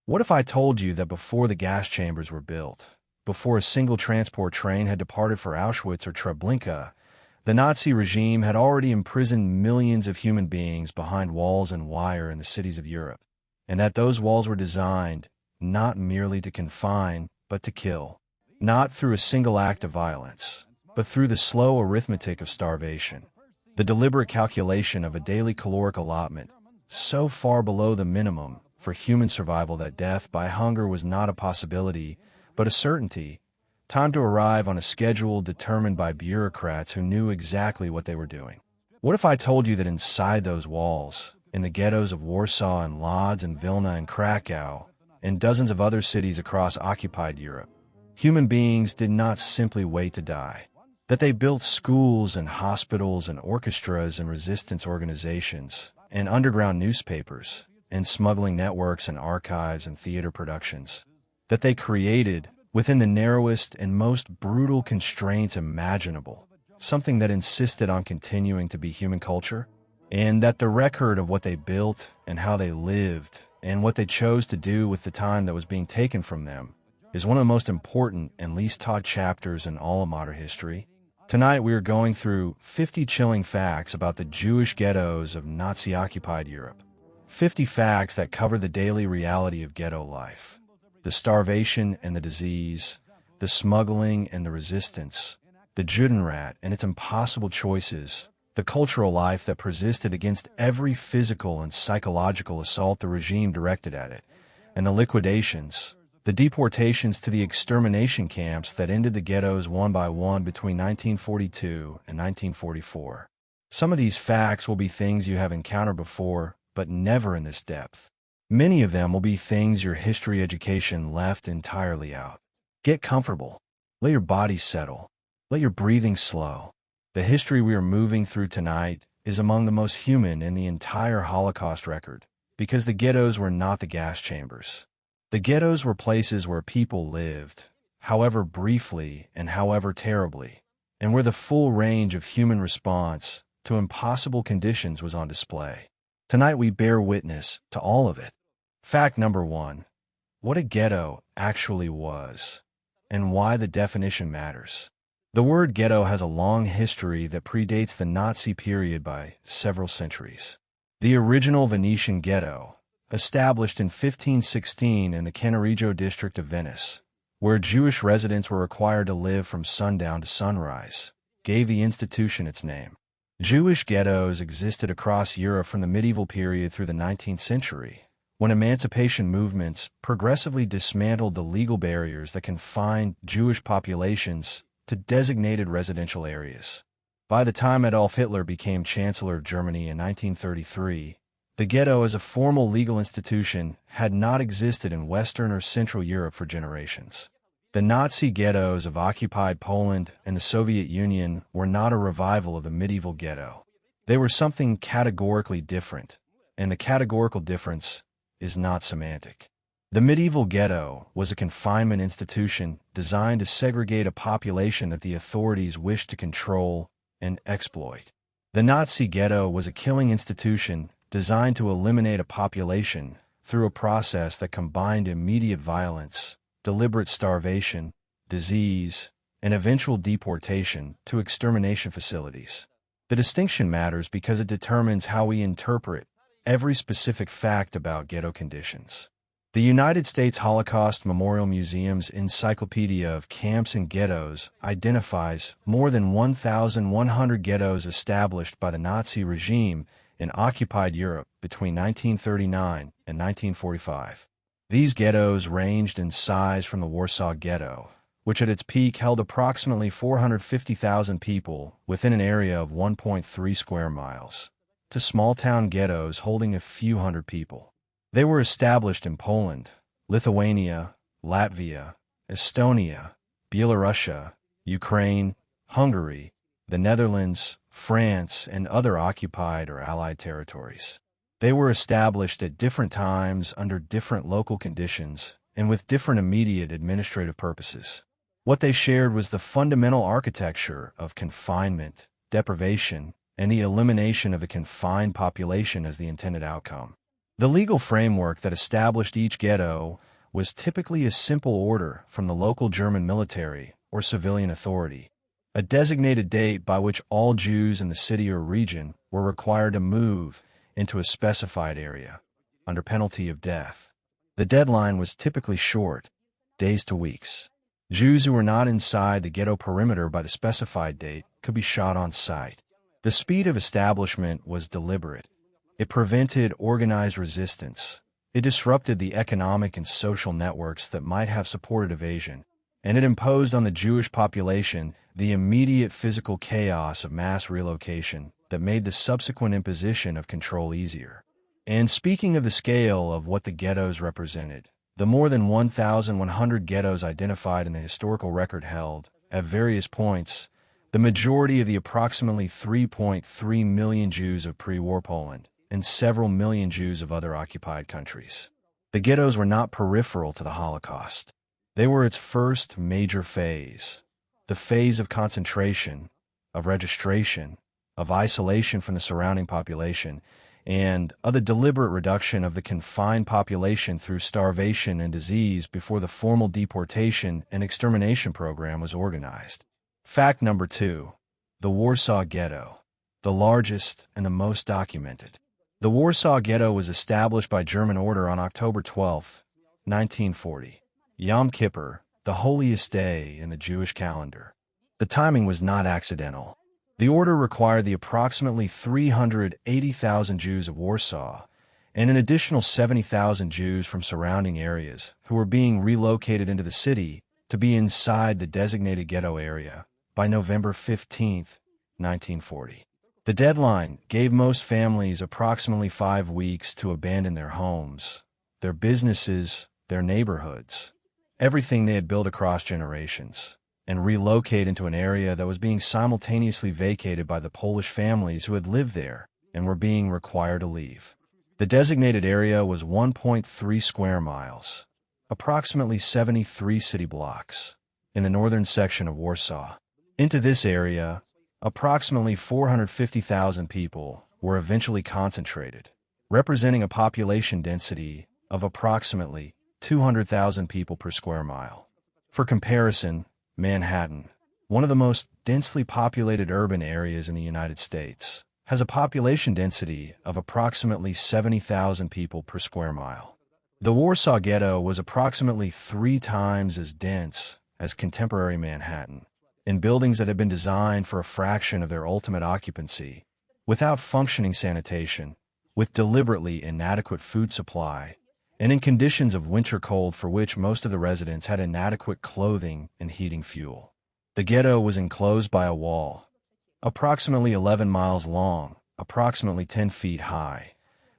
What if I told you that before the gas chambers were built, before a single transport train had departed for Auschwitz or Treblinka, the Nazi regime had already imprisoned millions of human beings behind walls and wire in the cities of Europe, and that those walls were designed not merely to confine, but to kill, not through a single act of violence, but through the slow arithmetic of starvation, the deliberate calculation of a daily caloric allotment so far below the minimum for human survival that death by hunger was not a possibility, but a certainty, time to arrive on a schedule determined by bureaucrats who knew exactly what they were doing. What if I told you that inside those walls, in the ghettos of Warsaw and Lodz and Vilna and Krakow, and dozens of other cities across occupied Europe, human beings did not simply wait to die, that they built schools and hospitals and orchestras and resistance organizations and underground newspapers and smuggling networks and archives and theater productions, that they created, within the narrowest and most brutal constraints imaginable, something that insisted on continuing to be human culture, and that the record of what they built and how they lived and what they chose to do with the time that was being taken from them is one of the most important and least taught chapters in all of modern history. Tonight we are going through 50 chilling facts about the Jewish ghettos of Nazi-occupied Europe. 50 facts that cover the daily reality of ghetto life, the starvation and the disease, the smuggling and the resistance, the Judenrat and its impossible choices, the cultural life that persisted against every physical and psychological assault the regime directed at it, and the liquidations, the deportations to the extermination camps that ended the ghettos one by one between 1942 and 1944. Some of these facts will be things you have encountered before, but never in this depth. Many of them will be things your history education left entirely out. Get comfortable. Let your body settle. Let your breathing slow. The history we are moving through tonight is among the most human in the entire Holocaust record, because the ghettos were not the gas chambers. The ghettos were places where people lived, however briefly and however terribly, and where the full range of human response to impossible conditions was on display. Tonight we bear witness to all of it. Fact number 1. What a ghetto actually was, and why the definition matters. The word ghetto has a long history that predates the Nazi period by several centuries. The original Venetian ghetto, established in 1516 in the Cannaregio district of Venice, where Jewish residents were required to live from sundown to sunrise, gave the institution its name. Jewish ghettos existed across Europe from the medieval period through the 19th century, when emancipation movements progressively dismantled the legal barriers that confined Jewish populations to designated residential areas. By the time Adolf Hitler became Chancellor of Germany in 1933, the ghetto as a formal legal institution had not existed in Western or Central Europe for generations. The Nazi ghettos of occupied Poland and the Soviet Union were not a revival of the medieval ghetto. They were something categorically different, and the categorical difference is not semantic. The medieval ghetto was a confinement institution designed to segregate a population that the authorities wished to control and exploit. The Nazi ghetto was a killing institution designed to eliminate a population through a process that combined immediate violence, deliberate starvation, disease, and eventual deportation to extermination facilities. The distinction matters because it determines how we interpret every specific fact about ghetto conditions. The United States Holocaust Memorial Museum's Encyclopedia of Camps and Ghettos identifies more than 1,100 ghettos established by the Nazi regime in occupied Europe between 1939 and 1945. These ghettos ranged in size from the Warsaw Ghetto, which at its peak held approximately 450,000 people within an area of 1.3 square miles, to small-town ghettos holding a few hundred people. They were established in Poland, Lithuania, Latvia, Estonia, Belarusia, Ukraine, Hungary, the Netherlands, France, and other occupied or allied territories. They were established at different times under different local conditions and with different immediate administrative purposes. What they shared was the fundamental architecture of confinement, deprivation, and the elimination of the confined population as the intended outcome. The legal framework that established each ghetto was typically a simple order from the local German military or civilian authority, a designated date by which all Jews in the city or region were required to move into a specified area, under penalty of death. The deadline was typically short, days to weeks. Jews who were not inside the ghetto perimeter by the specified date could be shot on sight. The speed of establishment was deliberate. It prevented organized resistance. It disrupted the economic and social networks that might have supported evasion, and it imposed on the Jewish population the immediate physical chaos of mass relocation that made the subsequent imposition of control easier. And speaking of the scale of what the ghettos represented, the more than 1,100 ghettos identified in the historical record held, at various points, the majority of the approximately 3.3 million Jews of pre-war Poland and several million Jews of other occupied countries. The ghettos were not peripheral to the Holocaust. They were its first major phase, the phase of concentration, of registration, of isolation from the surrounding population, and of the deliberate reduction of the confined population through starvation and disease before the formal deportation and extermination program was organized. Fact number 2. The Warsaw Ghetto, the largest and the most documented. The Warsaw Ghetto was established by German order on October 12, 1940, Yom Kippur, the holiest day in the Jewish calendar. The timing was not accidental. The order required the approximately 380,000 Jews of Warsaw and an additional 70,000 Jews from surrounding areas who were being relocated into the city to be inside the designated ghetto area by November 15, 1940. The deadline gave most families approximately 5 weeks to abandon their homes, their businesses, their neighborhoods, everything they had built across generations, and relocate into an area that was being simultaneously vacated by the Polish families who had lived there and were being required to leave. The designated area was 1.3 square miles, approximately 73 city blocks, in the northern section of Warsaw. Into this area, approximately 450,000 people were eventually concentrated, representing a population density of approximately 200,000 people per square mile. For comparison, Manhattan, one of the most densely populated urban areas in the United States, has a population density of approximately 70,000 people per square mile. The Warsaw Ghetto was approximately 3 times as dense as contemporary Manhattan, in buildings that had been designed for a fraction of their ultimate occupancy, without functioning sanitation, with deliberately inadequate food supply, and in conditions of winter cold for which most of the residents had inadequate clothing and heating fuel. The ghetto was enclosed by a wall, approximately 11 miles long, approximately 10 feet high,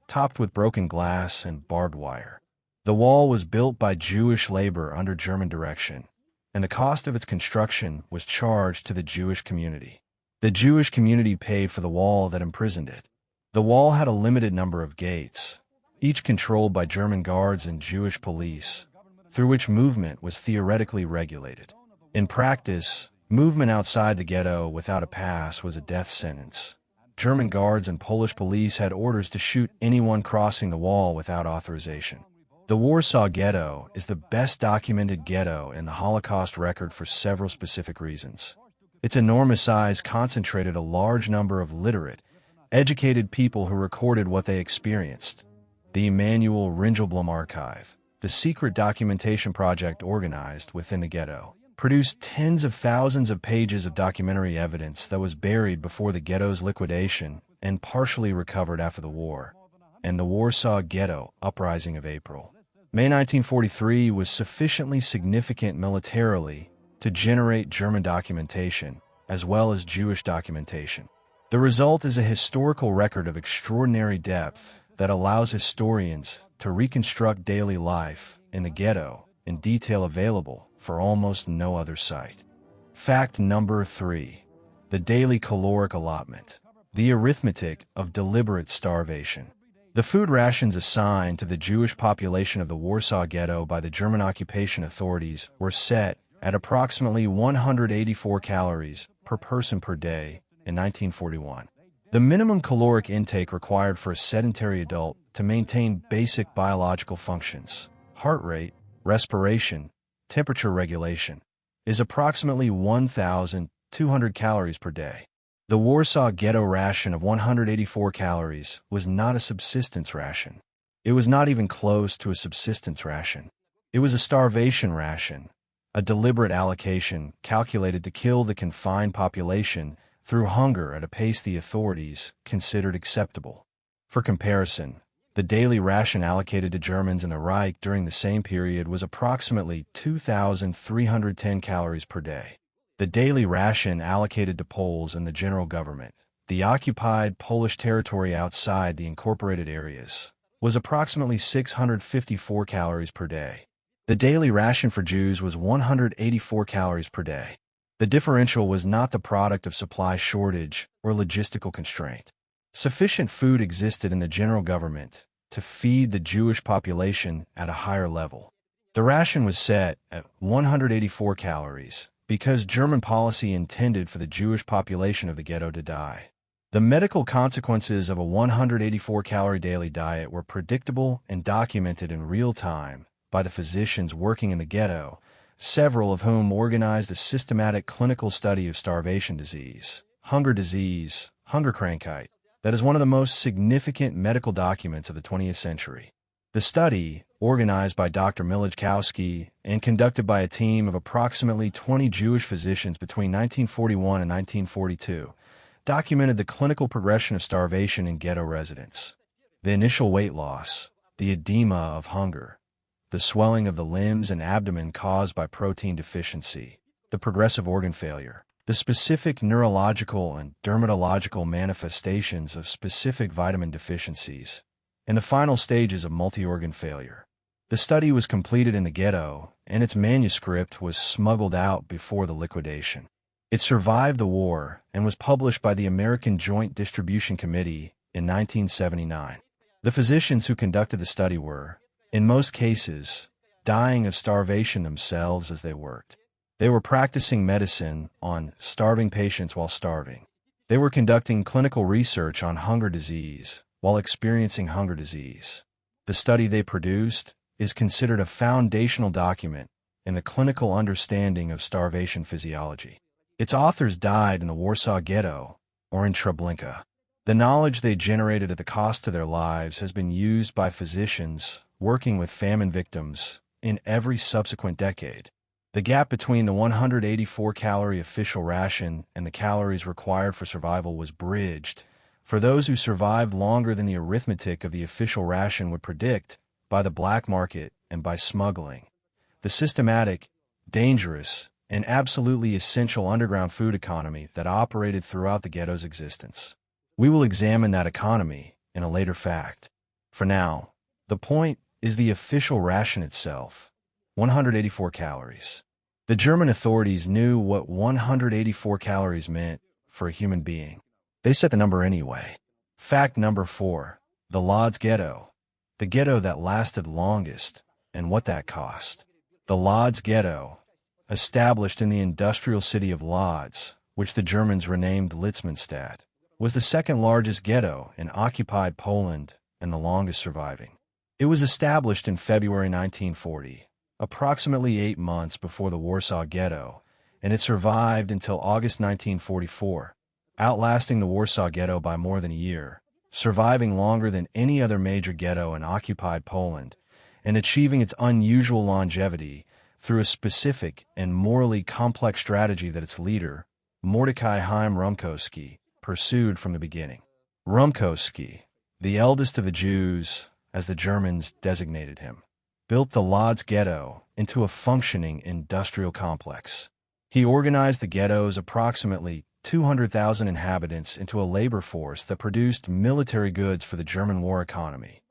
topped with broken glass and barbed wire. The wall was built by Jewish labor under German direction, and the cost of its construction was charged to the Jewish community. The Jewish community paid for the wall that imprisoned it. The wall had a limited number of gates, each controlled by German guards and Jewish police, through which movement was theoretically regulated. In practice, movement outside the ghetto without a pass was a death sentence. German guards and Polish police had orders to shoot anyone crossing the wall without authorization. The Warsaw Ghetto is the best documented ghetto in the Holocaust record for several specific reasons. Its enormous size concentrated a large number of literate, educated people who recorded what they experienced. The Emanuel Ringelblum Archive, the secret documentation project organized within the ghetto, produced tens of thousands of pages of documentary evidence that was buried before the ghetto's liquidation and partially recovered after the war, and the Warsaw Ghetto Uprising of April. May 1943 was sufficiently significant militarily to generate German documentation, as well as Jewish documentation. The result is a historical record of extraordinary depth that allows historians to reconstruct daily life in the ghetto in detail available for almost no other site. Fact number 3. The daily caloric allotment. The arithmetic of deliberate starvation. The food rations assigned to the Jewish population of the Warsaw Ghetto by the German occupation authorities were set at approximately 184 calories per person per day in 1941. The minimum caloric intake required for a sedentary adult to maintain basic biological functions. Heart rate, respiration, temperature regulation is approximately 1,200 calories per day. The Warsaw Ghetto ration of 184 calories was not a subsistence ration. It was not even close to a subsistence ration. It was a starvation ration, a deliberate allocation calculated to kill the confined population through hunger at a pace the authorities considered acceptable. For comparison, the daily ration allocated to Germans in the Reich during the same period was approximately 2,310 calories per day. The daily ration allocated to Poles in the general government, the occupied Polish territory outside the incorporated areas, was approximately 654 calories per day. The daily ration for Jews was 184 calories per day. The differential was not the product of supply shortage or logistical constraint. Sufficient food existed in the general government to feed the Jewish population at a higher level. The ration was set at 184 calories because German policy intended for the Jewish population of the ghetto to die. The medical consequences of a 184-calorie daily diet were predictable and documented in real time by the physicians working in the ghetto, several of whom organized a systematic clinical study of starvation disease, hunger Krankheit, that is one of the most significant medical documents of the 20th century. The study, organized by Dr. Miloszkowski and conducted by a team of approximately 20 Jewish physicians between 1941 and 1942, documented the clinical progression of starvation in ghetto residents. The initial weight loss, the edema of hunger, the swelling of the limbs and abdomen caused by protein deficiency, the progressive organ failure, the specific neurological and dermatological manifestations of specific vitamin deficiencies, and the final stages of multi-organ failure. The study was completed in the ghetto, and its manuscript was smuggled out before the liquidation. It survived the war and was published by the American Joint Distribution Committee in 1979. The physicians who conducted the study were, in most cases, dying of starvation themselves as they worked. They were practicing medicine on starving patients while starving. They were conducting clinical research on hunger disease while experiencing hunger disease. The study they produced is considered a foundational document in the clinical understanding of starvation physiology. Its authors died in the Warsaw Ghetto or in Treblinka. The knowledge they generated at the cost to their lives has been used by physicians working with famine victims in every subsequent decade. The gap between the 184-calorie official ration and the calories required for survival was bridged for those who survived longer than the arithmetic of the official ration would predict by the black market and by smuggling. The systematic, dangerous, and absolutely essential underground food economy that operated throughout the ghetto's existence. We will examine that economy in a later fact. For now, the point is the official ration itself, 184 calories. The German authorities knew what 184 calories meant for a human being. They set the number anyway. Fact number 4, the Łódź Ghetto, the ghetto that lasted longest, and what that cost. The Łódź Ghetto, established in the industrial city of Łódź, which the Germans renamed Litzmannstadt, was the second largest ghetto in occupied Poland and the longest surviving. It was established in February 1940, approximately 8 months before the Warsaw Ghetto, and it survived until August 1944, outlasting the Warsaw Ghetto by more than a year, surviving longer than any other major ghetto in occupied Poland, and achieving its unusual longevity through a specific and morally complex strategy that its leader, Mordecai Chaim Rumkowski, pursued from the beginning. Rumkowski, the eldest of the Jews, as the Germans designated him, built the Łódź Ghetto into a functioning industrial complex. He organized the ghetto's approximately 200,000 inhabitants into a labor force that produced military goods for the German war economy: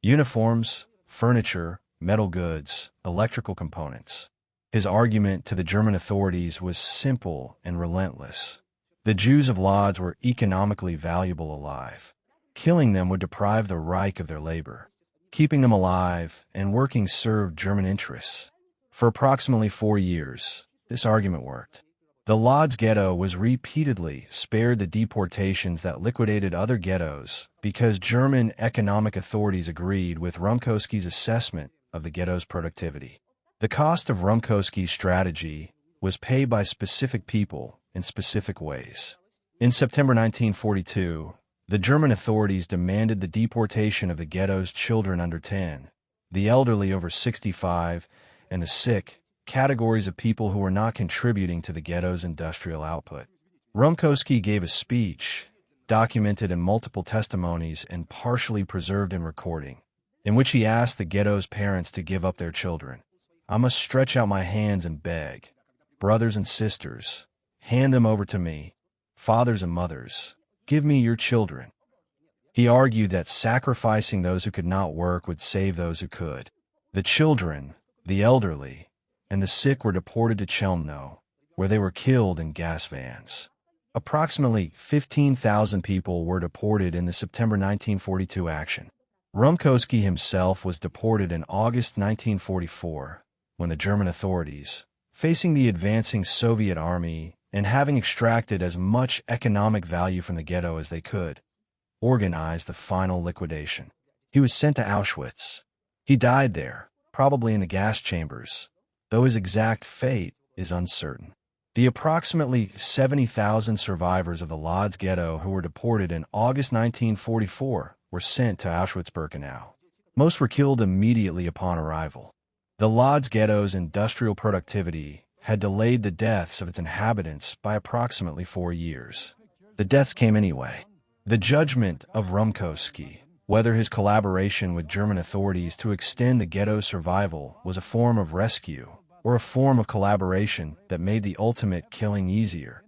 uniforms, furniture, metal goods, electrical components. His argument to the German authorities was simple and relentless. The Jews of Łódź were economically valuable alive. Killing them would deprive the Reich of their labor. Keeping them alive and working served German interests. For approximately 4 years, this argument worked. The Łódź Ghetto was repeatedly spared the deportations that liquidated other ghettos because German economic authorities agreed with Rumkowski's assessment of the ghetto's productivity. The cost of Rumkowski's strategy was paid by specific people in specific ways. In September 1942, the German authorities demanded the deportation of the ghetto's children under 10, the elderly over 65, and the sick, categories of people who were not contributing to the ghetto's industrial output. Rumkowski gave a speech, documented in multiple testimonies and partially preserved in recording, in which he asked the ghetto's parents to give up their children. "I must stretch out my hands and beg. Brothers and sisters, hand them over to me. Fathers and mothers, give me your children." He argued that sacrificing those who could not work would save those who could. The children, the elderly, and the sick were deported to Chelmno, where they were killed in gas vans. Approximately 15,000 people were deported in the September 1942 action. Rumkowski himself was deported in August 1944, when the German authorities, facing the advancing Soviet army and having extracted as much economic value from the ghetto as they could, organized the final liquidation. He was sent to Auschwitz. He died there, probably in the gas chambers, though his exact fate is uncertain. The approximately 70,000 survivors of the Łódź Ghetto who were deported in August 1944 were sent to Auschwitz-Birkenau. Most were killed immediately upon arrival. The Łódź Ghetto's industrial productivity had delayed the deaths of its inhabitants by approximately 4 years. The deaths came anyway. The judgment of Rumkowski, whether his collaboration with German authorities to extend the ghetto's survival was a form of rescue or a form of collaboration that made the ultimate killing easier,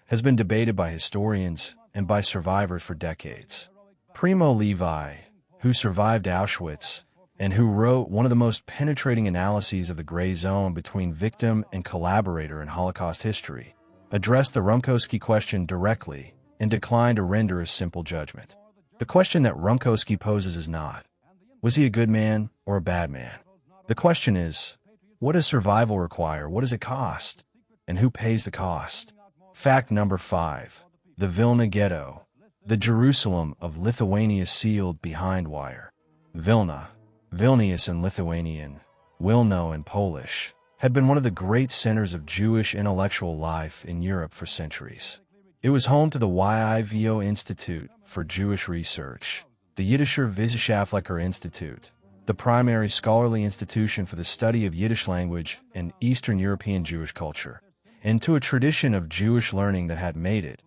has been debated by historians and by survivors for decades. Primo Levi, who survived Auschwitz and who wrote one of the most penetrating analyses of the gray zone between victim and collaborator in Holocaust history, addressed the Rumkowski question directly and declined to render a simple judgment. The question that Rumkowski poses is not, was he a good man or a bad man? The question is, what does survival require? What does it cost? And who pays the cost? Fact number 5. The Vilna Ghetto, the Jerusalem of Lithuania sealed behind wire. Vilna, Vilnius in Lithuanian, Wilno in Polish, had been one of the great centers of Jewish intellectual life in Europe for centuries. It was home to the YIVO Institute for Jewish Research, the Yiddischer Wissenschaftlicher Institute, the primary scholarly institution for the study of Yiddish language and Eastern European Jewish culture, and to a tradition of Jewish learning that had made it,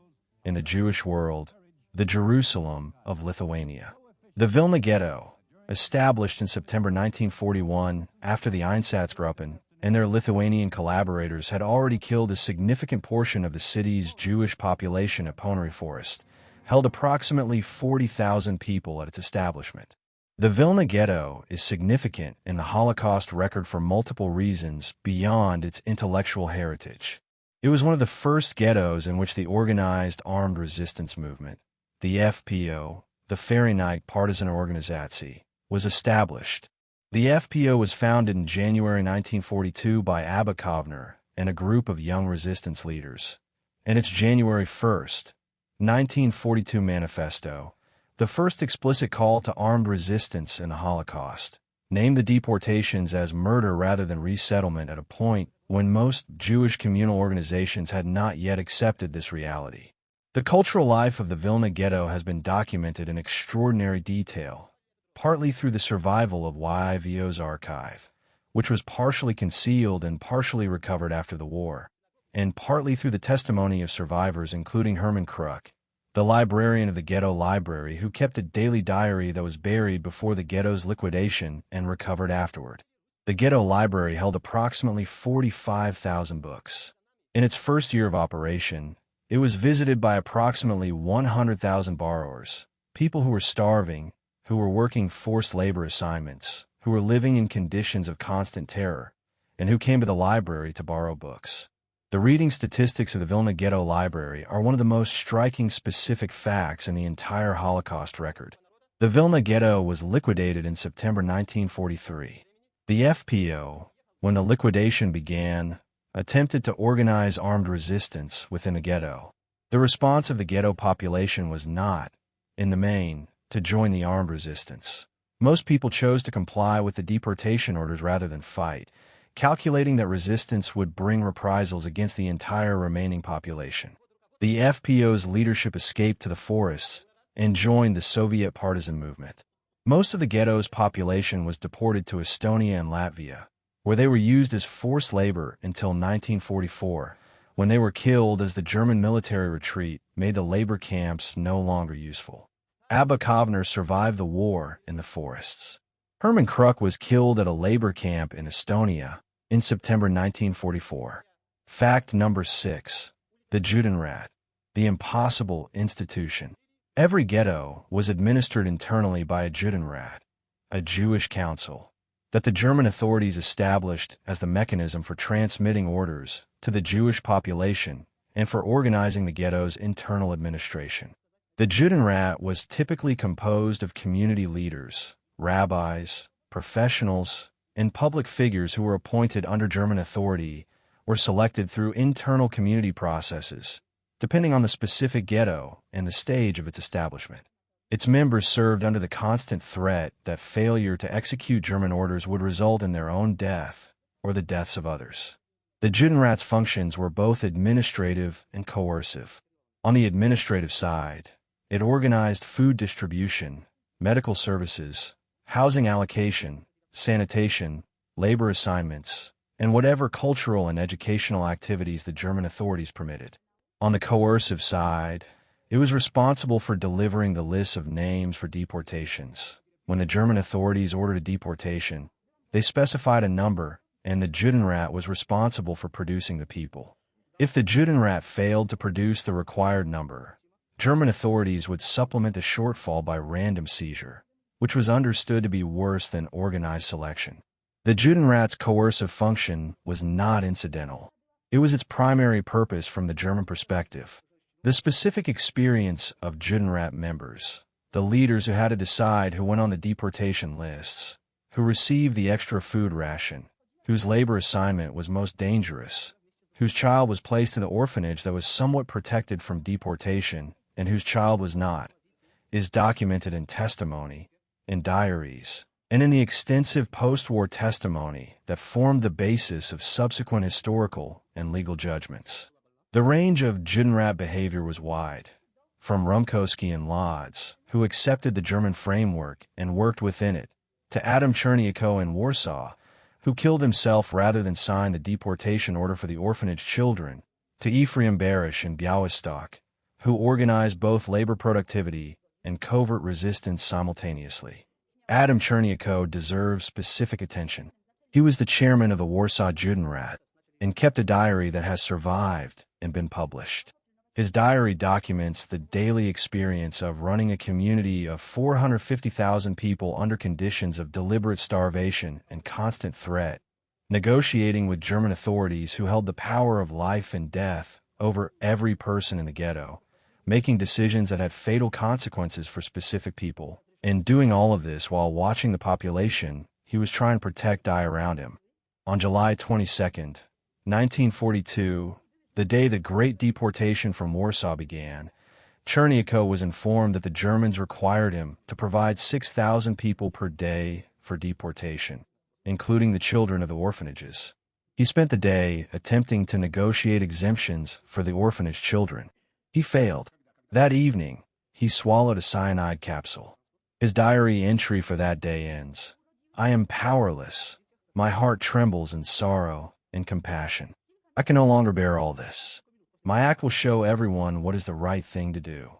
in the Jewish world, the Jerusalem of Lithuania. The Vilna Ghetto, established in September 1941 after the Einsatzgruppen and their Lithuanian collaborators had already killed a significant portion of the city's Jewish population at Ponary Forest, held approximately 40,000 people at its establishment. The Vilna Ghetto is significant in the Holocaust record for multiple reasons beyond its intellectual heritage. It was one of the first ghettos in which the organized armed resistance movement, the FPO, the Vereinigte Partisanenorganisatie, was established. The FPO was founded in January 1942 by Abba Kovner and a group of young resistance leaders, and its January 1st, 1942 manifesto, the first explicit call to armed resistance in the Holocaust, named the deportations as murder rather than resettlement at a point when most Jewish communal organizations had not yet accepted this reality. The cultural life of the Vilna Ghetto has been documented in extraordinary detail, partly through the survival of YIVO's archive, which was partially concealed and partially recovered after the war, and partly through the testimony of survivors including Herman Kruk, the librarian of the ghetto library who kept a daily diary that was buried before the ghetto's liquidation and recovered afterward. The ghetto library held approximately 45,000 books. In its first year of operation, it was visited by approximately 100,000 borrowers, people who were starving, who were working forced labor assignments, who were living in conditions of constant terror, and who came to the library to borrow books. The reading statistics of the Vilna Ghetto Library are one of the most striking specific facts in the entire Holocaust record. The Vilna Ghetto was liquidated in September 1943. The FPO, when the liquidation began, attempted to organize armed resistance within the ghetto. The response of the ghetto population was not, in the main, to join the armed resistance. Most people chose to comply with the deportation orders rather than fight, calculating that resistance would bring reprisals against the entire remaining population. The FPO's leadership escaped to the forests and joined the Soviet partisan movement. Most of the ghetto's population was deported to Estonia and Latvia, where they were used as forced labor until 1944, when they were killed as the German military retreat made the labor camps no longer useful. Abba Kovner survived the war in the forests. Herman Kruk was killed at a labor camp in Estonia in September 1944. Fact number 6. The Judenrat, the impossible institution. Every ghetto was administered internally by a Judenrat, a Jewish council, that the German authorities established as the mechanism for transmitting orders to the Jewish population and for organizing the ghetto's internal administration. The Judenrat was typically composed of community leaders, rabbis, professionals, and public figures who were appointed under German authority or selected through internal community processes, depending on the specific ghetto and the stage of its establishment. Its members served under the constant threat that failure to execute German orders would result in their own death or the deaths of others. The Judenrat's functions were both administrative and coercive. On the administrative side, it organized food distribution, medical services, housing allocation, sanitation, labor assignments, and whatever cultural and educational activities the German authorities permitted. On the coercive side, it was responsible for delivering the lists of names for deportations. When the German authorities ordered a deportation, they specified a number, and the Judenrat was responsible for producing the people. If the Judenrat failed to produce the required number, German authorities would supplement the shortfall by random seizure, which was understood to be worse than organized selection. The Judenrat's coercive function was not incidental. It was its primary purpose from the German perspective. The specific experience of Judenrat members, the leaders who had to decide who went on the deportation lists, who received the extra food ration, whose labor assignment was most dangerous, whose child was placed in the orphanage that was somewhat protected from deportation, and whose child was not, is documented in testimony, in diaries, and in the extensive post-war testimony that formed the basis of subsequent historical and legal judgments. The range of Judenrat behavior was wide, from Rumkowski and Lodz, who accepted the German framework and worked within it, to Adam Cherniakow in Warsaw, who killed himself rather than sign the deportation order for the orphanage children, to Ephraim Barish in Białystok, who organized both labor productivity and covert resistance simultaneously. Adam Cherniakow deserves specific attention. He was the chairman of the Warsaw Judenrat and kept a diary that has survived and been published. His diary documents the daily experience of running a community of 450,000 people under conditions of deliberate starvation and constant threat, negotiating with German authorities who held the power of life and death over every person in the ghetto, making decisions that had fatal consequences for specific people, and doing all of this while watching the population he was trying to protect die around him. On July 22, 1942, the day the Great Deportation from Warsaw began, Cherniakow was informed that the Germans required him to provide 6,000 people per day for deportation, including the children of the orphanages. He spent the day attempting to negotiate exemptions for the orphanage children. He failed. That evening, he swallowed a cyanide capsule. His diary entry for that day ends, "I am powerless. My heart trembles in sorrow and compassion. I can no longer bear all this. My act will show everyone what is the right thing to do."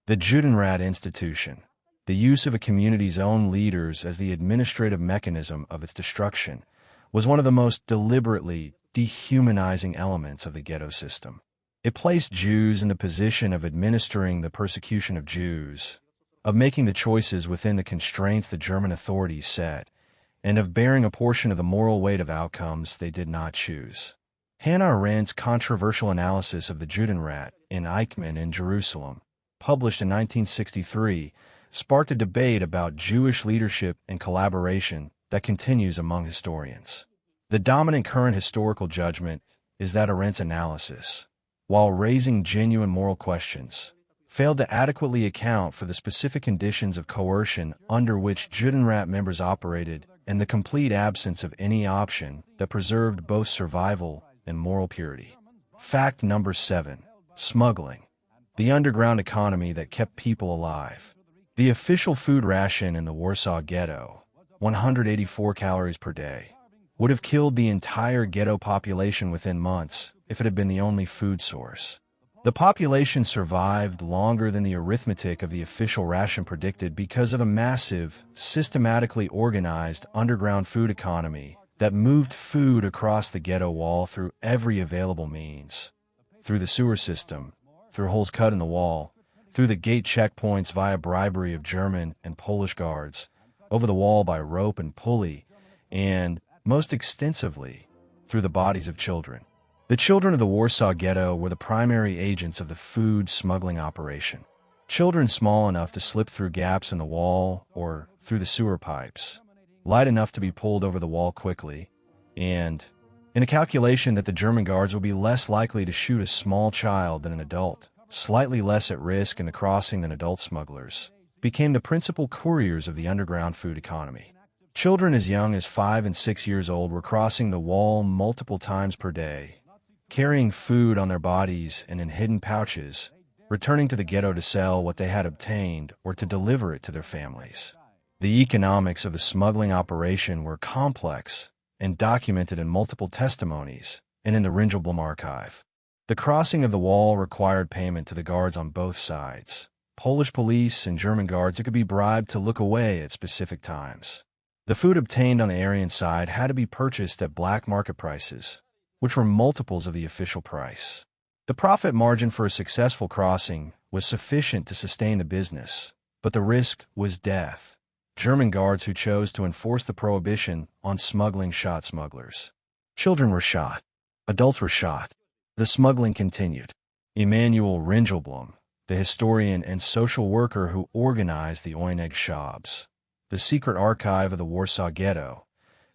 The Judenrat institution, the use of a community's own leaders as the administrative mechanism of its destruction, was one of the most deliberately dehumanizing elements of the ghetto system. It placed Jews in the position of administering the persecution of Jews, of making the choices within the constraints the German authorities set, and of bearing a portion of the moral weight of outcomes they did not choose. Hannah Arendt's controversial analysis of the Judenrat in Eichmann in Jerusalem, published in 1963, sparked a debate about Jewish leadership and collaboration that continues among historians. The dominant current historical judgment is that Arendt's analysis, while raising genuine moral questions, failed to adequately account for the specific conditions of coercion under which Judenrat members operated and the complete absence of any option that preserved both survival and moral purity. Fact number 7. Smuggling. The underground economy that kept people alive. The official food ration in the Warsaw Ghetto, 184 calories per day, would have killed the entire ghetto population within months if it had been the only food source. The population survived longer than the arithmetic of the official ration predicted because of a massive, systematically organized underground food economy that moved food across the ghetto wall through every available means. Through the sewer system, through holes cut in the wall, through the gate checkpoints via bribery of German and Polish guards, over the wall by rope and pulley, and, most extensively, through the bodies of children. The children of the Warsaw Ghetto were the primary agents of the food smuggling operation. Children small enough to slip through gaps in the wall or through the sewer pipes, light enough to be pulled over the wall quickly, and, in a calculation that the German guards would be less likely to shoot a small child than an adult, slightly less at risk in the crossing than adult smugglers, became the principal couriers of the underground food economy. Children as young as 5 and 6 years old were crossing the wall multiple times per day, carrying food on their bodies and in hidden pouches, returning to the ghetto to sell what they had obtained or to deliver it to their families. The economics of the smuggling operation were complex and documented in multiple testimonies and in the Ringelblum archive. The crossing of the wall required payment to the guards on both sides, Polish police and German guards who could be bribed to look away at specific times. The food obtained on the Aryan side had to be purchased at black market prices, which were multiples of the official price. The profit margin for a successful crossing was sufficient to sustain the business, but the risk was death. German guards who chose to enforce the prohibition on smuggling shot smugglers. Children were shot. Adults were shot. The smuggling continued. Emanuel Ringelblum, the historian and social worker who organized the Oyneg Shops, the secret archive of the Warsaw Ghetto,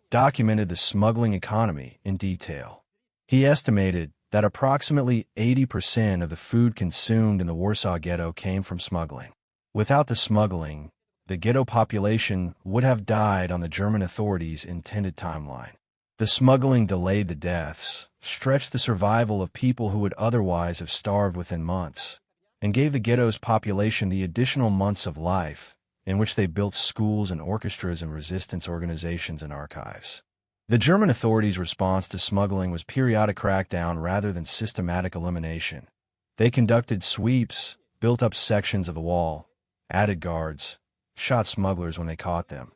documented the smuggling economy in detail. He estimated that approximately 80% of the food consumed in the Warsaw Ghetto came from smuggling. Without the smuggling, the ghetto population would have died on the German authorities' intended timeline. The smuggling delayed the deaths, stretched the survival of people who would otherwise have starved within months, and gave the ghetto's population the additional months of life in which they built schools and orchestras and resistance organizations and archives. The German authorities' response to smuggling was periodic crackdown rather than systematic elimination. They conducted sweeps, built up sections of the wall, added guards, shot smugglers when they caught them.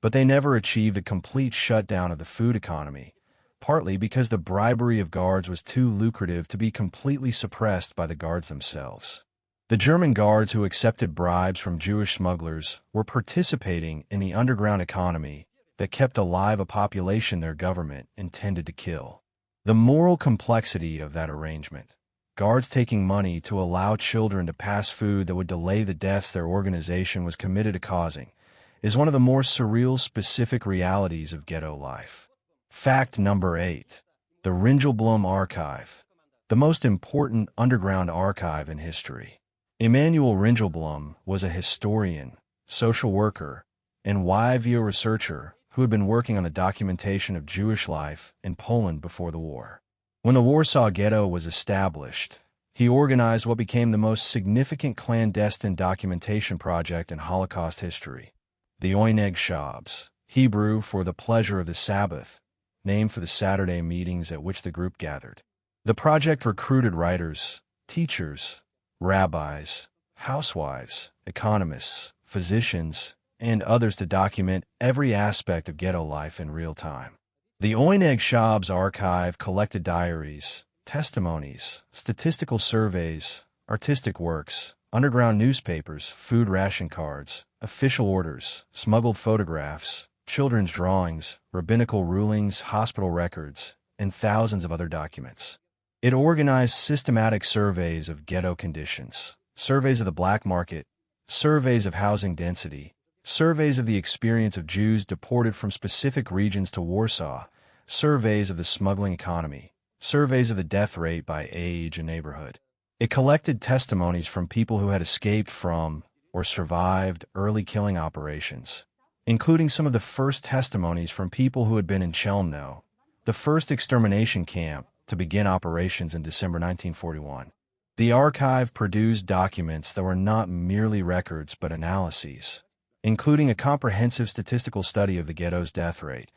But they never achieved a complete shutdown of the food economy, partly because the bribery of guards was too lucrative to be completely suppressed by the guards themselves. The German guards who accepted bribes from Jewish smugglers were participating in the underground economy that kept alive a population their government intended to kill. The moral complexity of that arrangement, guards taking money to allow children to pass food that would delay the deaths their organization was committed to causing, is one of the more surreal specific realities of ghetto life. Fact number 8. The Ringelblum Archive, the most important underground archive in history. Emanuel Ringelblum was a historian, social worker, and YVO researcher who had been working on the documentation of Jewish life in Poland before the war. When the Warsaw Ghetto was established, he organized what became the most significant clandestine documentation project in Holocaust history, the Oyneg Shops, Hebrew for the pleasure of the Sabbath, named for the Saturday meetings at which the group gathered. The project recruited writers, teachers, rabbis, housewives, economists, physicians, and others to document every aspect of ghetto life in real time. The Oyneg Shops archive collected diaries, testimonies, statistical surveys, artistic works, underground newspapers, food ration cards, official orders, smuggled photographs, children's drawings, rabbinical rulings, hospital records, and thousands of other documents. It organized systematic surveys of ghetto conditions, surveys of the black market, surveys of housing density, surveys of the experience of Jews deported from specific regions to Warsaw, surveys of the smuggling economy, surveys of the death rate by age and neighborhood. It collected testimonies from people who had escaped from or survived early killing operations, including some of the first testimonies from people who had been in Chelmno, the first extermination camp to begin operations in December 1941. The archive produced documents that were not merely records but analyses, including a comprehensive statistical study of the ghetto's death rate,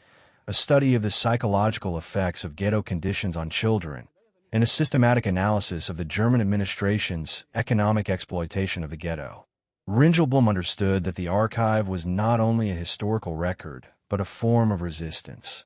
a study of the psychological effects of ghetto conditions on children, and a systematic analysis of the German administration's economic exploitation of the ghetto. Ringelblum understood that the archive was not only a historical record, but a form of resistance,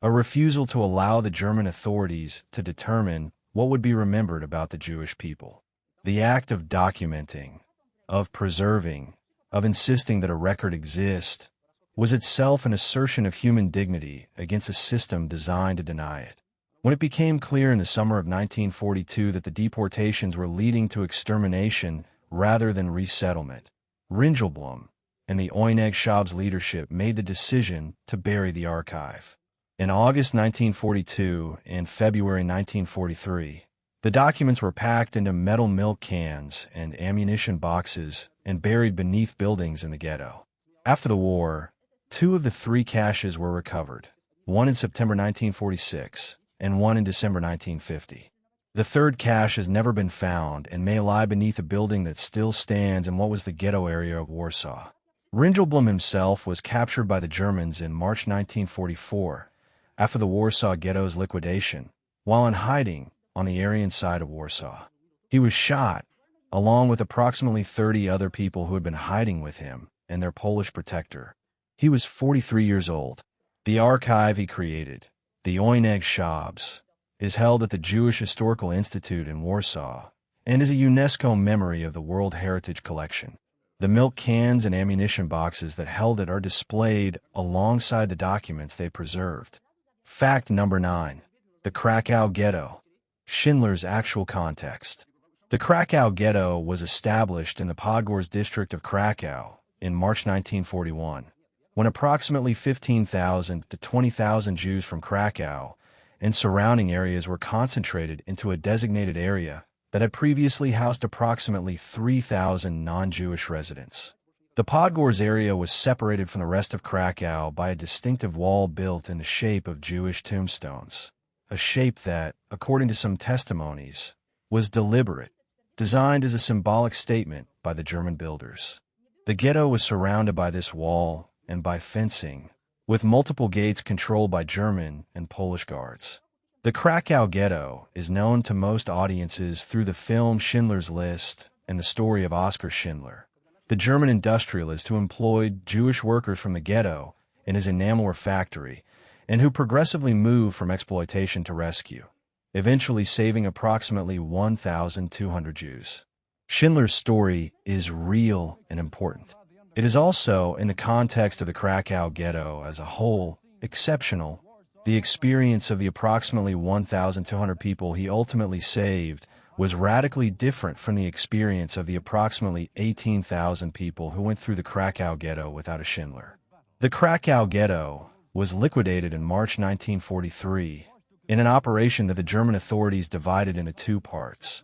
a refusal to allow the German authorities to determine what would be remembered about the Jewish people. The act of documenting, of preserving, of insisting that a record exist, was itself an assertion of human dignity against a system designed to deny it. When it became clear in the summer of 1942 that the deportations were leading to extermination rather than resettlement, Ringelblum and the Oyneg Shab's leadership made the decision to bury the archive. In August 1942 and February 1943, the documents were packed into metal milk cans and ammunition boxes and buried beneath buildings in the ghetto. After the war, 2 of the 3 caches were recovered, one in September 1946 and one in December 1950. The 3rd cache has never been found and may lie beneath a building that still stands in what was the ghetto area of Warsaw. Ringelblum himself was captured by the Germans in March 1944 after the Warsaw Ghetto's liquidation, while in hiding on the Aryan side of Warsaw. He was shot, along with approximately 30 other people who had been hiding with him and their Polish protector. He was 43 years old. The archive he created, the Oyneg Shab's, is held at the Jewish Historical Institute in Warsaw and is a UNESCO memory of the World Heritage Collection. The milk cans and ammunition boxes that held it are displayed alongside the documents they preserved. Fact number 9. The Kraków Ghetto. Schindler's actual context. The Kraków Ghetto was established in the Podgórz district of Kraków in March 1941, when approximately 15,000 to 20,000 Jews from Kraków and surrounding areas were concentrated into a designated area that had previously housed approximately 3,000 non-Jewish residents. The Podgórz area was separated from the rest of Kraków by a distinctive wall built in the shape of Jewish tombstones, a shape that, according to some testimonies, was deliberate, designed as a symbolic statement by the German builders. The ghetto was surrounded by this wall and by fencing, with multiple gates controlled by German and Polish guards. The Kraków Ghetto is known to most audiences through the film Schindler's List and the story of Oskar Schindler, the German industrialist who employed Jewish workers from the ghetto in his enamelware factory and who progressively moved from exploitation to rescue, eventually saving approximately 1,200 Jews. Schindler's story is real and important. It is also, in the context of the Kraków Ghetto as a whole, exceptional. The experience of the approximately 1,200 people he ultimately saved was radically different from the experience of the approximately 18,000 people who went through the Kraków Ghetto without a Schindler. The Kraków Ghetto was liquidated in March 1943 in an operation that the German authorities divided into 2 parts.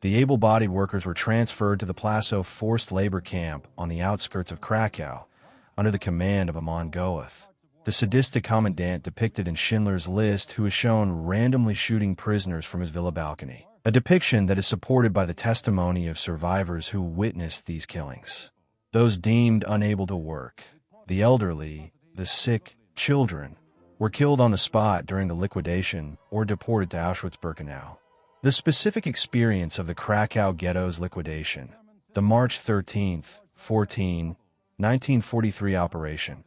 The able-bodied workers were transferred to the Plazow forced labor camp on the outskirts of Kraków under the command of Amon Goeth, the sadistic commandant depicted in Schindler's List, who is shown randomly shooting prisoners from his villa balcony, a depiction that is supported by the testimony of survivors who witnessed these killings. Those deemed unable to work, the elderly, the sick, children, were killed on the spot during the liquidation or deported to Auschwitz-Birkenau. The specific experience of the Kraków Ghetto's liquidation, the March 13, 1943 operation,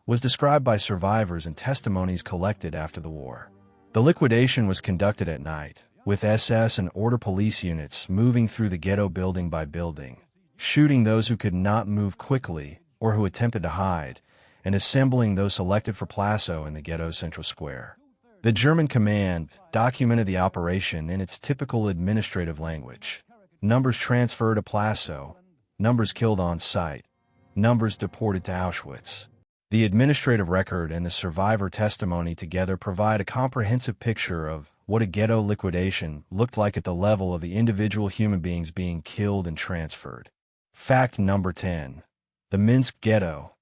was described by survivors and testimonies collected after the war. The liquidation was conducted at night, with SS and order police units moving through the ghetto building by building, shooting those who could not move quickly or who attempted to hide, and assembling those selected for Plazow in the ghetto's central square. The German command documented the operation in its typical administrative language. Numbers transferred to Plazow, numbers killed on site, numbers deported to Auschwitz. The administrative record and the survivor testimony together provide a comprehensive picture of what a ghetto liquidation looked like at the level of the individual human beings being killed and transferred. Fact number 10. The Minsk Ghetto,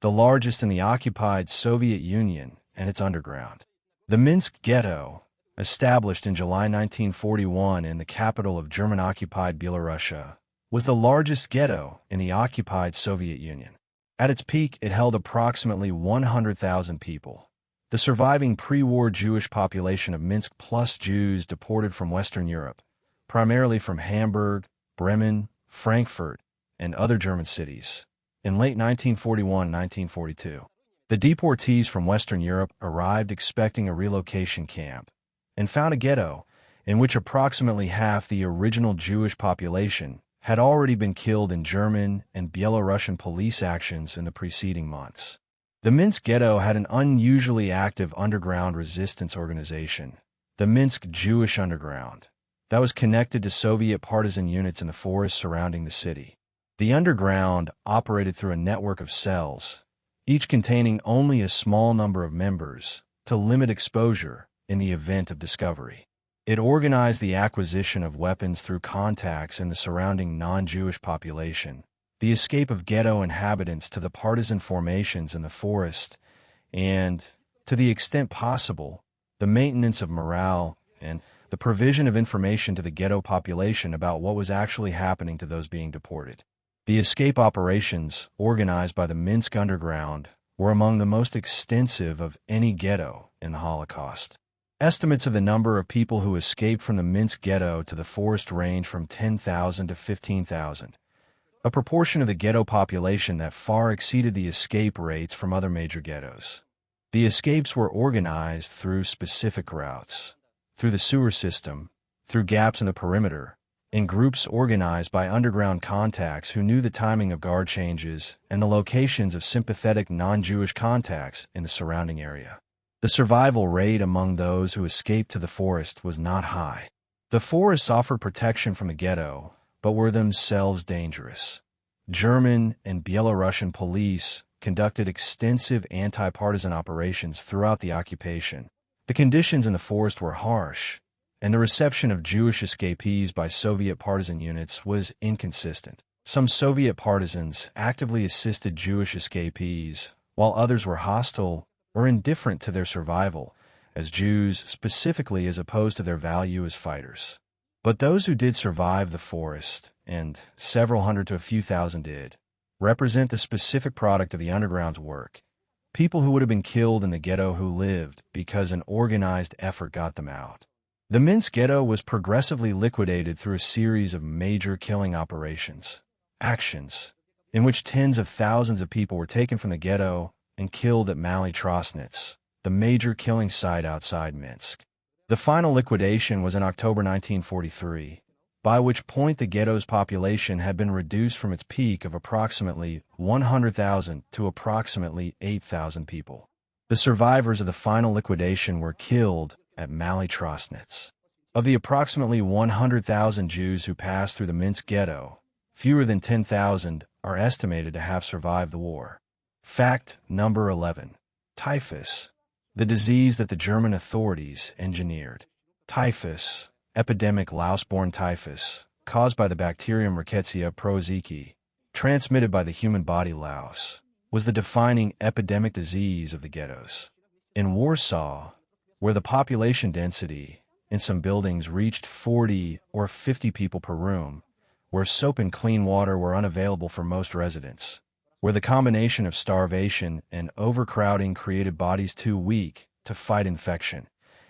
the largest in the occupied Soviet Union and its underground. The Minsk Ghetto, established in July 1941 in the capital of German-occupied Belarusia, was the largest ghetto in the occupied Soviet Union. At its peak, it held approximately 100,000 people. The surviving pre-war Jewish population of Minsk plus Jews deported from Western Europe, primarily from Hamburg, Bremen, Frankfurt, and other German cities, in late 1941-1942. The deportees from Western Europe arrived expecting a relocation camp and found a ghetto in which approximately half the original Jewish population had already been killed in German and Belarusian police actions in the preceding months. The Minsk Ghetto had an unusually active underground resistance organization, the Minsk Jewish Underground, that was connected to Soviet partisan units in the forests surrounding the city. The underground operated through a network of cells, each containing only a small number of members, to limit exposure in the event of discovery. It organized the acquisition of weapons through contacts in the surrounding non-Jewish population, the escape of ghetto inhabitants to the partisan formations in the forest, and, to the extent possible, the maintenance of morale and the provision of information to the ghetto population about what was actually happening to those being deported. The escape operations, organized by the Minsk Underground, were among the most extensive of any ghetto in the Holocaust. Estimates of the number of people who escaped from the Minsk Ghetto to the forest range from 10,000 to 15,000, a proportion of the ghetto population that far exceeded the escape rates from other major ghettos. The escapes were organized through specific routes, through the sewer system, through gaps in the perimeter, in groups organized by underground contacts who knew the timing of guard changes and the locations of sympathetic non-Jewish contacts in the surrounding area. The survival rate among those who escaped to the forest was not high. The forests offered protection from the ghetto, but were themselves dangerous. German and Belarusian police conducted extensive anti-partisan operations throughout the occupation. The conditions in the forest were harsh, and the reception of Jewish escapees by Soviet partisan units was inconsistent. Some Soviet partisans actively assisted Jewish escapees, while others were hostile or indifferent to their survival as Jews specifically as opposed to their value as fighters. But those who did survive the forest, and several hundred to a few thousand did, represent the specific product of the underground's work, people who would have been killed in the ghetto who lived because an organized effort got them out. The Minsk Ghetto was progressively liquidated through a series of major killing actions, in which tens of thousands of people were taken from the ghetto and killed at Maly Trosnitz, the major killing site outside Minsk. The final liquidation was in October 1943, by which point the ghetto's population had been reduced from its peak of approximately 100,000 to approximately 8,000 people. The survivors of the final liquidation were killed at Maly Trosnitz. Of the approximately 100,000 Jews who passed through the Minsk Ghetto, fewer than 10,000 are estimated to have survived the war. Fact number 11. Typhus, the disease that the German authorities engineered. Typhus, epidemic louse-borne typhus, caused by the bacterium Rickettsia prowazekii, transmitted by the human body louse, was the defining epidemic disease of the ghettos. In Warsaw, where the population density in some buildings reached 40 or 50 people per room, where soap and clean water were unavailable for most residents, where the combination of starvation and overcrowding created bodies too weak to fight infection,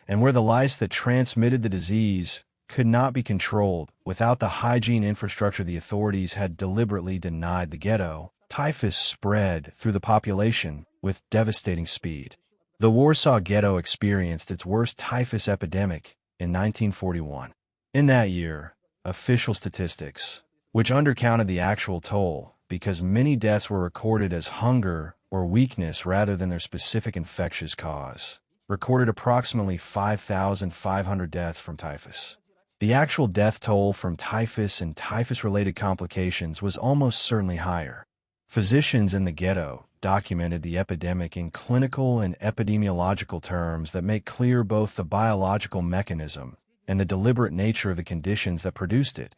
and where the lice that transmitted the disease could not be controlled without the hygiene infrastructure the authorities had deliberately denied the ghetto, typhus spread through the population with devastating speed. The Warsaw Ghetto experienced its worst typhus epidemic in 1941. In that year, official statistics, which undercounted the actual toll because many deaths were recorded as hunger or weakness rather than their specific infectious cause, recorded approximately 5,500 deaths from typhus. The actual death toll from typhus and typhus-related complications was almost certainly higher. Physicians in the ghetto documented the epidemic in clinical and epidemiological terms that make clear both the biological mechanism and the deliberate nature of the conditions that produced it.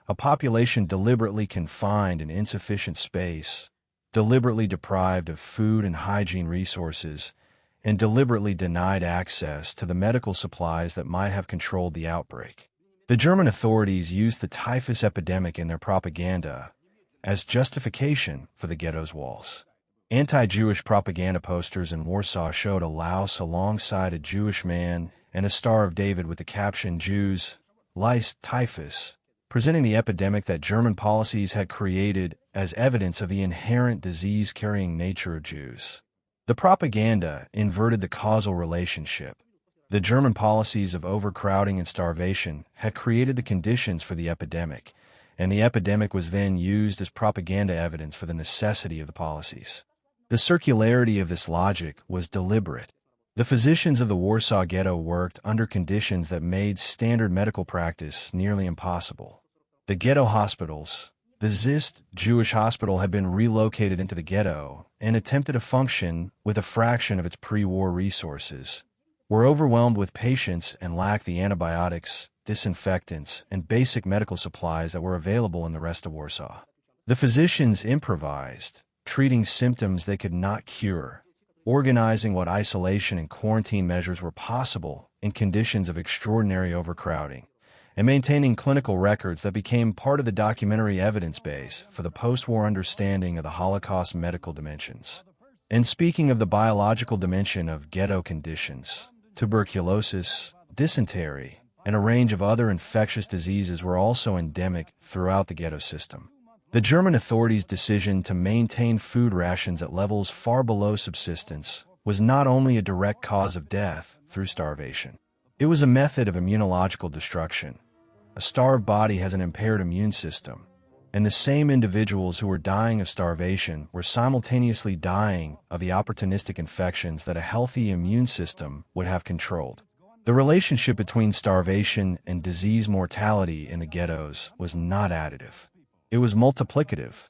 A population deliberately confined in insufficient space, deliberately deprived of food and hygiene resources, and deliberately denied access to the medical supplies that might have controlled the outbreak. The German authorities used the typhus epidemic in their propaganda as justification for the ghetto's walls. Anti-Jewish propaganda posters in Warsaw showed a louse alongside a Jewish man and a Star of David with the caption "Jews, lice, typhus," presenting the epidemic that German policies had created as evidence of the inherent disease-carrying nature of Jews. The propaganda inverted the causal relationship. The German policies of overcrowding and starvation had created the conditions for the epidemic, and the epidemic was then used as propaganda evidence for the necessity of the policies. The circularity of this logic was deliberate. The physicians of the Warsaw Ghetto worked under conditions that made standard medical practice nearly impossible. The ghetto hospitals, the Zist Jewish Hospital, had been relocated into the ghetto and attempted to function with a fraction of its pre-war resources, were overwhelmed with patients and lacked the antibiotics, disinfectants, and basic medical supplies that were available in the rest of Warsaw. The physicians improvised, treating symptoms they could not cure, organizing what isolation and quarantine measures were possible in conditions of extraordinary overcrowding, and maintaining clinical records that became part of the documentary evidence base for the post-war understanding of the Holocaust medical dimensions. And speaking of the biological dimension of ghetto conditions, tuberculosis, dysentery, and a range of other infectious diseases were also endemic throughout the ghetto system. The German authorities' decision to maintain food rations at levels far below subsistence was not only a direct cause of death through starvation. It was a method of immunological destruction. A starved body has an impaired immune system, and the same individuals who were dying of starvation were simultaneously dying of the opportunistic infections that a healthy immune system would have controlled. The relationship between starvation and disease mortality in the ghettos was not additive. It was multiplicative.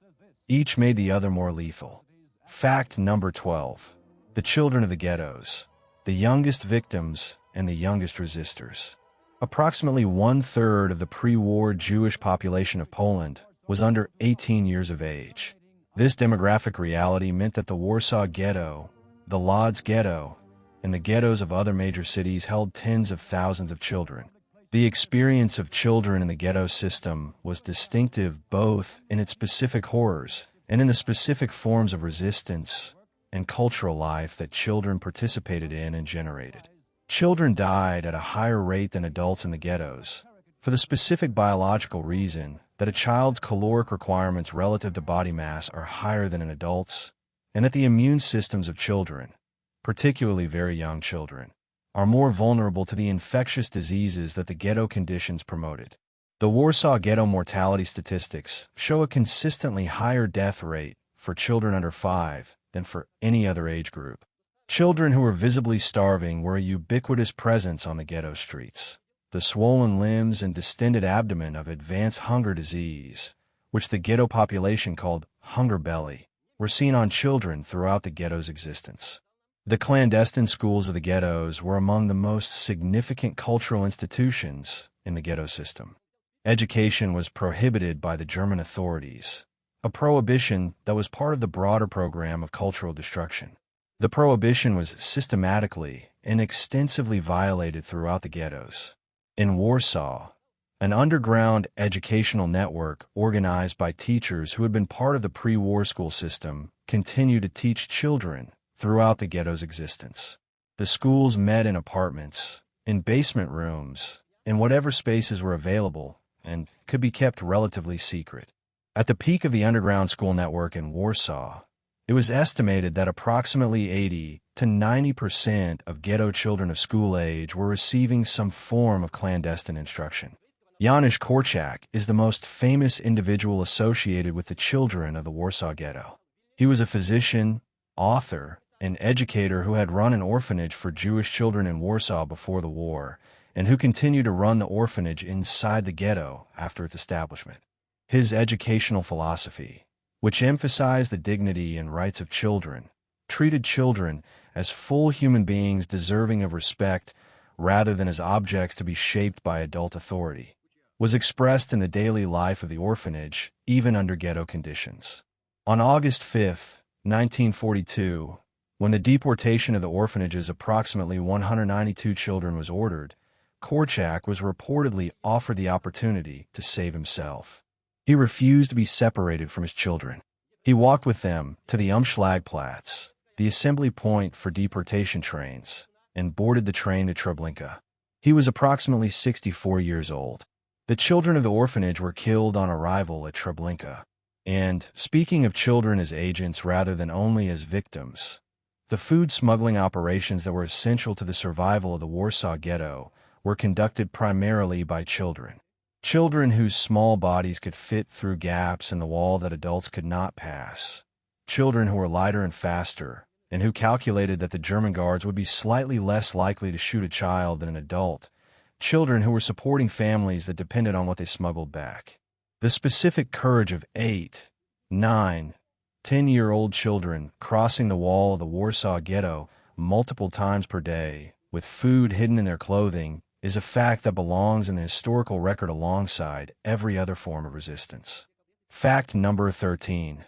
Each made the other more lethal. Fact number 12. The children of the ghettos, the youngest victims and the youngest resistors. Approximately 1/3 of the pre-war Jewish population of Poland was under 18 years of age. This demographic reality meant that the Warsaw Ghetto, the Łódź Ghetto, and the ghettos of other major cities held tens of thousands of children. The experience of children in the ghetto system was distinctive both in its specific horrors and in the specific forms of resistance and cultural life that children participated in and generated. Children died at a higher rate than adults in the ghettos, for the specific biological reason that a child's caloric requirements relative to body mass are higher than in adults, and that the immune systems of children, particularly very young children, are more vulnerable to the infectious diseases that the ghetto conditions promoted. The Warsaw Ghetto mortality statistics show a consistently higher death rate for children under 5 than for any other age group. Children who were visibly starving were a ubiquitous presence on the ghetto streets. The swollen limbs and distended abdomen of advanced hunger disease, which the ghetto population called hunger belly, were seen on children throughout the ghetto's existence. The clandestine schools of the ghettos were among the most significant cultural institutions in the ghetto system. Education was prohibited by the German authorities, a prohibition that was part of the broader program of cultural destruction. The prohibition was systematically and extensively violated throughout the ghettos. In Warsaw, an underground educational network organized by teachers who had been part of the pre-war school system continued to teach children throughout the ghetto's existence. The schools met in apartments, in basement rooms, in whatever spaces were available, and could be kept relatively secret. At the peak of the underground school network in Warsaw, it was estimated that approximately 80 to 90% of ghetto children of school age were receiving some form of clandestine instruction. Janusz Korczak is the most famous individual associated with the children of the Warsaw Ghetto. He was a physician, author, and educator who had run an orphanage for Jewish children in Warsaw before the war, and who continued to run the orphanage inside the ghetto after its establishment. His educational philosophy, which emphasized the dignity and rights of children, treated children as full human beings deserving of respect rather than as objects to be shaped by adult authority, was expressed in the daily life of the orphanage, even under ghetto conditions. On August 5, 1942, when the deportation of the orphanage's approximately 192 children was ordered, Korczak was reportedly offered the opportunity to save himself. He refused to be separated from his children. He walked with them to the Umschlagplatz, the assembly point for deportation trains, and boarded the train to Treblinka. He was approximately 64 years old. The children of the orphanage were killed on arrival at Treblinka. And, speaking of children as agents rather than only as victims, the food smuggling operations that were essential to the survival of the Warsaw Ghetto were conducted primarily by children. Children whose small bodies could fit through gaps in the wall that adults could not pass. Children who were lighter and faster, and who calculated that the German guards would be slightly less likely to shoot a child than an adult. Children who were supporting families that depended on what they smuggled back. The specific courage of 8, 9, 10-year-old children crossing the wall of the Warsaw Ghetto multiple times per day, with food hidden in their clothing, is a fact that belongs in the historical record alongside every other form of resistance. Fact number 13.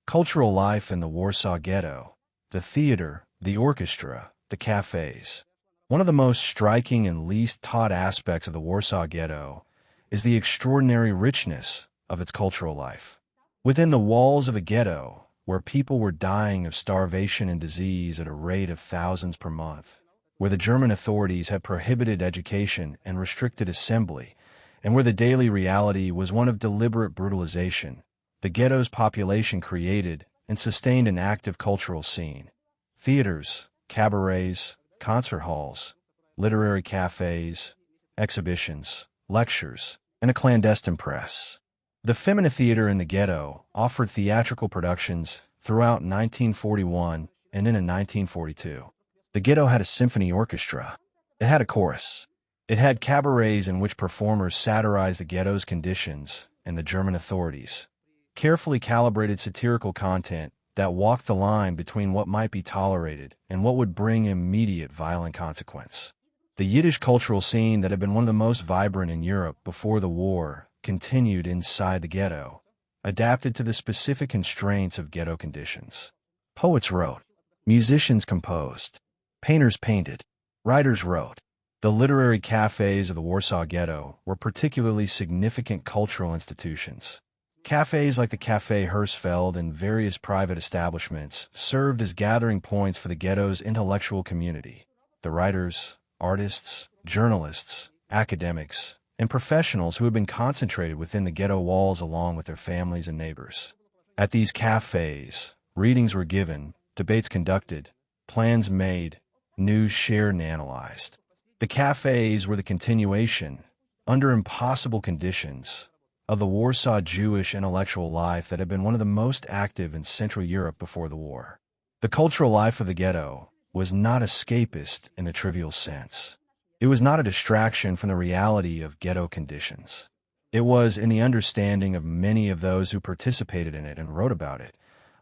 Cultural life in the Warsaw Ghetto. The theater, the orchestra, the cafes. One of the most striking and least taught aspects of the Warsaw Ghetto is the extraordinary richness of its cultural life. Within the walls of a ghetto, where people were dying of starvation and disease at a rate of thousands per month, where the German authorities had prohibited education and restricted assembly, and where the daily reality was one of deliberate brutalization, the ghetto's population created and sustained an active cultural scene. Theaters, cabarets, concert halls, literary cafes, exhibitions, lectures, and a clandestine press. The Femina Theater in the ghetto offered theatrical productions throughout 1941 and into 1942. The ghetto had a symphony orchestra. It had a chorus. It had cabarets in which performers satirized the ghetto's conditions and the German authorities. Carefully calibrated satirical content that walked the line between what might be tolerated and what would bring immediate violent consequence. The Yiddish cultural scene that had been one of the most vibrant in Europe before the war continued inside the ghetto, adapted to the specific constraints of ghetto conditions. Poets wrote, musicians composed, painters painted, writers wrote. The literary cafes of the Warsaw Ghetto were particularly significant cultural institutions. Cafes like the Café Hersfeld and various private establishments served as gathering points for the ghetto's intellectual community. The writers, artists, journalists, academics, and professionals who had been concentrated within the ghetto walls along with their families and neighbors. At these cafes, readings were given, debates conducted, plans made, news shared and analyzed. The cafes were the continuation, under impossible conditions, of the Warsaw Jewish intellectual life that had been one of the most active in Central Europe before the war. The cultural life of the ghetto was not escapist in the trivial sense. It was not a distraction from the reality of ghetto conditions. It was, in the understanding of many of those who participated in it and wrote about it,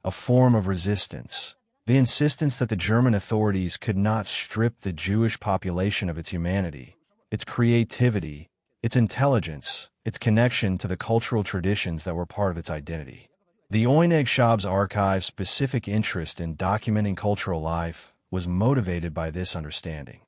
a form of resistance. The insistence that the German authorities could not strip the Jewish population of its humanity, its creativity, its intelligence, its connection to the cultural traditions that were part of its identity. The Oyneg Shab's archive's specific interest in documenting cultural life was motivated by this understanding.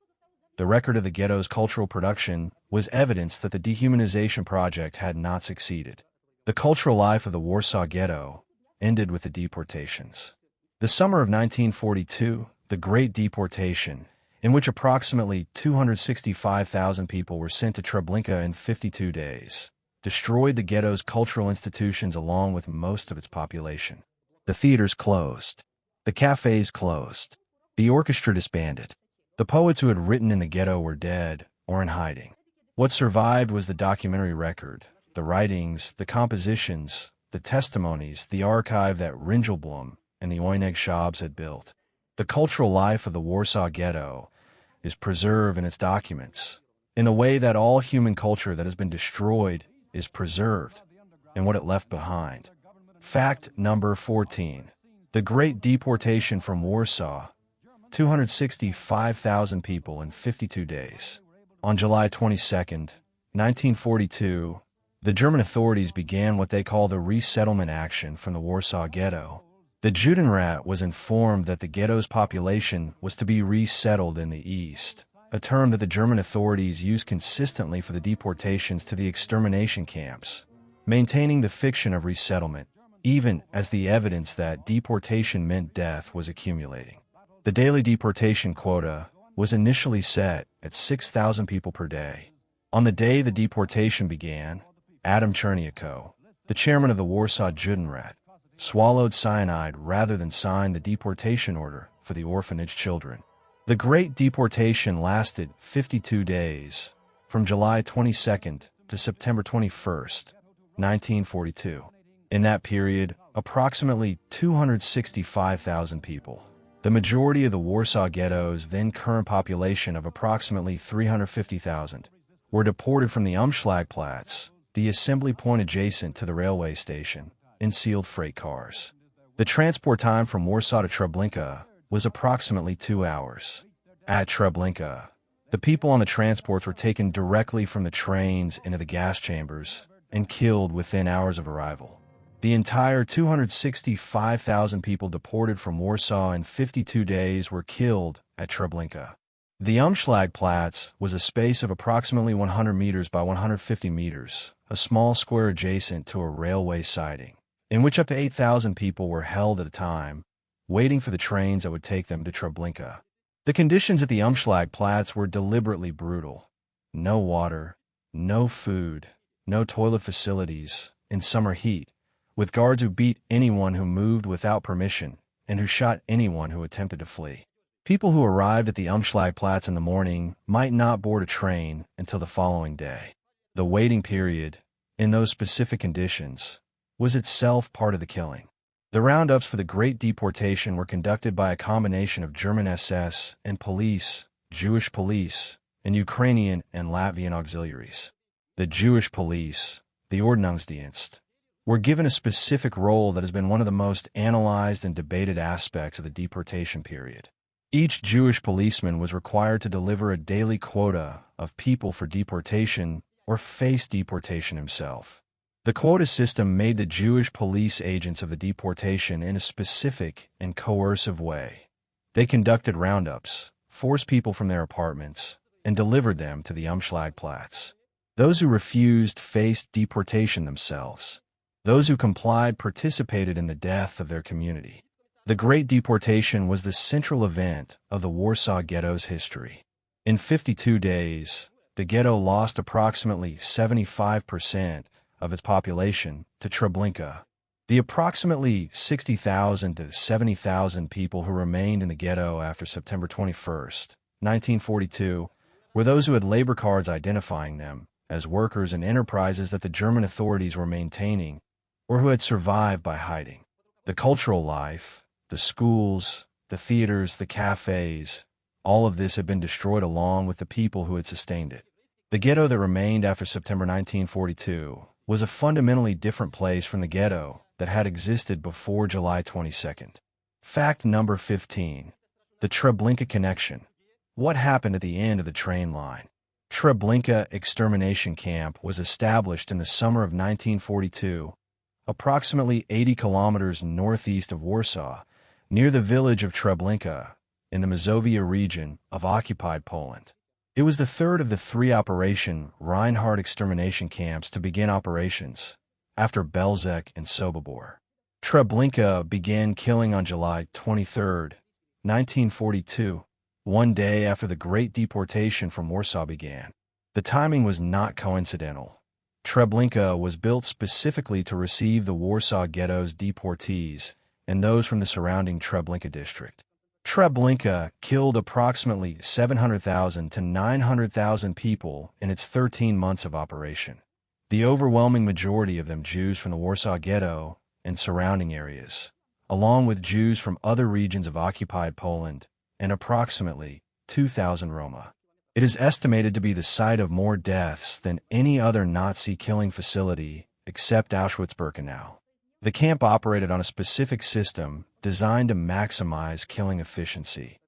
The record of the ghetto's cultural production was evidence that the dehumanization project had not succeeded. The cultural life of the Warsaw Ghetto ended with the deportations. The summer of 1942, the Great Deportation, in which approximately 265,000 people were sent to Treblinka in 52 days, destroyed the ghetto's cultural institutions along with most of its population. The theaters closed. The cafes closed. The orchestra disbanded. The poets who had written in the ghetto were dead or in hiding. What survived was the documentary record, the writings, the compositions, the testimonies, the archive that Ringelblum and the Oyneg Shabs had built. The cultural life of the Warsaw Ghetto is preserved in its documents, in the way that all human culture that has been destroyed is preserved in what it left behind. Fact number 14. The Great Deportation from Warsaw. 265,000 people in 52 days. On July 22, 1942, the German authorities began what they call the resettlement action from the Warsaw Ghetto. The Judenrat was informed that the ghetto's population was to be resettled in the east, a term that the German authorities used consistently for the deportations to the extermination camps, maintaining the fiction of resettlement, even as the evidence that deportation meant death was accumulating. The daily deportation quota was initially set at 6,000 people per day. On the day the deportation began, Adam Cherniakow, the chairman of the Warsaw Judenrat, swallowed cyanide rather than sign the deportation order for the orphanage children. The Great Deportation lasted 52 days, from July 22nd to September 21st, 1942. In that period, approximately 265,000 people, the majority of the Warsaw Ghetto's then current population of approximately 350,000, were deported from the Umschlagplatz, the assembly point adjacent to the railway station, in sealed freight cars. The transport time from Warsaw to Treblinka was approximately 2 hours. At Treblinka, the people on the transports were taken directly from the trains into the gas chambers and killed within hours of arrival. The entire 265,000 people deported from Warsaw in 52 days were killed at Treblinka. The Umschlagplatz was a space of approximately 100 meters by 150 meters, a small square adjacent to a railway siding, in which up to 8,000 people were held at a time, waiting for the trains that would take them to Treblinka. The conditions at the Umschlagplatz were deliberately brutal. No water, no food, no toilet facilities, in summer heat, with guards who beat anyone who moved without permission and who shot anyone who attempted to flee. People who arrived at the Umschlagplatz in the morning might not board a train until the following day. The waiting period, in those specific conditions, was itself part of the killing. The roundups for the Great Deportation were conducted by a combination of German SS and police, Jewish police, and Ukrainian and Latvian auxiliaries. The Jewish police, the Ordnungsdienst, were given a specific role that has been one of the most analyzed and debated aspects of the deportation period. Each Jewish policeman was required to deliver a daily quota of people for deportation or face deportation himself. The quota system made the Jewish police agents of the deportation in a specific and coercive way. They conducted roundups, forced people from their apartments, and delivered them to the Umschlagplatz. Those who refused faced deportation themselves. Those who complied participated in the death of their community. The Great Deportation was the central event of the Warsaw Ghetto's history. In 52 days, the ghetto lost approximately 75% of its population to Treblinka. The approximately 60,000 to 70,000 people who remained in the ghetto after September 21, 1942, were those who had labor cards identifying them as workers in enterprises that the German authorities were maintaining, or who had survived by hiding. The cultural life, the schools, the theaters, the cafes, all of this had been destroyed along with the people who had sustained it. The ghetto that remained after September 1942 was a fundamentally different place from the ghetto that had existed before July 22nd. Fact number 15. The Treblinka Connection. What happened at the end of the train line? Treblinka Extermination Camp was established in the summer of 1942, approximately 80 kilometers northeast of Warsaw, near the village of Treblinka, in the Mazovia region of occupied Poland. It was the third of the 3 Operation Reinhardt extermination camps to begin operations, after Belzec and Sobibor. Treblinka began killing on July 23, 1942, one day after the Great Deportation from Warsaw began. The timing was not coincidental. Treblinka was built specifically to receive the Warsaw Ghetto's deportees and those from the surrounding Treblinka district. Treblinka killed approximately 700,000 to 900,000 people in its 13 months of operation. The overwhelming majority of them Jews from the Warsaw Ghetto and surrounding areas, along with Jews from other regions of occupied Poland, and approximately 2,000 Roma. It is estimated to be the site of more deaths than any other Nazi killing facility except Auschwitz-Birkenau. The camp operated on a specific system designed to maximize killing efficiency.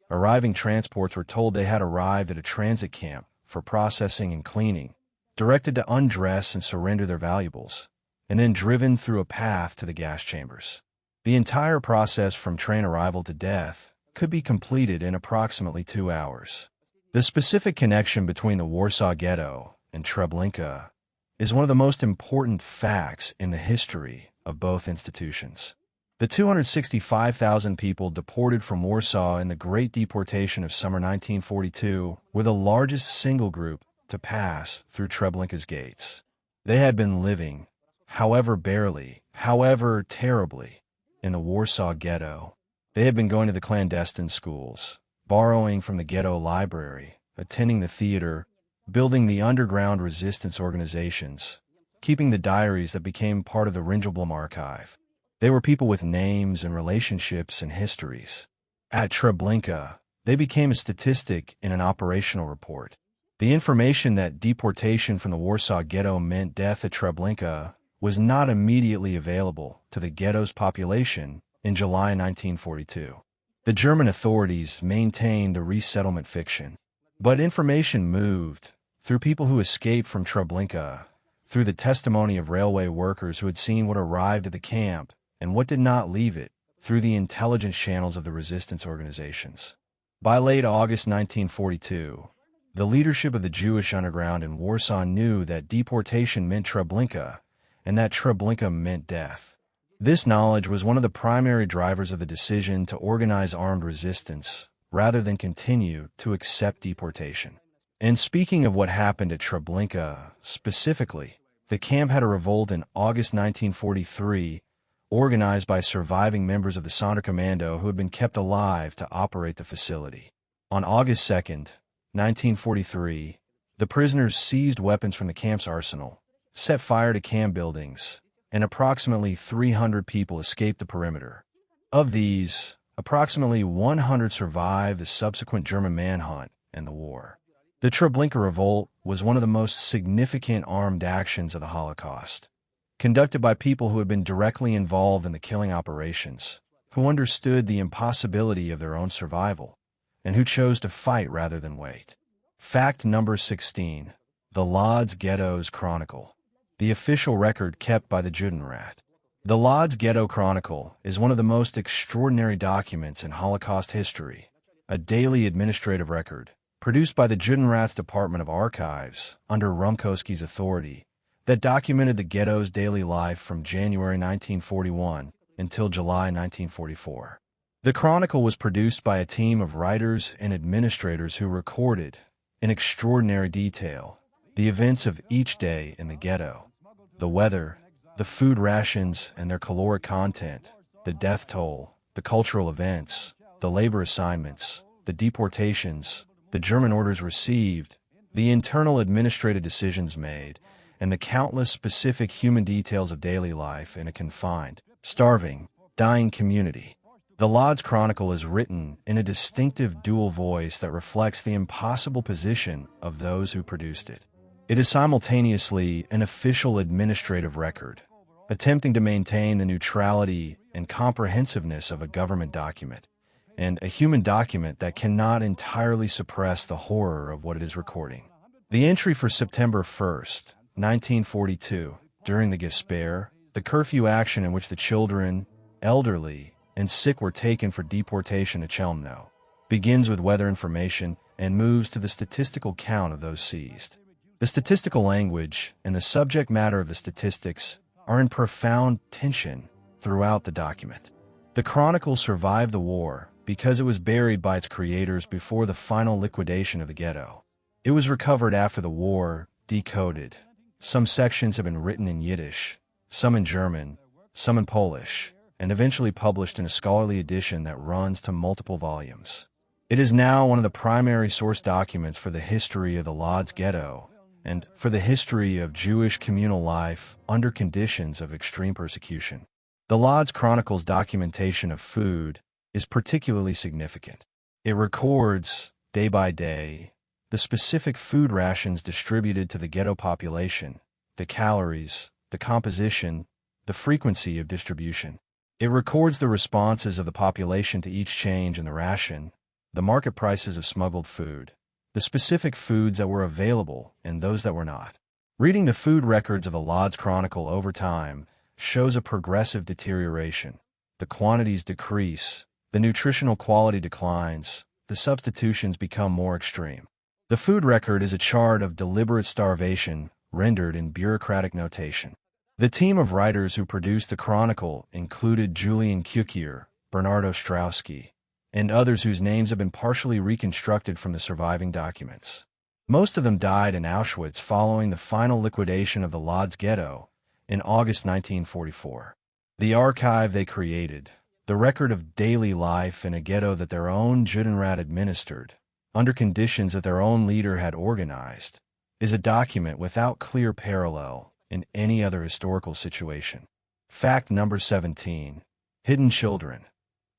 Arriving transports were told they had arrived at a transit camp for processing and cleaning, directed to undress and surrender their valuables, and then driven through a path to the gas chambers. The entire process from train arrival to death could be completed in approximately 2 hours. The specific connection between the Warsaw Ghetto and Treblinka is one of the most important facts in the history of both institutions. The 265,000 people deported from Warsaw in the Great Deportation of summer 1942 were the largest single group to pass through Treblinka's gates. They had been living, however barely, however terribly, in the Warsaw Ghetto. They had been going to the clandestine schools, borrowing from the ghetto library, attending the theater, building the underground resistance organizations, keeping the diaries that became part of the Ringelblum archive. They were people with names and relationships and histories. At Treblinka, they became a statistic in an operational report. The information that deportation from the Warsaw Ghetto meant death at Treblinka was not immediately available to the ghetto's population in July 1942. The German authorities maintained a resettlement fiction, but information moved through people who escaped from Treblinka, through the testimony of railway workers who had seen what arrived at the camp and what did not leave it, through the intelligence channels of the resistance organizations. By late August 1942, the leadership of the Jewish underground in Warsaw knew that deportation meant Treblinka, and that Treblinka meant death. This knowledge was one of the primary drivers of the decision to organize armed resistance, rather than continue to accept deportation. And speaking of what happened at Treblinka, specifically, the camp had a revolt in August 1943, organized by surviving members of the Sonderkommando who had been kept alive to operate the facility. On August 2, 1943, the prisoners seized weapons from the camp's arsenal, set fire to camp buildings, and approximately 300 people escaped the perimeter. Of these, approximately 100 survived the subsequent German manhunt and the war. The Treblinka Revolt was one of the most significant armed actions of the Holocaust, conducted by people who had been directly involved in the killing operations, who understood the impossibility of their own survival, and who chose to fight rather than wait. Fact number 16. The Łódź Ghetto's Chronicle. The official record kept by the Judenrat. The Łódź Ghetto Chronicle is one of the most extraordinary documents in Holocaust history, a daily administrative record, produced by the Judenrat's Department of Archives under Rumkowski's authority, that documented the ghetto's daily life from January 1941 until July 1944. The chronicle was produced by a team of writers and administrators who recorded, in extraordinary detail, the events of each day in the ghetto, the weather, the food rations and their caloric content, the death toll, the cultural events, the labor assignments, the deportations, the German orders received, the internal administrative decisions made, and the countless specific human details of daily life in a confined, starving, dying community. The Łódź Chronicle is written in a distinctive dual voice that reflects the impossible position of those who produced it. It is simultaneously an official administrative record, attempting to maintain the neutrality and comprehensiveness of a government document, and a human document that cannot entirely suppress the horror of what it is recording. The entry for September 1st, 1942, during the Gesperre, the curfew action in which the children, elderly, and sick were taken for deportation to Chelmno, begins with weather information and moves to the statistical count of those seized. The statistical language and the subject matter of the statistics are in profound tension throughout the document. The Chronicle survived the war because it was buried by its creators before the final liquidation of the ghetto. It was recovered after the war, decoded. Some sections have been written in Yiddish, some in German, some in Polish, and eventually published in a scholarly edition that runs to multiple volumes. It is now one of the primary source documents for the history of the Łódź Ghetto and for the history of Jewish communal life under conditions of extreme persecution. The Łódź Chronicle's documentation of food is particularly significant. It records, day by day, the specific food rations distributed to the ghetto population, the calories, the composition, the frequency of distribution. It records the responses of the population to each change in the ration, the market prices of smuggled food, the specific foods that were available and those that were not. Reading the food records of the Lodz Chronicle over time shows a progressive deterioration. The quantities decrease, the nutritional quality declines, the substitutions become more extreme. The food record is a chart of deliberate starvation rendered in bureaucratic notation. The team of writers who produced the Chronicle included Julian Kukier, Bernardo Straussky, and others whose names have been partially reconstructed from the surviving documents. Most of them died in Auschwitz following the final liquidation of the Łódź Ghetto in August 1944. The archive they created, the record of daily life in a ghetto that their own Judenrat administered, under conditions that their own leader had organized, is a document without clear parallel in any other historical situation. Fact number 17. Hidden children.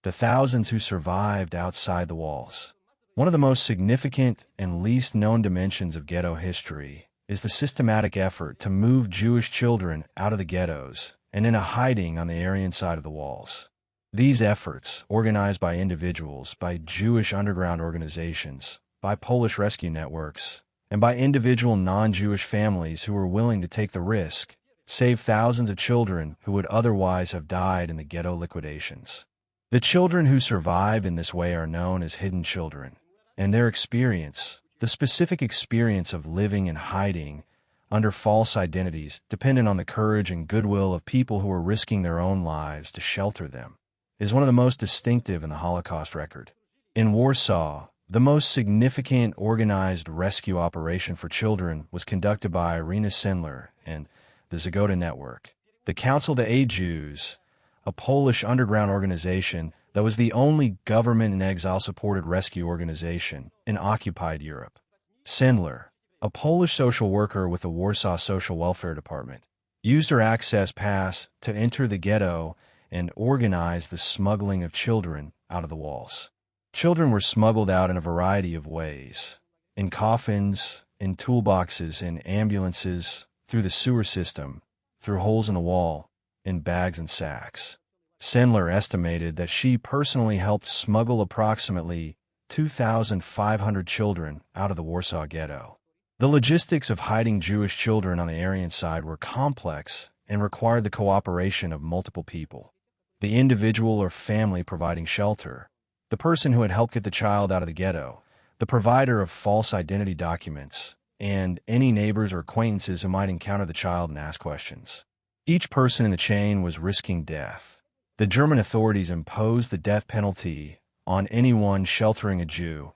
The thousands who survived outside the walls. One of the most significant and least known dimensions of ghetto history is the systematic effort to move Jewish children out of the ghettos and into hiding on the Aryan side of the walls. These efforts, organized by individuals, by Jewish underground organizations, by Polish rescue networks, and by individual non-Jewish families who were willing to take the risk, saved thousands of children who would otherwise have died in the ghetto liquidations. The children who survived in this way are known as hidden children, and their experience, the specific experience of living and hiding under false identities dependent on the courage and goodwill of people who were risking their own lives to shelter them, is one of the most distinctive in the Holocaust record. In Warsaw, the most significant organized rescue operation for children was conducted by Irina Sendler and the Zagota Network. The Council to Aid Jews, a Polish underground organization that was the only government-in-exile-supported rescue organization in occupied Europe. Sendler, a Polish social worker with the Warsaw Social Welfare Department, used her access pass to enter the ghetto and organize the smuggling of children out of the walls. Children were smuggled out in a variety of ways: in coffins, in toolboxes, in ambulances, through the sewer system, through holes in the wall, in bags and sacks. Sendler estimated that she personally helped smuggle approximately 2,500 children out of the Warsaw Ghetto. The logistics of hiding Jewish children on the Aryan side were complex and required the cooperation of multiple people: the individual or family providing shelter, the person who had helped get the child out of the ghetto, the provider of false identity documents, and any neighbors or acquaintances who might encounter the child and ask questions. Each person in the chain was risking death. The German authorities imposed the death penalty on anyone sheltering a Jew,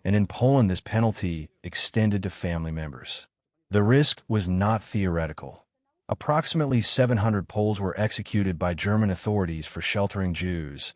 and in Poland this penalty extended to family members. The risk was not theoretical. Approximately 700 Poles were executed by German authorities for sheltering Jews,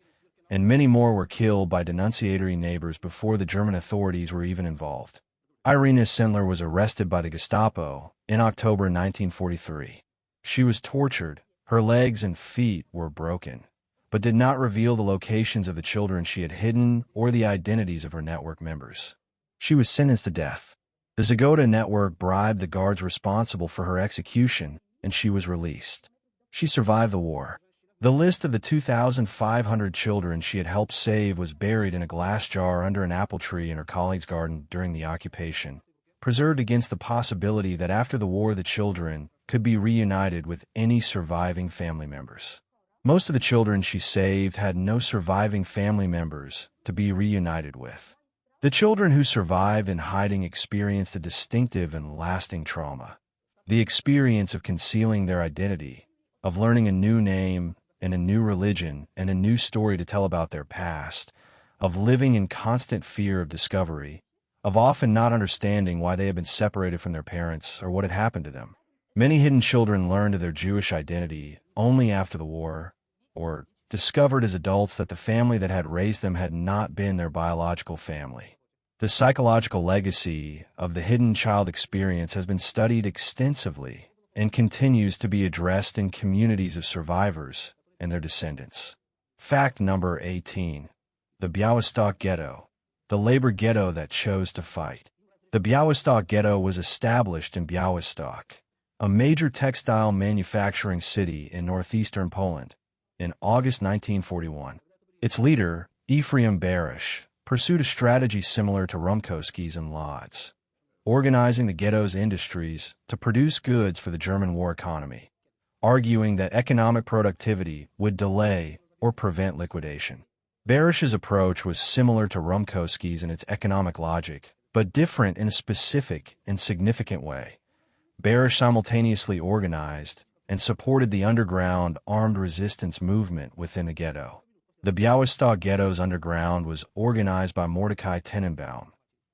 and many more were killed by denunciatory neighbors before the German authorities were even involved. Irina Sendler was arrested by the Gestapo in October 1943. She was tortured, her legs and feet were broken, but did not reveal the locations of the children she had hidden or the identities of her network members. She was sentenced to death. The Zagota Network bribed the guards responsible for her execution, and she was released. She survived the war. The list of the 2,500 children she had helped save was buried in a glass jar under an apple tree in her colleague's garden during the occupation, preserved against the possibility that after the war the children could be reunited with any surviving family members. Most of the children she saved had no surviving family members to be reunited with. The children who survived in hiding experienced a distinctive and lasting trauma. The experience of concealing their identity, of learning a new name and a new religion and a new story to tell about their past, of living in constant fear of discovery, of often not understanding why they had been separated from their parents or what had happened to them. Many hidden children learned of their Jewish identity only after the war, or discovered as adults that the family that had raised them had not been their biological family. The psychological legacy of the hidden child experience has been studied extensively and continues to be addressed in communities of survivors and their descendants. Fact number 18. The Białystok Ghetto, the labor ghetto that chose to fight. The Białystok Ghetto was established in Białystok, a major textile manufacturing city in northeastern Poland, in August 1941. Its leader, Ephraim Barish, pursued a strategy similar to Rumkowski's in Łódź, organizing the ghetto's industries to produce goods for the German war economy, arguing that economic productivity would delay or prevent liquidation. Barish's approach was similar to Rumkowski's in its economic logic, but different in a specific and significant way. Barish simultaneously organized and supported the underground armed resistance movement within the ghetto. The Białystok Ghetto's underground was organized by Mordecai Tenenbaum,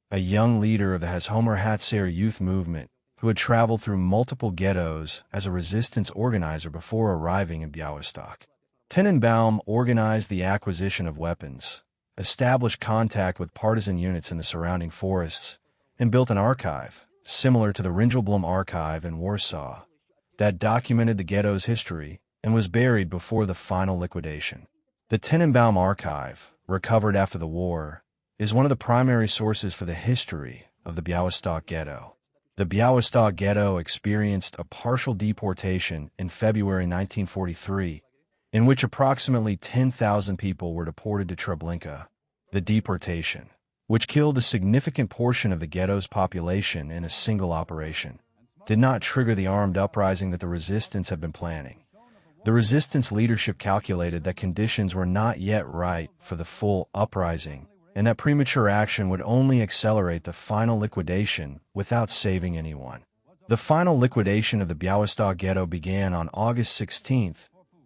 a young leader of the Hashomer Hatzair youth movement who had traveled through multiple ghettos as a resistance organizer before arriving in Białystok. Tenenbaum organized the acquisition of weapons, established contact with partisan units in the surrounding forests, and built an archive, similar to the Ringelblum Archive in Warsaw, that documented the ghetto's history and was buried before the final liquidation. The Tenenbaum Archive, recovered after the war, is one of the primary sources for the history of the Białystok Ghetto. The Białystok Ghetto experienced a partial deportation in February 1943, in which approximately 10,000 people were deported to Treblinka. The deportation, which killed a significant portion of the ghetto's population in a single operation, did not trigger the armed uprising that the resistance had been planning. The resistance leadership calculated that conditions were not yet right for the full uprising, and that premature action would only accelerate the final liquidation without saving anyone. The final liquidation of the Białystok Ghetto began on August 16,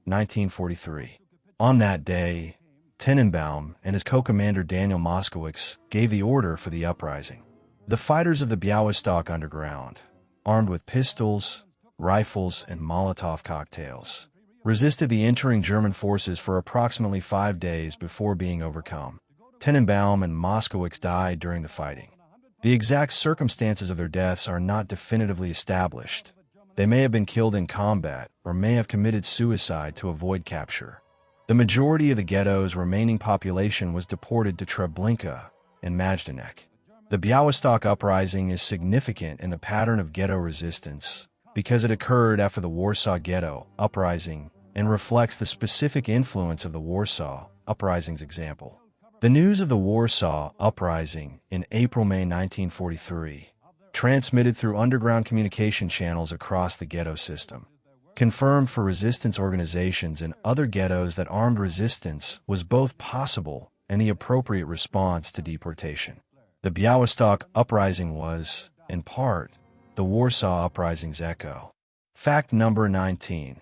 1943. On that day, Tenenbaum and his co-commander Daniel Moskowitz gave the order for the uprising. The fighters of the Białystok underground, armed with pistols, rifles, and Molotov cocktails, resisted the entering German forces for approximately 5 days before being overcome. Tenenbaum and Moskowitz died during the fighting. The exact circumstances of their deaths are not definitively established. They may have been killed in combat or may have committed suicide to avoid capture. The majority of the ghetto's remaining population was deported to Treblinka and Majdanek. The Białystok uprising is significant in the pattern of ghetto resistance because it occurred after the Warsaw Ghetto Uprising and reflects the specific influence of the Warsaw Uprising's example. The news of the Warsaw Uprising in April-May 1943, transmitted through underground communication channels across the ghetto system, confirmed for resistance organizations in other ghettos that armed resistance was both possible and the appropriate response to deportation. The Białystok Uprising was, in part, the Warsaw Uprising's echo. Fact number 19.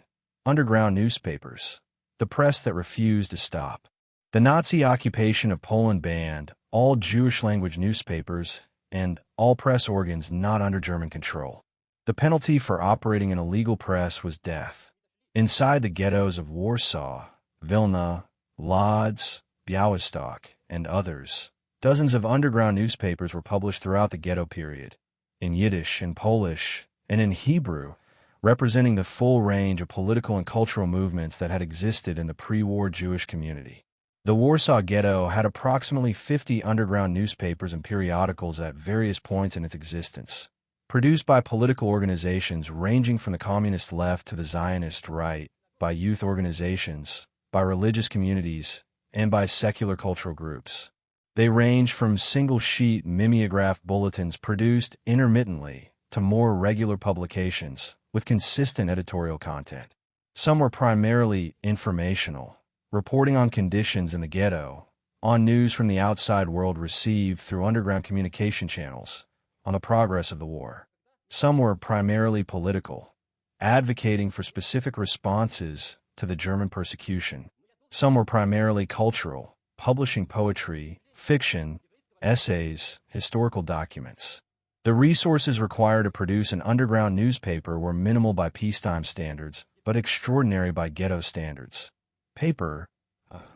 Underground newspapers. The press that refused to stop. The Nazi occupation of Poland banned all Jewish-language newspapers and all press organs not under German control. The penalty for operating an illegal press was death. Inside the ghettos of Warsaw, Vilna, Łódź, Białystok, and others, dozens of underground newspapers were published throughout the ghetto period, in Yiddish, in Polish, and in Hebrew, representing the full range of political and cultural movements that had existed in the pre-war Jewish community. The Warsaw Ghetto had approximately 50 underground newspapers and periodicals at various points in its existence, produced by political organizations ranging from the communist left to the Zionist right, by youth organizations, by religious communities, and by secular cultural groups. They range from single-sheet mimeograph bulletins produced intermittently to more regular publications with consistent editorial content. Some were primarily informational, reporting on conditions in the ghetto, on news from the outside world received through underground communication channels, on the progress of the war. Some were primarily political, advocating for specific responses to the German persecution. Some were primarily cultural, publishing poetry, fiction, essays, historical documents. The resources required to produce an underground newspaper were minimal by peacetime standards, but extraordinary by ghetto standards. Paper,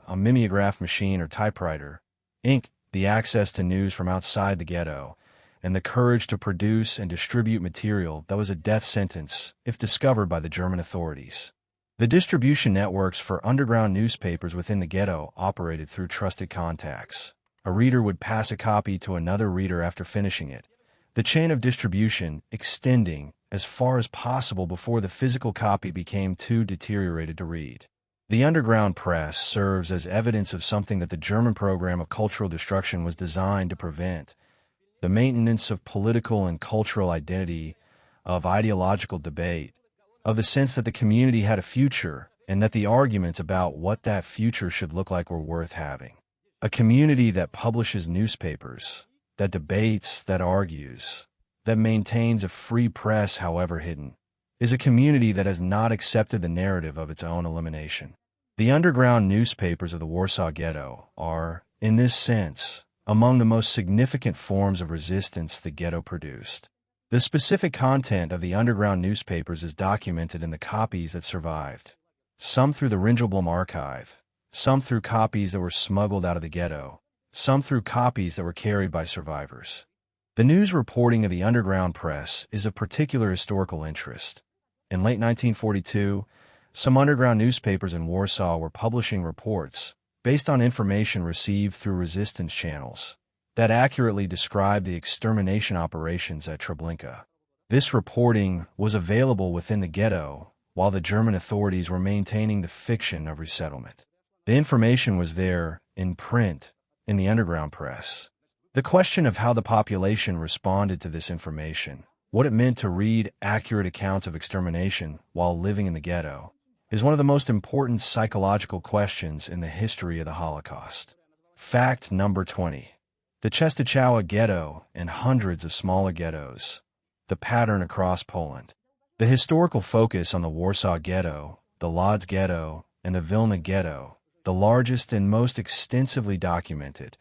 a mimeograph machine or typewriter, ink, the access to news from outside the ghetto, and the courage to produce and distribute material that was a death sentence if discovered by the German authorities. The distribution networks for underground newspapers within the ghetto operated through trusted contacts. A reader would pass a copy to another reader after finishing it, the chain of distribution extending as far as possible before the physical copy became too deteriorated to read. The underground press serves as evidence of something that the German program of cultural destruction was designed to prevent: the maintenance of political and cultural identity, of ideological debate, of the sense that the community had a future and that the arguments about what that future should look like were worth having. A community that publishes newspapers, that debates, that argues, that maintains a free press, however hidden, is a community that has not accepted the narrative of its own elimination. The underground newspapers of the Warsaw Ghetto are, in this sense, among the most significant forms of resistance the ghetto produced. The specific content of the underground newspapers is documented in the copies that survived, some through the Ringelblum archive, some through copies that were smuggled out of the ghetto, some through copies that were carried by survivors. The news reporting of the underground press is of particular historical interest. In late 1942, some underground newspapers in Warsaw were publishing reports based on information received through resistance channels that accurately described the extermination operations at Treblinka. This reporting was available within the ghetto while the German authorities were maintaining the fiction of resettlement. The information was there, in print, in the underground press. The question of how the population responded to this information, what it meant to read accurate accounts of extermination while living in the ghetto, is one of the most important psychological questions in the history of the Holocaust. Fact number 20. The Częstochowa Ghetto and hundreds of smaller ghettos. The pattern across Poland. The historical focus on the Warsaw Ghetto, the Łódź Ghetto, and the Vilna Ghetto, the largest and most extensively documented,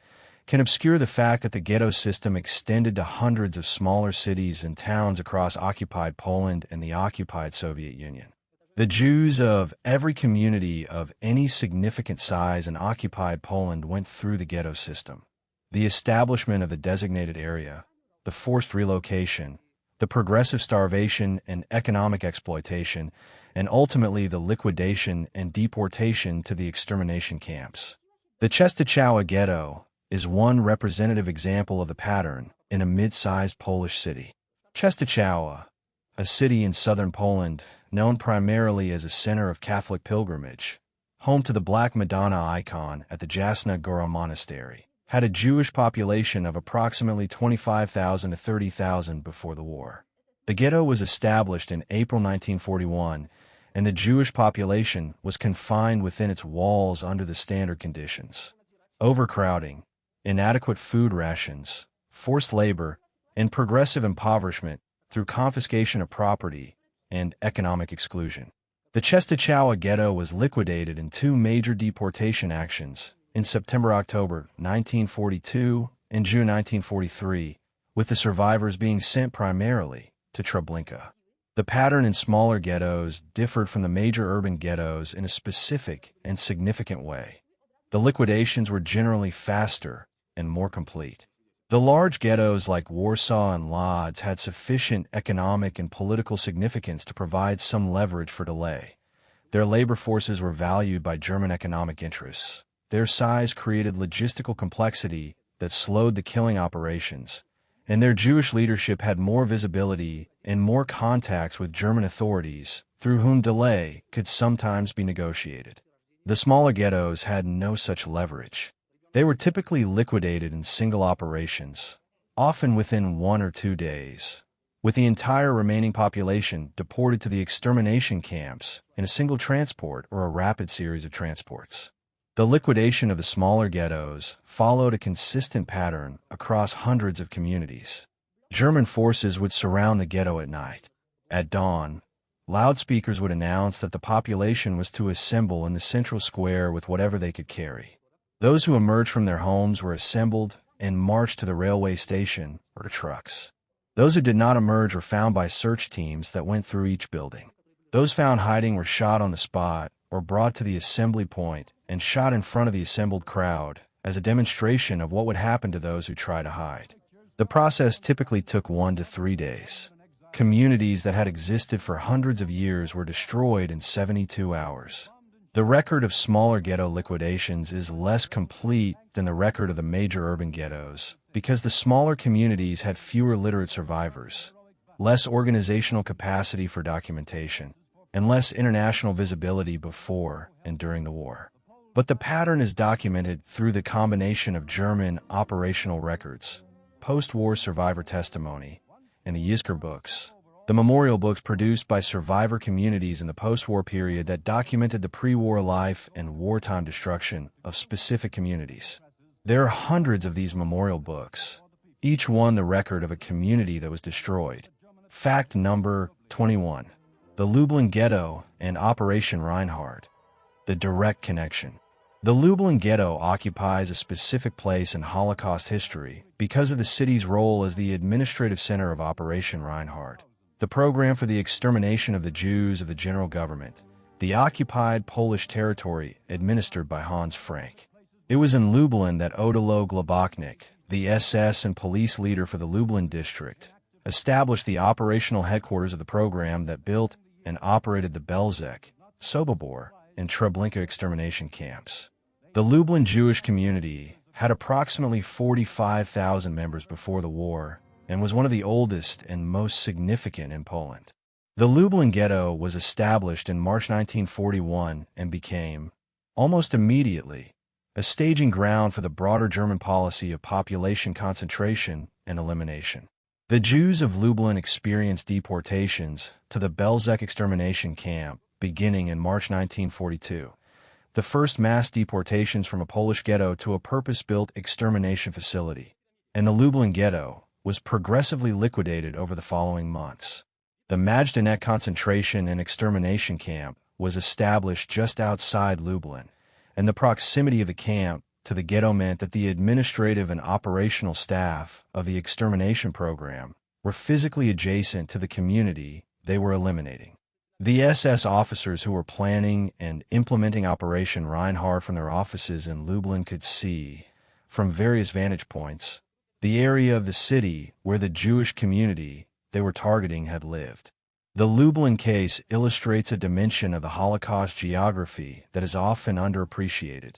can obscure the fact that the ghetto system extended to hundreds of smaller cities and towns across occupied Poland and the occupied Soviet Union. The Jews of every community of any significant size in occupied Poland went through the ghetto system. The establishment of the designated area, the forced relocation, the progressive starvation and economic exploitation, and ultimately the liquidation and deportation to the extermination camps. The Częstochowa Ghetto is one representative example of the pattern in a mid-sized Polish city. Częstochowa, a city in southern Poland, known primarily as a center of Catholic pilgrimage, home to the Black Madonna icon at the Jasna Góra Monastery, had a Jewish population of approximately 25,000 to 30,000 before the war. The ghetto was established in April 1941, and the Jewish population was confined within its walls under the standard conditions: overcrowding, inadequate food rations, forced labor, and progressive impoverishment through confiscation of property and economic exclusion. The Częstochowa Ghetto was liquidated in two major deportation actions in September-October 1942 and June 1943, with the survivors being sent primarily to Treblinka. The pattern in smaller ghettos differed from the major urban ghettos in a specific and significant way. The liquidations were generally faster and more complete. The large ghettos like Warsaw and Łódź had sufficient economic and political significance to provide some leverage for delay. Their labor forces were valued by German economic interests. Their size created logistical complexity that slowed the killing operations, and their Jewish leadership had more visibility and more contacts with German authorities, through whom delay could sometimes be negotiated. The smaller ghettos had no such leverage. They were typically liquidated in single operations, often within 1 or 2 days, with the entire remaining population deported to the extermination camps in a single transport or a rapid series of transports. The liquidation of the smaller ghettos followed a consistent pattern across hundreds of communities. German forces would surround the ghetto at night. At dawn, loudspeakers would announce that the population was to assemble in the central square with whatever they could carry. Those who emerged from their homes were assembled and marched to the railway station or to trucks. Those who did not emerge were found by search teams that went through each building. Those found hiding were shot on the spot or brought to the assembly point and shot in front of the assembled crowd as a demonstration of what would happen to those who try to hide. The process typically took 1 to 3 days. Communities that had existed for hundreds of years were destroyed in 72 hours. The record of smaller ghetto liquidations is less complete than the record of the major urban ghettos because the smaller communities had fewer literate survivors. less organizational capacity for documentation, and less international visibility before and during the war. But the pattern is documented through the combination of German operational records, post-war survivor testimony, and the Yizkor books, the memorial books produced by survivor communities in the post-war period that documented the pre-war life and wartime destruction of specific communities. There are hundreds of these memorial books, each one the record of a community that was destroyed. Fact number 21. The Lublin Ghetto and Operation Reinhardt. The direct connection. The Lublin Ghetto occupies a specific place in Holocaust history because of the city's role as the administrative center of Operation Reinhardt, the program for the extermination of the Jews of the general government, the occupied Polish territory administered by Hans Frank. It was in Lublin that Odilo Globoknik, the SS and police leader for the Lublin district, established the operational headquarters of the program that built and operated the Belzec, Sobibor, and Treblinka extermination camps. The Lublin Jewish community had approximately 45,000 members before the war and was one of the oldest and most significant in Poland. The Lublin Ghetto was established in March 1941 and became, almost immediately, a staging ground for the broader German policy of population concentration and elimination. The Jews of Lublin experienced deportations to the Belzec extermination camp beginning in March 1942, the first mass deportations from a Polish ghetto to a purpose-built extermination facility, and the Lublin Ghetto was progressively liquidated over the following months. The Majdanek concentration and extermination camp was established just outside Lublin, and the proximity of the camp to the ghetto meant that the administrative and operational staff of the extermination program were physically adjacent to the community they were eliminating. The SS officers who were planning and implementing Operation Reinhardt from their offices in Lublin could see, from various vantage points, the area of the city where the Jewish community they were targeting had lived. The Lublin case illustrates a dimension of the Holocaust geography that is often underappreciated: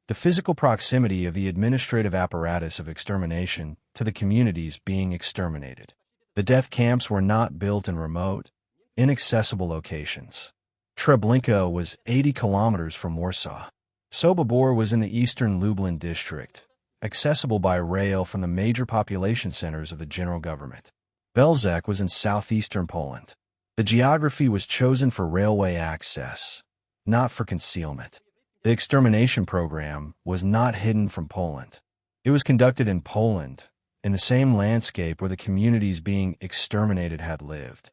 the physical proximity of the administrative apparatus of extermination to the communities being exterminated. The death camps were not built in remote, inaccessible locations. Treblinka was 80 kilometers from Warsaw. Sobibor was in the eastern Lublin district, accessible by rail from the major population centers of the general government. Belzec was in southeastern Poland. The geography was chosen for railway access, not for concealment. The extermination program was not hidden from Poland. It was conducted in Poland, in the same landscape where the communities being exterminated had lived.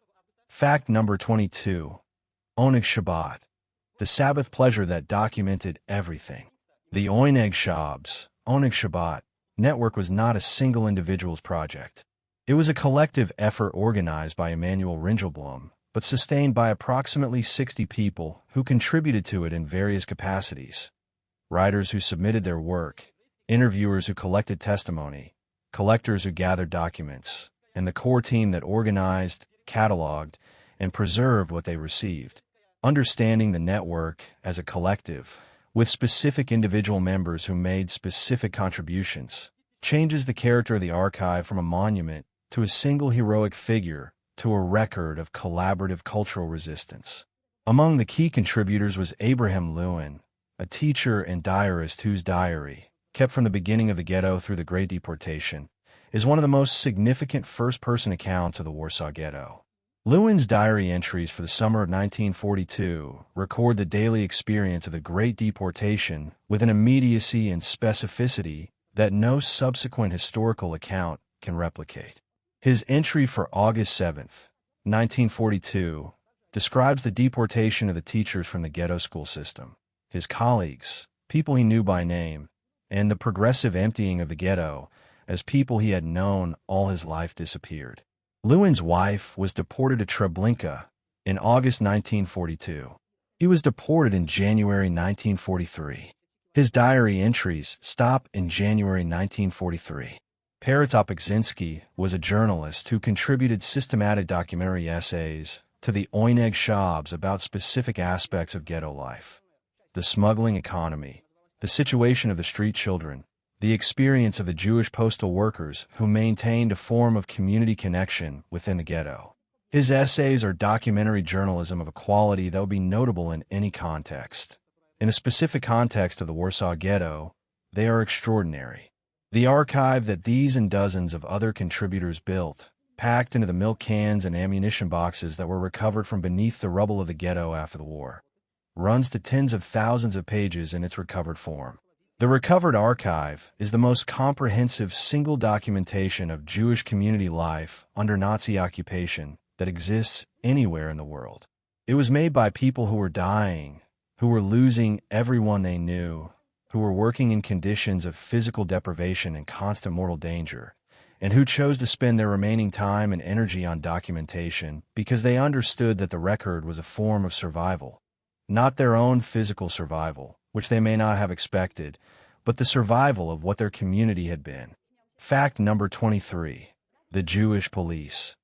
Fact number 22. Oneg Shabbat. The Sabbath pleasure that documented everything. The Oneg Shabbat network was not a single individual's project. It was a collective effort organized by Emanuel Ringelblum, but sustained by approximately 60 people who contributed to it in various capacities: writers who submitted their work, interviewers who collected testimony, collectors who gathered documents, and the core team that organized, cataloged, and preserved what they received. Understanding the network as a collective, with specific individual members who made specific contributions, changes the character of the archive from a monument to a single heroic figure to a record of collaborative cultural resistance. Among the key contributors was Abraham Lewin, a teacher and diarist whose diary, kept from the beginning of the ghetto through the Great Deportation, is one of the most significant first-person accounts of the Warsaw Ghetto. Lewin's diary entries for the summer of 1942 record the daily experience of the Great Deportation with an immediacy and specificity that no subsequent historical account can replicate. His entry for August 7, 1942, describes the deportation of the teachers from the ghetto school system, his colleagues, people he knew by name, and the progressive emptying of the ghetto as people he had known all his life disappeared. Lewin's wife was deported to Treblinka in August 1942. He was deported in January 1943. His diary entries stop in January 1943. Peretop Akzinski was a journalist who contributed systematic documentary essays to the Oneg Shabbat about specific aspects of ghetto life: the smuggling economy, the situation of the street children, the experience of the Jewish postal workers who maintained a form of community connection within the ghetto. His essays are documentary journalism of a quality that would be notable in any context. In a specific context of the Warsaw Ghetto, they are extraordinary. The archive that these and dozens of other contributors built, packed into the milk cans and ammunition boxes that were recovered from beneath the rubble of the ghetto after the war, runs to tens of thousands of pages in its recovered form. The recovered archive is the most comprehensive single documentation of Jewish community life under Nazi occupation that exists anywhere in the world. It was made by people who were dying, who were losing everyone they knew, who were working in conditions of physical deprivation and constant mortal danger, and who chose to spend their remaining time and energy on documentation because they understood that the record was a form of survival. Not their own physical survival, which they may not have expected, but the survival of what their community had been. Fact number 23. The Jewish police.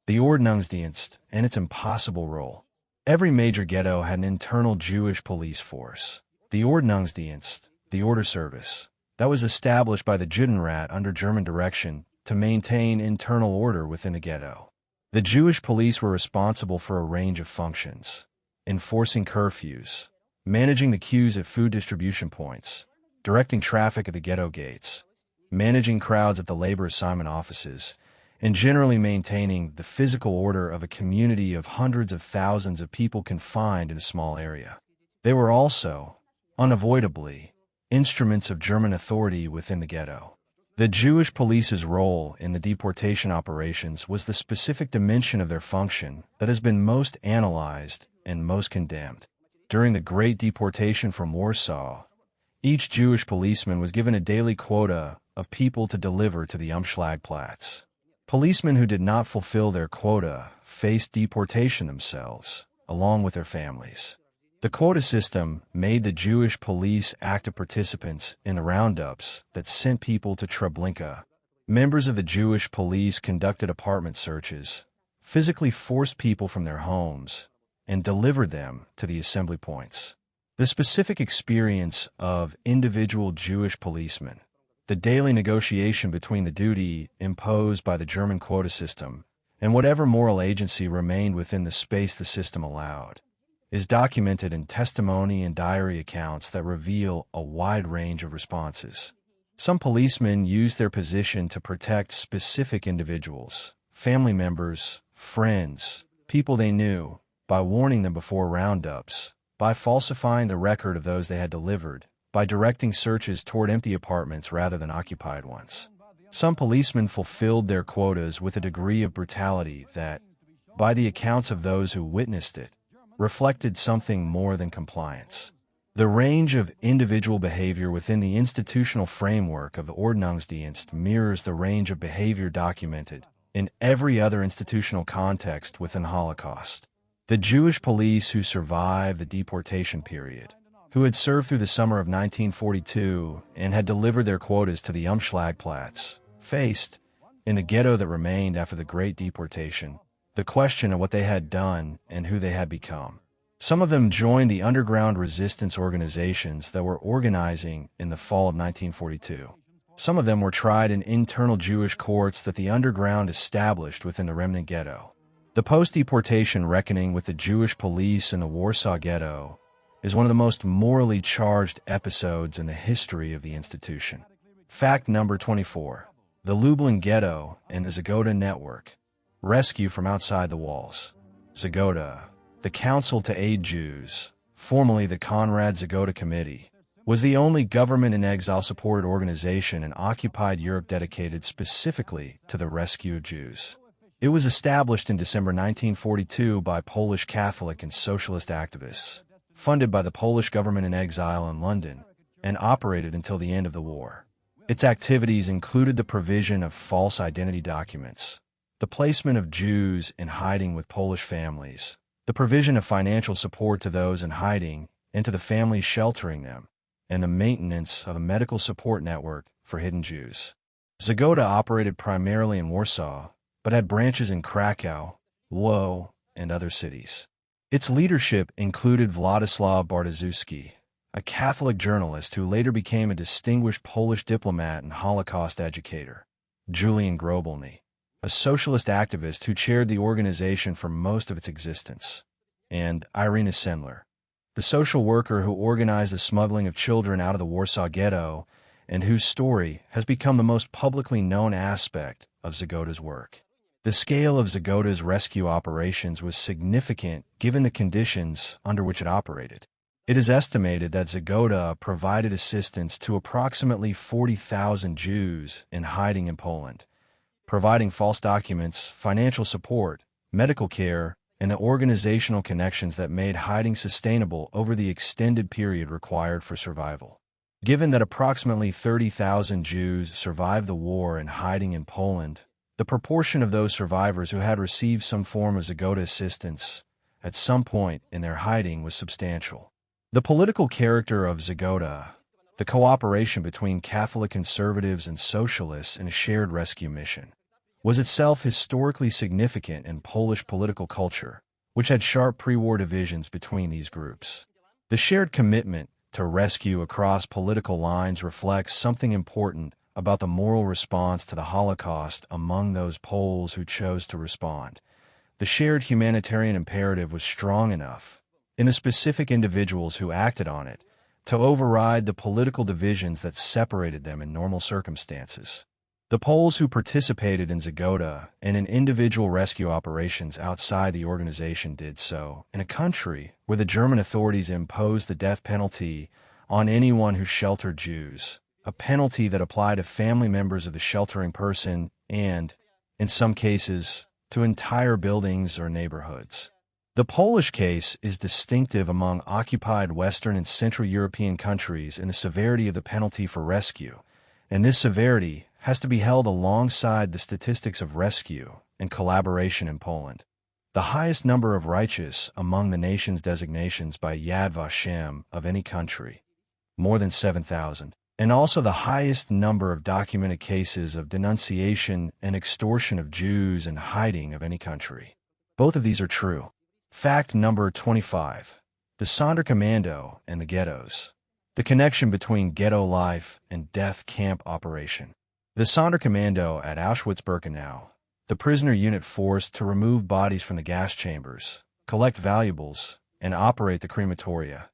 The Ordnungsdienst and its impossible role. Every major ghetto had an internal Jewish police force. The Ordnungsdienst, the order service, that was established by the Judenrat under German direction to maintain internal order within the ghetto. The Jewish police were responsible for a range of functions: enforcing curfews, managing the queues at food distribution points, directing traffic at the ghetto gates, managing crowds at the labor assignment offices, and generally maintaining the physical order of a community of hundreds of thousands of people confined in a small area. They were also, unavoidably, instruments of German authority within the ghetto. The Jewish police's role in the deportation operations was the specific dimension of their function that has been most analyzed and most condemned. During the Great Deportation from Warsaw, each Jewish policeman was given a daily quota of people to deliver to the Umschlagplatz. Policemen who did not fulfill their quota faced deportation themselves, along with their families. The quota system made the Jewish police active participants in the roundups that sent people to Treblinka. Members of the Jewish police conducted apartment searches, physically forced people from their homes, and delivered them to the assembly points. The specific experience of individual Jewish policemen, the daily negotiation between the duty imposed by the German quota system and whatever moral agency remained within the space the system allowed, is documented in testimony and diary accounts that reveal a wide range of responses. Some policemen used their position to protect specific individuals, family members, friends, people they knew, by warning them before roundups, by falsifying the record of those they had delivered, by directing searches toward empty apartments rather than occupied ones. Some policemen fulfilled their quotas with a degree of brutality that, by the accounts of those who witnessed it, reflected something more than compliance. The range of individual behavior within the institutional framework of the Ordnungsdienst mirrors the range of behavior documented in every other institutional context within the Holocaust. The Jewish police who survived the deportation period, who had served through the summer of 1942 and had delivered their quotas to the Umschlagplatz, faced, in the ghetto that remained after the Great Deportation, the question of what they had done and who they had become. Some of them joined the underground resistance organizations that were organizing in the fall of 1942. Some of them were tried in internal Jewish courts that the underground established within the remnant ghetto. The post-deportation reckoning with the Jewish police in the Warsaw Ghetto is one of the most morally charged episodes in the history of the institution. Fact number 24. The Lublin Ghetto and the Zagota Network. Rescue from outside the walls. Zagota, the Council to Aid Jews, formerly the Konrad Zagota Committee, was the only government-in-exile-supported organization in occupied Europe dedicated specifically to the rescue of Jews. It was established in December 1942 by Polish Catholic and socialist activists, funded by the Polish government in exile in London, and operated until the end of the war. Its activities included the provision of false identity documents, the placement of Jews in hiding with Polish families, the provision of financial support to those in hiding and to the families sheltering them, and the maintenance of a medical support network for hidden Jews. Zagota operated primarily in Warsaw, but had branches in Krakow, Łódź, and other cities. Its leadership included Władysław Bartoszewski, a Catholic journalist who later became a distinguished Polish diplomat and Holocaust educator, Julian Grobalny, a socialist activist who chaired the organization for most of its existence, and Irina Sendler, the social worker who organized the smuggling of children out of the Warsaw Ghetto and whose story has become the most publicly known aspect of Zagoda's work. The scale of Zagoda's rescue operations was significant given the conditions under which it operated. It is estimated that Zagoda provided assistance to approximately 40,000 Jews in hiding in Poland, providing false documents, financial support, medical care, and the organizational connections that made hiding sustainable over the extended period required for survival. Given that approximately 30,000 Jews survived the war in hiding in Poland, the proportion of those survivors who had received some form of Zagoda assistance at some point in their hiding was substantial. The political character of Zagoda, the cooperation between Catholic conservatives and socialists in a shared rescue mission, was itself historically significant in Polish political culture, which had sharp pre-war divisions between these groups. The shared commitment to rescue across political lines reflects something important about the moral response to the Holocaust among those Poles who chose to respond. The shared humanitarian imperative was strong enough in the specific individuals who acted on it to override the political divisions that separated them in normal circumstances. The Poles who participated in Zagoda and in individual rescue operations outside the organization did so in a country where the German authorities imposed the death penalty on anyone who sheltered Jews, a penalty that applied to family members of the sheltering person and, in some cases, to entire buildings or neighborhoods. The Polish case is distinctive among occupied Western and Central European countries in the severity of the penalty for rescue, and this severity has to be held alongside the statistics of rescue and collaboration in Poland. The highest number of righteous among the nation's designations by Yad Vashem of any country, more than 7,000, and also the highest number of documented cases of denunciation and extortion of Jews in hiding of any country. Both of these are true. Fact number 25. The Sonderkommando and the Ghettos. The connection between ghetto life and death camp operation. The Sonderkommando at Auschwitz-Birkenau, the prisoner unit forced to remove bodies from the gas chambers, collect valuables, and operate the crematoria,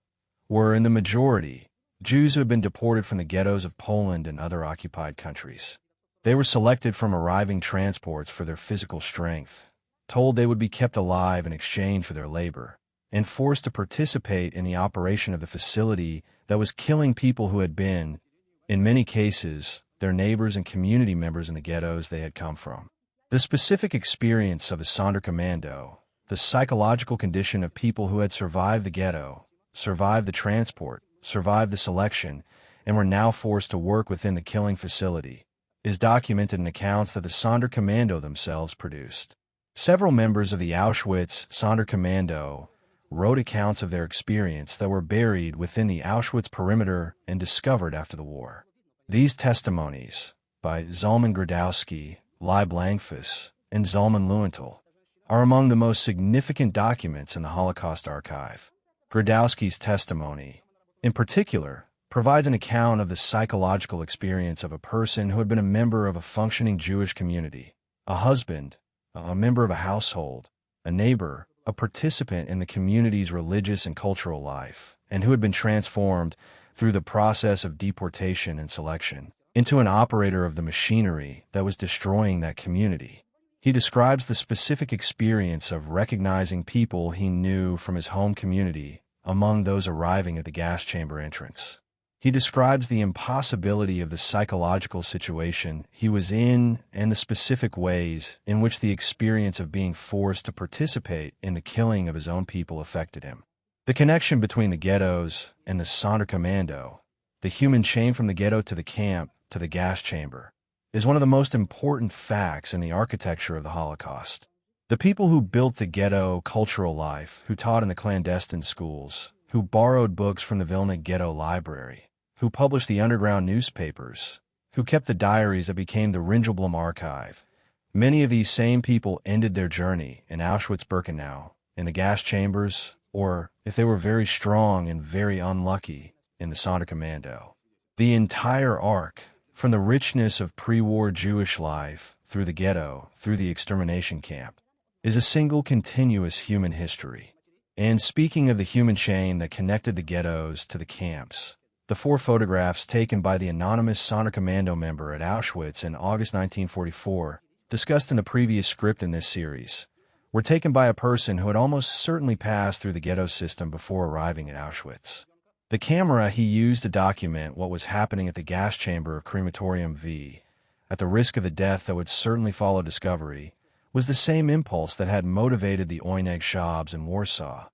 were in the majority Jews who had been deported from the ghettos of Poland and other occupied countries. They were selected from arriving transports for their physical strength, told they would be kept alive in exchange for their labor, and forced to participate in the operation of the facility that was killing people who had been, in many cases, their neighbors and community members in the ghettos they had come from. The specific experience of the Sonderkommando, the psychological condition of people who had survived the ghetto, survived the transport, survived the selection, and were now forced to work within the killing facility, is documented in accounts that the Sonderkommando themselves produced. Several members of the Auschwitz Sonderkommando wrote accounts of their experience that were buried within the Auschwitz perimeter and discovered after the war. These testimonies, by Zalman Gradowski, Leib Langfuss, and Zalman Leuenthal, are among the most significant documents in the Holocaust archive. Gradowski's testimony, in particular, provides an account of the psychological experience of a person who had been a member of a functioning Jewish community, a husband, a member of a household, a neighbor, a participant in the community's religious and cultural life, and who had been transformed through the process of deportation and selection into an operator of the machinery that was destroying that community. He describes the specific experience of recognizing people he knew from his home community among those arriving at the gas chamber entrance. He describes the impossibility of the psychological situation he was in and the specific ways in which the experience of being forced to participate in the killing of his own people affected him. The connection between the ghettos and the Sonderkommando, the human chain from the ghetto to the camp to the gas chamber, is one of the most important facts in the architecture of the Holocaust. The people who built the ghetto cultural life, who taught in the clandestine schools, who borrowed books from the Vilna Ghetto Library, who published the underground newspapers, who kept the diaries that became the Ringelblum archive. Many of these same people ended their journey in Auschwitz-Birkenau, in the gas chambers, or, if they were very strong and very unlucky, in the Sonderkommando. The entire arc, from the richness of pre-war Jewish life through the ghetto, through the extermination camp, is a single continuous human history. And speaking of the human chain that connected the ghettos to the camps, the 4 photographs taken by the anonymous Sonderkommando member at Auschwitz in August 1944, discussed in the previous script in this series, were taken by a person who had almost certainly passed through the ghetto system before arriving at Auschwitz. The camera he used to document what was happening at the gas chamber of Crematorium V, at the risk of the death that would certainly follow discovery, was the same impulse that had motivated the Oyneg Shabs in Warsaw.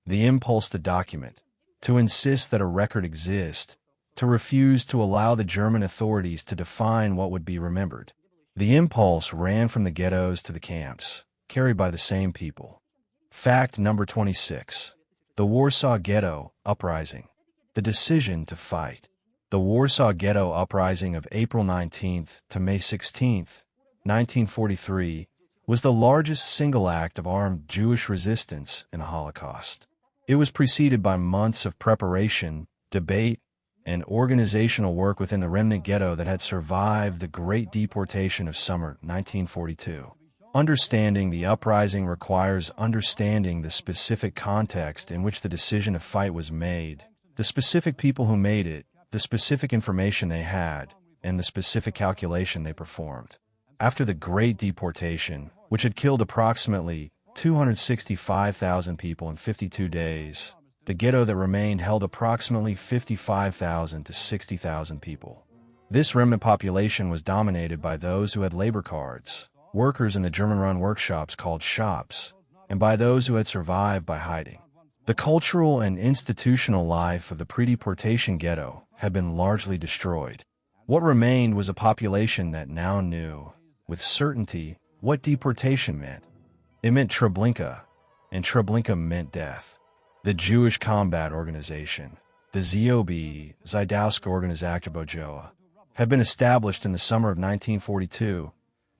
The impulse to document, to insist that a record exist, to refuse to allow the German authorities to define what would be remembered. The impulse ran from the ghettos to the camps, carried by the same people. Fact number 26. The Warsaw Ghetto Uprising. The decision to fight. The Warsaw Ghetto Uprising of April 19 to May 16, 1943, was the largest single act of armed Jewish resistance in the Holocaust. It was preceded by months of preparation, debate, and organizational work within the remnant ghetto that had survived the Great Deportation of summer 1942. Understanding the uprising requires understanding the specific context in which the decision to fight was made, the specific people who made it, the specific information they had, and the specific calculation they performed. After the Great Deportation, which had killed approximately 265,000 people in 52 days, the ghetto that remained held approximately 55,000 to 60,000 people. This remnant population was dominated by those who had labor cards, workers in the German-run workshops called shops, and by those who had survived by hiding. The cultural and institutional life of the pre-deportation ghetto had been largely destroyed. What remained was a population that now knew, with certainty, what deportation meant. It meant Treblinka, and Treblinka meant death. The Jewish Combat Organization, the ZOB, Zydowska Organizacja, had been established in the summer of 1942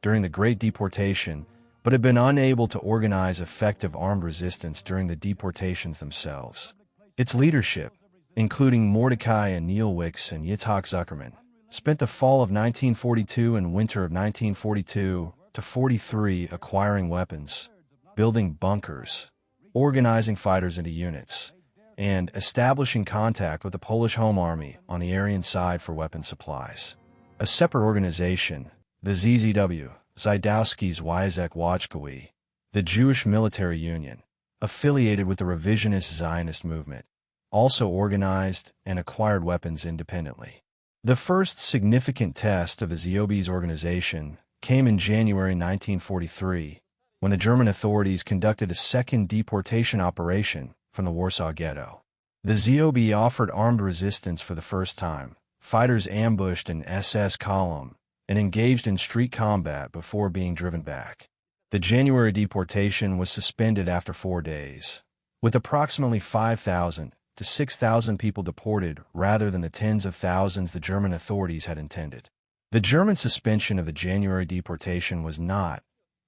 during the Great Deportation, but had been unable to organize effective armed resistance during the deportations themselves. Its leadership, including Mordecai and Neilwix and Yitzhak Zuckerman, spent the fall of 1942 and winter of 1942 to 43 acquiring weapons, building bunkers, organizing fighters into units, and establishing contact with the Polish Home Army on the Aryan side for weapon supplies. A separate organization, the ZZW, Zydowski's Wyzek Wojskowy, the Jewish Military Union, affiliated with the revisionist Zionist movement, also organized and acquired weapons independently. The first significant test of the ZOB's organization came in January 1943, when the German authorities conducted a second deportation operation from the Warsaw Ghetto. The ZOB offered armed resistance for the first time. Fighters ambushed an SS column and engaged in street combat before being driven back. The January deportation was suspended after 4 days, with approximately 5,000 to 6,000 people deported rather than the tens of thousands the German authorities had intended. The German suspension of the January deportation was not,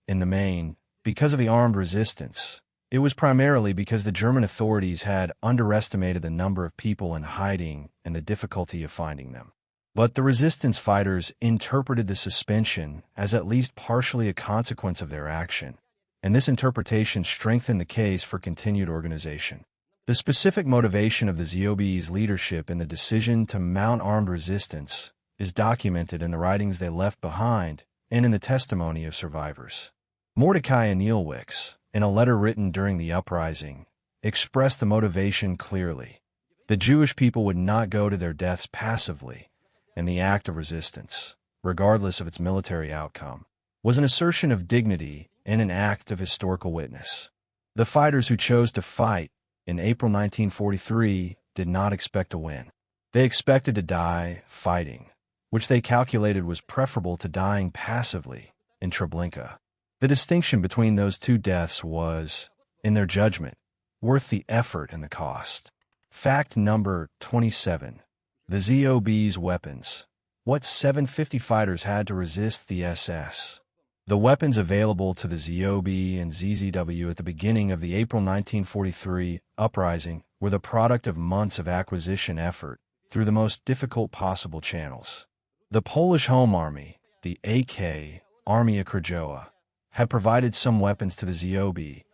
in the main, because of the armed resistance. It was primarily because the German authorities had underestimated the number of people in hiding and the difficulty of finding them. But the resistance fighters interpreted the suspension as at least partially a consequence of their action, and this interpretation strengthened the case for continued organization. The specific motivation of the ZOB's leadership in the decision to mount armed resistance is documented in the writings they left behind and in the testimony of survivors. Mordecai and Neilwix, in a letter written during the uprising, expressed the motivation clearly. The Jewish people would not go to their deaths passively, and the act of resistance, regardless of its military outcome, was an assertion of dignity and an act of historical witness. The fighters who chose to fight in April 1943 did not expect to win. They expected to die fighting, which they calculated was preferable to dying passively in Treblinka. The distinction between those two deaths was, in their judgment, worth the effort and the cost. Fact number 27. The ZOB's weapons. What 750 fighters had to resist the SS? The weapons available to the ZOB and ZZW at the beginning of the April 1943 uprising were the product of months of acquisition effort through the most difficult possible channels. The Polish Home Army, the AK, Armia Krajowa, had provided some weapons to the ZOB,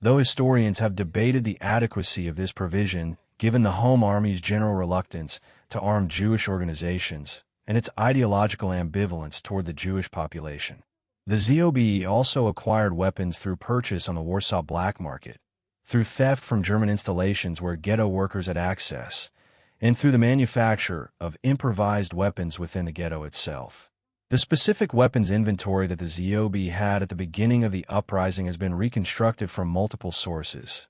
though historians have debated the adequacy of this provision given the Home Army's general reluctance to arm Jewish organizations and its ideological ambivalence toward the Jewish population. The ZOB also acquired weapons through purchase on the Warsaw black market, through theft from German installations where ghetto workers had access, and through the manufacture of improvised weapons within the ghetto itself. The specific weapons inventory that the ZOB had at the beginning of the uprising has been reconstructed from multiple sources.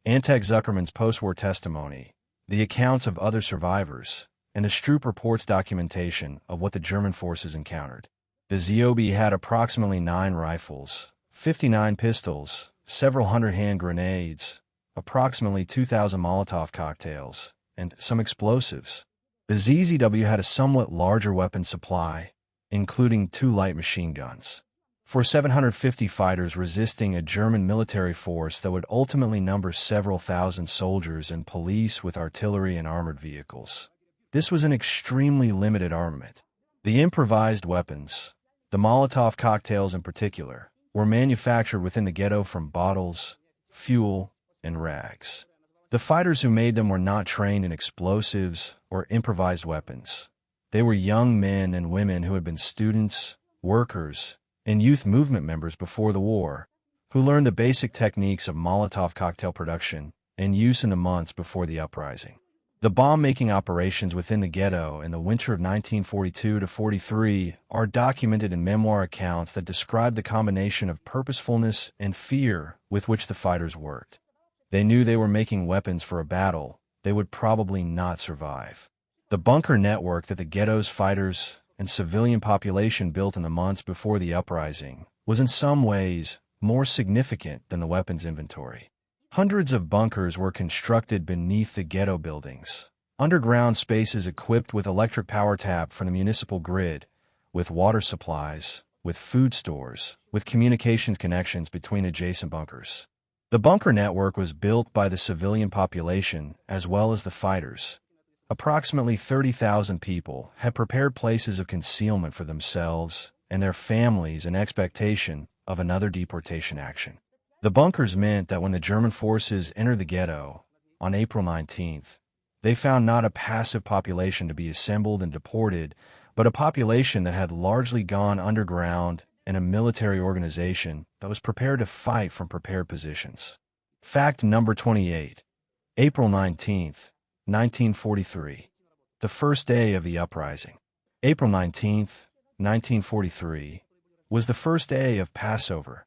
Antek Zuckerman's post-war testimony, the accounts of other survivors, and the Stroop report's documentation of what the German forces encountered. The ZOB had approximately 9 rifles, 59 pistols, several hundred hand grenades, approximately 2,000 Molotov cocktails, and some explosives. The ZZW had a somewhat larger weapon supply, including 2 light machine guns, for 750 fighters resisting a German military force that would ultimately number several thousand soldiers and police with artillery and armored vehicles. This was an extremely limited armament. The improvised weapons, the Molotov cocktails in particular, were manufactured within the ghetto from bottles, fuel, and rags. The fighters who made them were not trained in explosives or improvised weapons. They were young men and women who had been students, workers, and youth movement members before the war, who learned the basic techniques of Molotov cocktail production and use in the months before the uprising. The bomb-making operations within the ghetto in the winter of 1942-43 are documented in memoir accounts that describe the combination of purposefulness and fear with which the fighters worked. They knew they were making weapons for a battle they would probably not survive. The bunker network that the ghetto's fighters and civilian population built in the months before the uprising was in some ways more significant than the weapons inventory. Hundreds of bunkers were constructed beneath the ghetto buildings, underground spaces equipped with electric power tap from the municipal grid, with water supplies, with food stores, with communications connections between adjacent bunkers. The bunker network was built by the civilian population as well as the fighters. Approximately 30,000 people had prepared places of concealment for themselves and their families in expectation of another deportation action. The bunkers meant that when the German forces entered the ghetto on April 19th, they found not a passive population to be assembled and deported, but a population that had largely gone underground and a military organization that was prepared to fight from prepared positions. Fact number 28. April 19th, 1943. The first day of the uprising. April 19th, 1943, was the first day of Passover,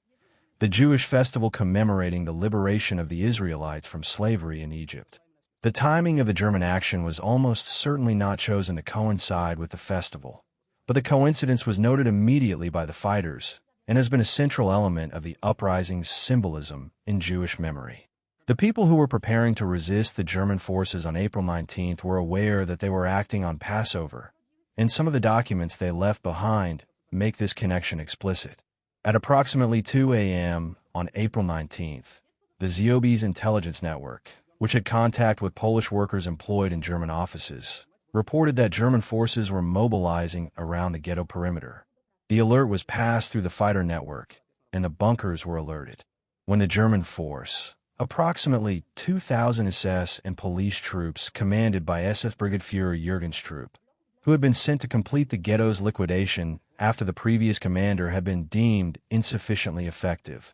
the Jewish festival commemorating the liberation of the Israelites from slavery in Egypt. The timing of the German action was almost certainly not chosen to coincide with the festival, but the coincidence was noted immediately by the fighters and has been a central element of the uprising's symbolism in Jewish memory. The people who were preparing to resist the German forces on April 19th were aware that they were acting on Passover, and some of the documents they left behind make this connection explicit. At approximately 2 a.m. on April 19th, the ZOB's intelligence network, which had contact with Polish workers employed in German offices, reported that German forces were mobilizing around the ghetto perimeter. The alert was passed through the fighter network, and the bunkers were alerted. When the German force, approximately 2,000 SS and police troops commanded by SS Brigadeführer Jürgen Stroop, who had been sent to complete the ghetto's liquidation after the previous commander had been deemed insufficiently effective,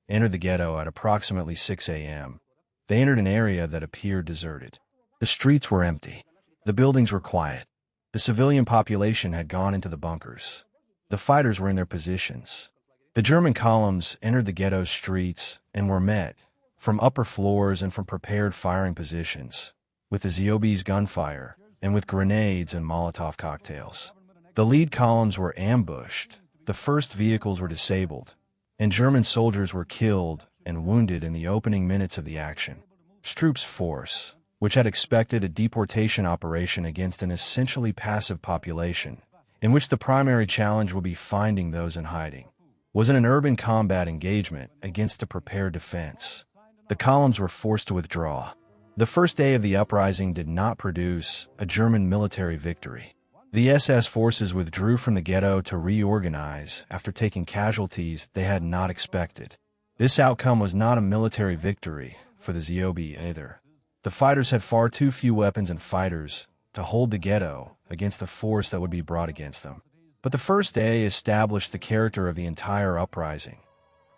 entered the ghetto at approximately 6 a.m. They entered an area that appeared deserted. The streets were empty. The buildings were quiet. The civilian population had gone into the bunkers. The fighters were in their positions. The German columns entered the ghetto streets and were met, from upper floors and from prepared firing positions, with the ZOB's gunfire and with grenades and Molotov cocktails. The lead columns were ambushed, the first vehicles were disabled, and German soldiers were killed and wounded in the opening minutes of the action. Stroop's force, which had expected a deportation operation against an essentially passive population, in which the primary challenge would be finding those in hiding, was in an urban combat engagement against a prepared defense. The columns were forced to withdraw. The first day of the uprising did not produce a German military victory. The SS forces withdrew from the ghetto to reorganize after taking casualties they had not expected. This outcome was not a military victory for the ZOB either. The fighters had far too few weapons and fighters to hold the ghetto against the force that would be brought against them. But the first day established the character of the entire uprising.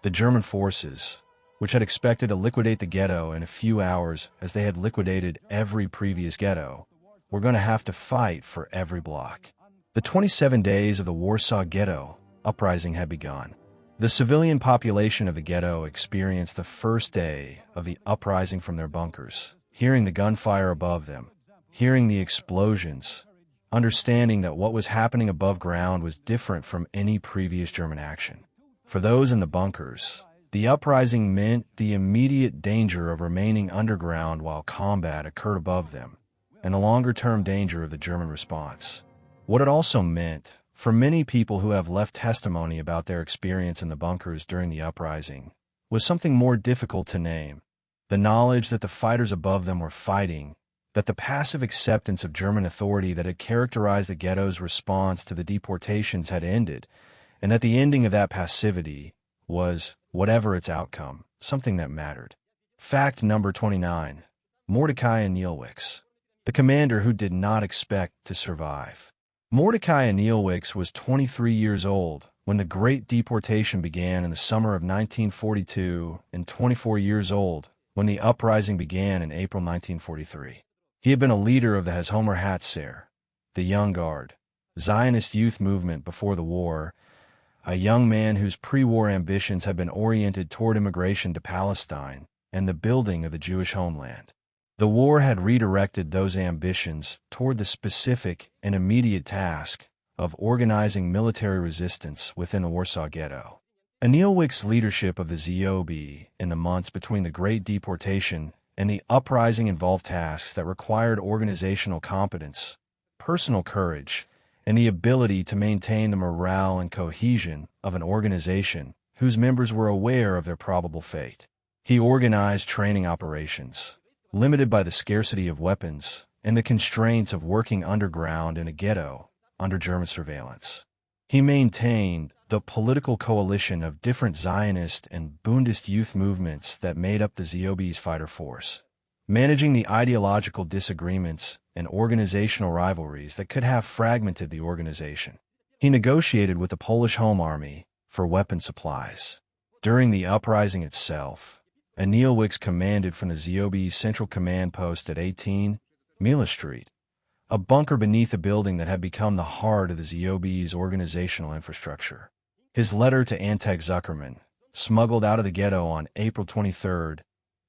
The German forces, which had expected to liquidate the ghetto in a few hours as they had liquidated every previous ghetto, were going to have to fight for every block. The 27 days of the Warsaw Ghetto Uprising had begun. The civilian population of the ghetto experienced the first day of the uprising from their bunkers, hearing the gunfire above them, hearing the explosions, understanding that what was happening above ground was different from any previous German action. For those in the bunkers, the uprising meant the immediate danger of remaining underground while combat occurred above them, and the longer-term danger of the German response. What it also meant, for many people who have left testimony about their experience in the bunkers during the uprising, was something more difficult to name. The knowledge that the fighters above them were fighting, that the passive acceptance of German authority that had characterized the ghetto's response to the deportations had ended, and that the ending of that passivity was, whatever its outcome, something that mattered. Fact number 29. Mordecai Anielewicz, the commander who did not expect to survive. Mordecai Anielewicz was 23 years old when the Great Deportation began in the summer of 1942 and 24 years old when the uprising began in April 1943. He had been a leader of the Hashomer Hatzair, the Young Guard, Zionist youth movement before the war, a young man whose pre-war ambitions had been oriented toward immigration to Palestine and the building of the Jewish homeland. The war had redirected those ambitions toward the specific and immediate task of organizing military resistance within the Warsaw Ghetto. Anielewicz's leadership of the ZOB in the months between the Great Deportation and the uprising involved tasks that required organizational competence, personal courage, and the ability to maintain the morale and cohesion of an organization whose members were aware of their probable fate. He organized training operations, limited by the scarcity of weapons and the constraints of working underground in a ghetto under German surveillance. He maintained the political coalition of different Zionist and Bundist youth movements that made up the ZOB's fighter force, managing the ideological disagreements and organizational rivalries that could have fragmented the organization. He negotiated with the Polish Home Army for weapon supplies. During the uprising itself, Anielewicz commanded from the ZOB's central command post at 18 Mila Street, a bunker beneath a building that had become the heart of the ZOB's organizational infrastructure. His letter to Antec Zuckerman, smuggled out of the ghetto on April 23,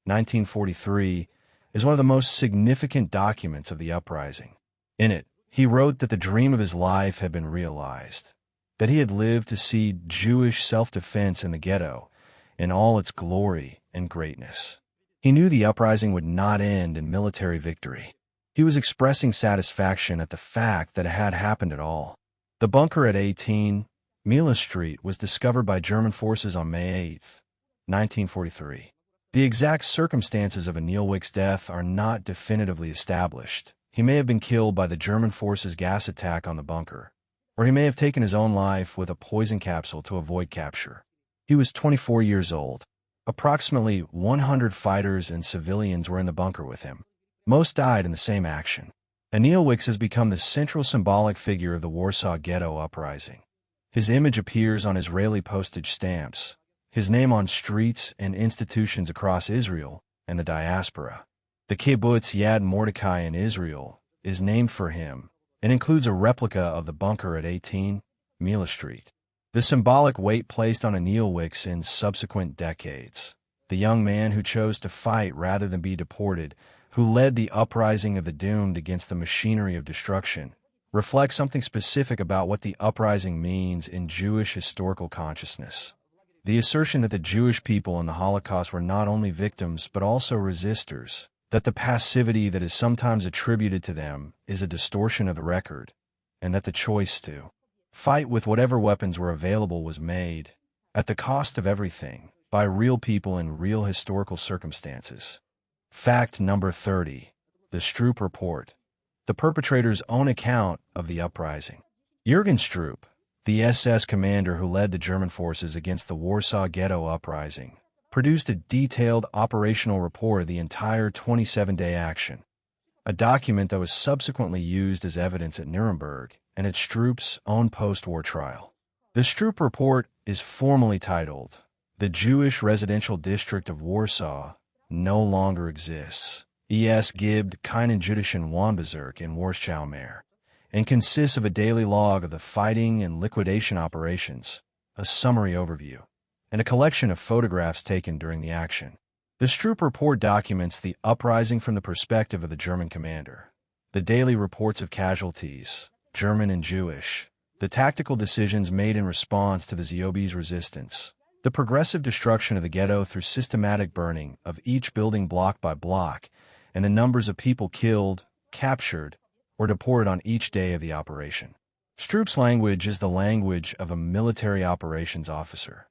1943, is one of the most significant documents of the uprising. In it, he wrote that the dream of his life had been realized, that he had lived to see Jewish self-defense in the ghetto in all its glory and greatness. He knew the uprising would not end in military victory. He was expressing satisfaction at the fact that it had happened at all. The bunker at 18 Mila Street was discovered by German forces on May 8, 1943. The exact circumstances of Anielewicz's death are not definitively established. He may have been killed by the German forces' gas attack on the bunker, or he may have taken his own life with a poison capsule to avoid capture. He was 24 years old. Approximately 100 fighters and civilians were in the bunker with him. Most died in the same action. Anielewicz has become the central symbolic figure of the Warsaw Ghetto Uprising. His image appears on Israeli postage stamps, his name on streets and institutions across Israel and the diaspora. The kibbutz Yad Mordecai in Israel is named for him and includes a replica of the bunker at 18 Mila Street. The symbolic weight placed on Anielewicz in subsequent decades, the young man who chose to fight rather than be deported, who led the uprising of the doomed against the machinery of destruction, reflects something specific about what the uprising means in Jewish historical consciousness. The assertion that the Jewish people in the Holocaust were not only victims but also resistors, that the passivity that is sometimes attributed to them is a distortion of the record, and that the choice to fight with whatever weapons were available was made, at the cost of everything, by real people in real historical circumstances. Fact number 30. The Stroop Report. the perpetrator's own account of the uprising. Jürgen Stroop, the SS commander who led the German forces against the Warsaw Ghetto Uprising, produced a detailed operational report of the entire 27-day action, a document that was subsequently used as evidence at Nuremberg and at Stroop's own post-war trial. The Stroop report is formally titled, "The Jewish Residential District of Warsaw No Longer Exists. Es gibt keinen jüdischen Wohnbezirk in Warschau mehr," and consists of a daily log of the fighting and liquidation operations, a summary overview, and a collection of photographs taken during the action. The Stroop report documents the uprising from the perspective of the German commander, the daily reports of casualties, German and Jewish, the tactical decisions made in response to the ZOB's resistance, the progressive destruction of the ghetto through systematic burning of each building block by block, and the numbers of people killed, captured, or deported on each day of the operation. Stroop's language is the language of a military operations officer,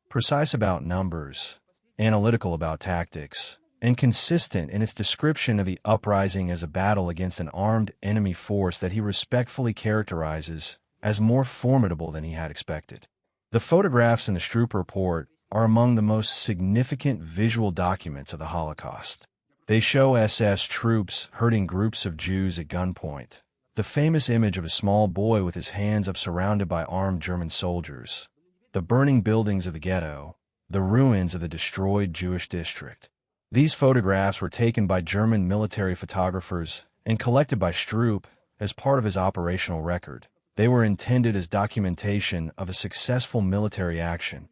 precise about numbers, analytical about tactics, and consistent in its description of the uprising as a battle against an armed enemy force that he respectfully characterizes as more formidable than he had expected. The photographs in the Stroop report are among the most significant visual documents of the Holocaust. They show SS troops herding groups of Jews at gunpoint, the famous image of a small boy with his hands up surrounded by armed German soldiers, the burning buildings of the ghetto, the ruins of the destroyed Jewish district. These photographs were taken by German military photographers and collected by Stroop as part of his operational record. They were intended as documentation of a successful military action,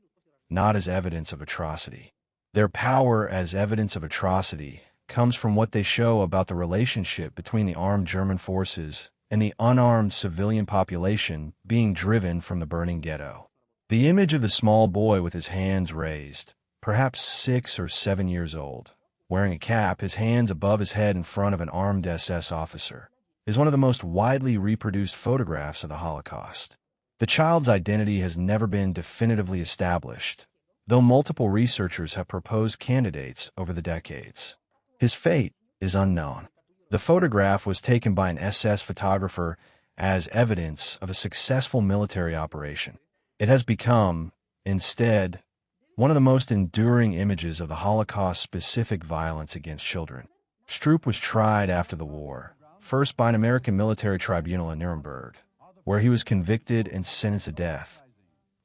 not as evidence of atrocity. Their power as evidence of atrocity comes from what they show about the relationship between the armed German forces and the unarmed civilian population being driven from the burning ghetto. The image of the small boy with his hands raised, perhaps 6 or 7 years old, wearing a cap, his hands above his head in front of an armed SS officer, is one of the most widely reproduced photographs of the Holocaust. The child's identity has never been definitively established, though multiple researchers have proposed candidates over the decades. His fate is unknown. The photograph was taken by an SS photographer as evidence of a successful military operation. It has become, instead, one of the most enduring images of the Holocaust-specific violence against children. Stroop was tried after the war, first by an American military tribunal in Nuremberg, where he was convicted and sentenced to death,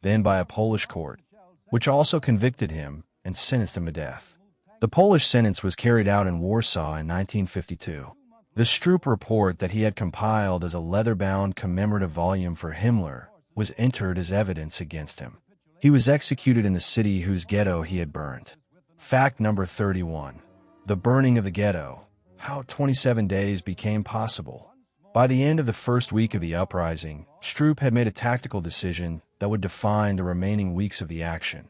then by a Polish court, which also convicted him and sentenced him to death. The Polish sentence was carried out in Warsaw in 1952. The Stroop report that he had compiled as a leather-bound commemorative volume for Himmler was entered as evidence against him. He was executed in the city whose ghetto he had burned. Fact number 31. The burning of the ghetto. How 27 days became possible. By the end of the first week of the uprising, Stroop had made a tactical decision that would define the remaining weeks of the action.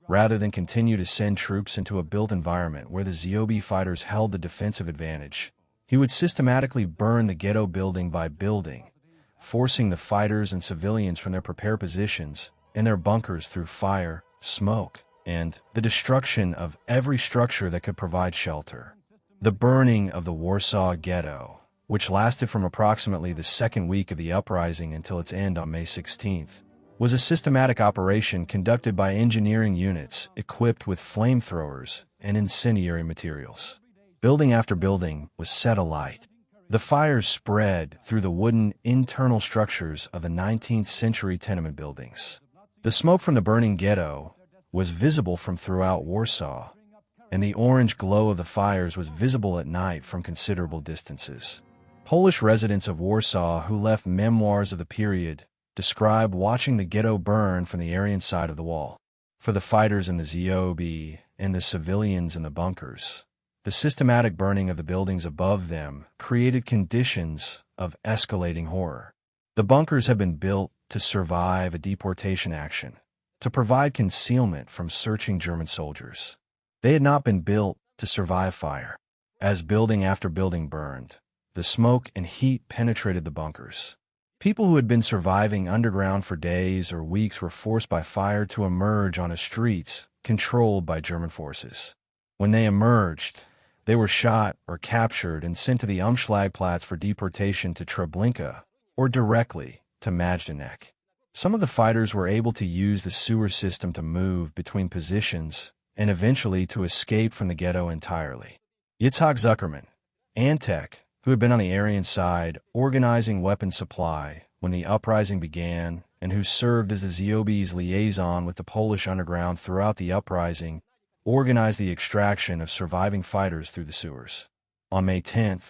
Rather than continue to send troops into a built environment where the ZOB fighters held the defensive advantage, he would systematically burn the ghetto building by building, forcing the fighters and civilians from their prepared positions in their bunkers through fire, smoke, and the destruction of every structure that could provide shelter. The burning of the Warsaw Ghetto, which lasted from approximately the second week of the uprising until its end on May 16th, was a systematic operation conducted by engineering units equipped with flamethrowers and incendiary materials. Building after building was set alight. The fires spread through the wooden internal structures of the 19th century tenement buildings. The smoke from the burning ghetto was visible from throughout Warsaw, and the orange glow of the fires was visible at night from considerable distances. Polish residents of Warsaw who left memoirs of the period describe watching the ghetto burn from the Aryan side of the wall. For the fighters in the ZOB and the civilians in the bunkers, the systematic burning of the buildings above them created conditions of escalating horror. The bunkers had been built to survive a deportation action, to provide concealment from searching German soldiers. They had not been built to survive fire. As building after building burned, the smoke and heat penetrated the bunkers. People who had been surviving underground for days or weeks were forced by fire to emerge onto streets controlled by German forces. When they emerged, They were shot or captured and sent to the Umschlagplatz for deportation to Treblinka, or directly to Majdanek. Some of the fighters were able to use the sewer system to move between positions and eventually to escape from the ghetto entirely. Yitzhak Zuckerman, Antec, who had been on the Aryan side organizing weapons supply when the uprising began and who served as the ZOB's liaison with the Polish underground throughout the uprising, organized the extraction of surviving fighters through the sewers. On May 10,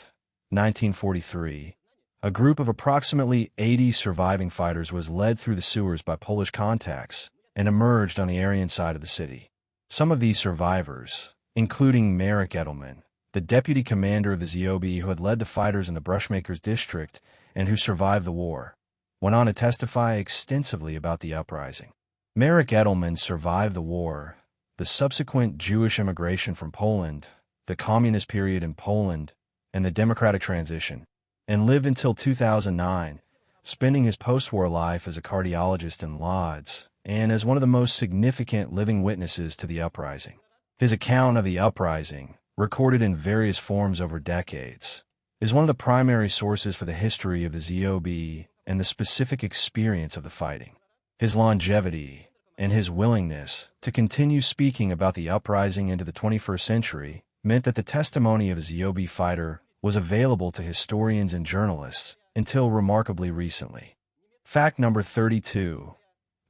1943, a group of approximately 80 surviving fighters was led through the sewers by Polish contacts and emerged on the Aryan side of the city. Some of these survivors, including Marek Edelman, the deputy commander of the ZOB who had led the fighters in the Brushmakers district and who survived the war, went on to testify extensively about the uprising. Marek Edelman survived the war, the subsequent Jewish immigration from Poland, the communist period in Poland, and the democratic transition, and lived until 2009, spending his post-war life as a cardiologist in Lodz and as one of the most significant living witnesses to the uprising. His account of the uprising, recorded in various forms over decades, is one of the primary sources for the history of the ZOB and the specific experience of the fighting. His longevity and his willingness to continue speaking about the uprising into the 21st century meant that the testimony of a ZOB fighter was available to historians and journalists until remarkably recently. Fact number 32.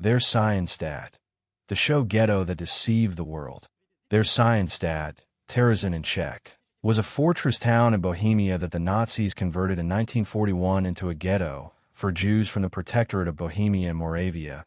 Der Scienstadt, the show Ghetto that deceived the world. Der Scienstadt, Terezin in Czech, was a fortress town in Bohemia that the Nazis converted in 1941 into a ghetto for Jews from the Protectorate of Bohemia and Moravia,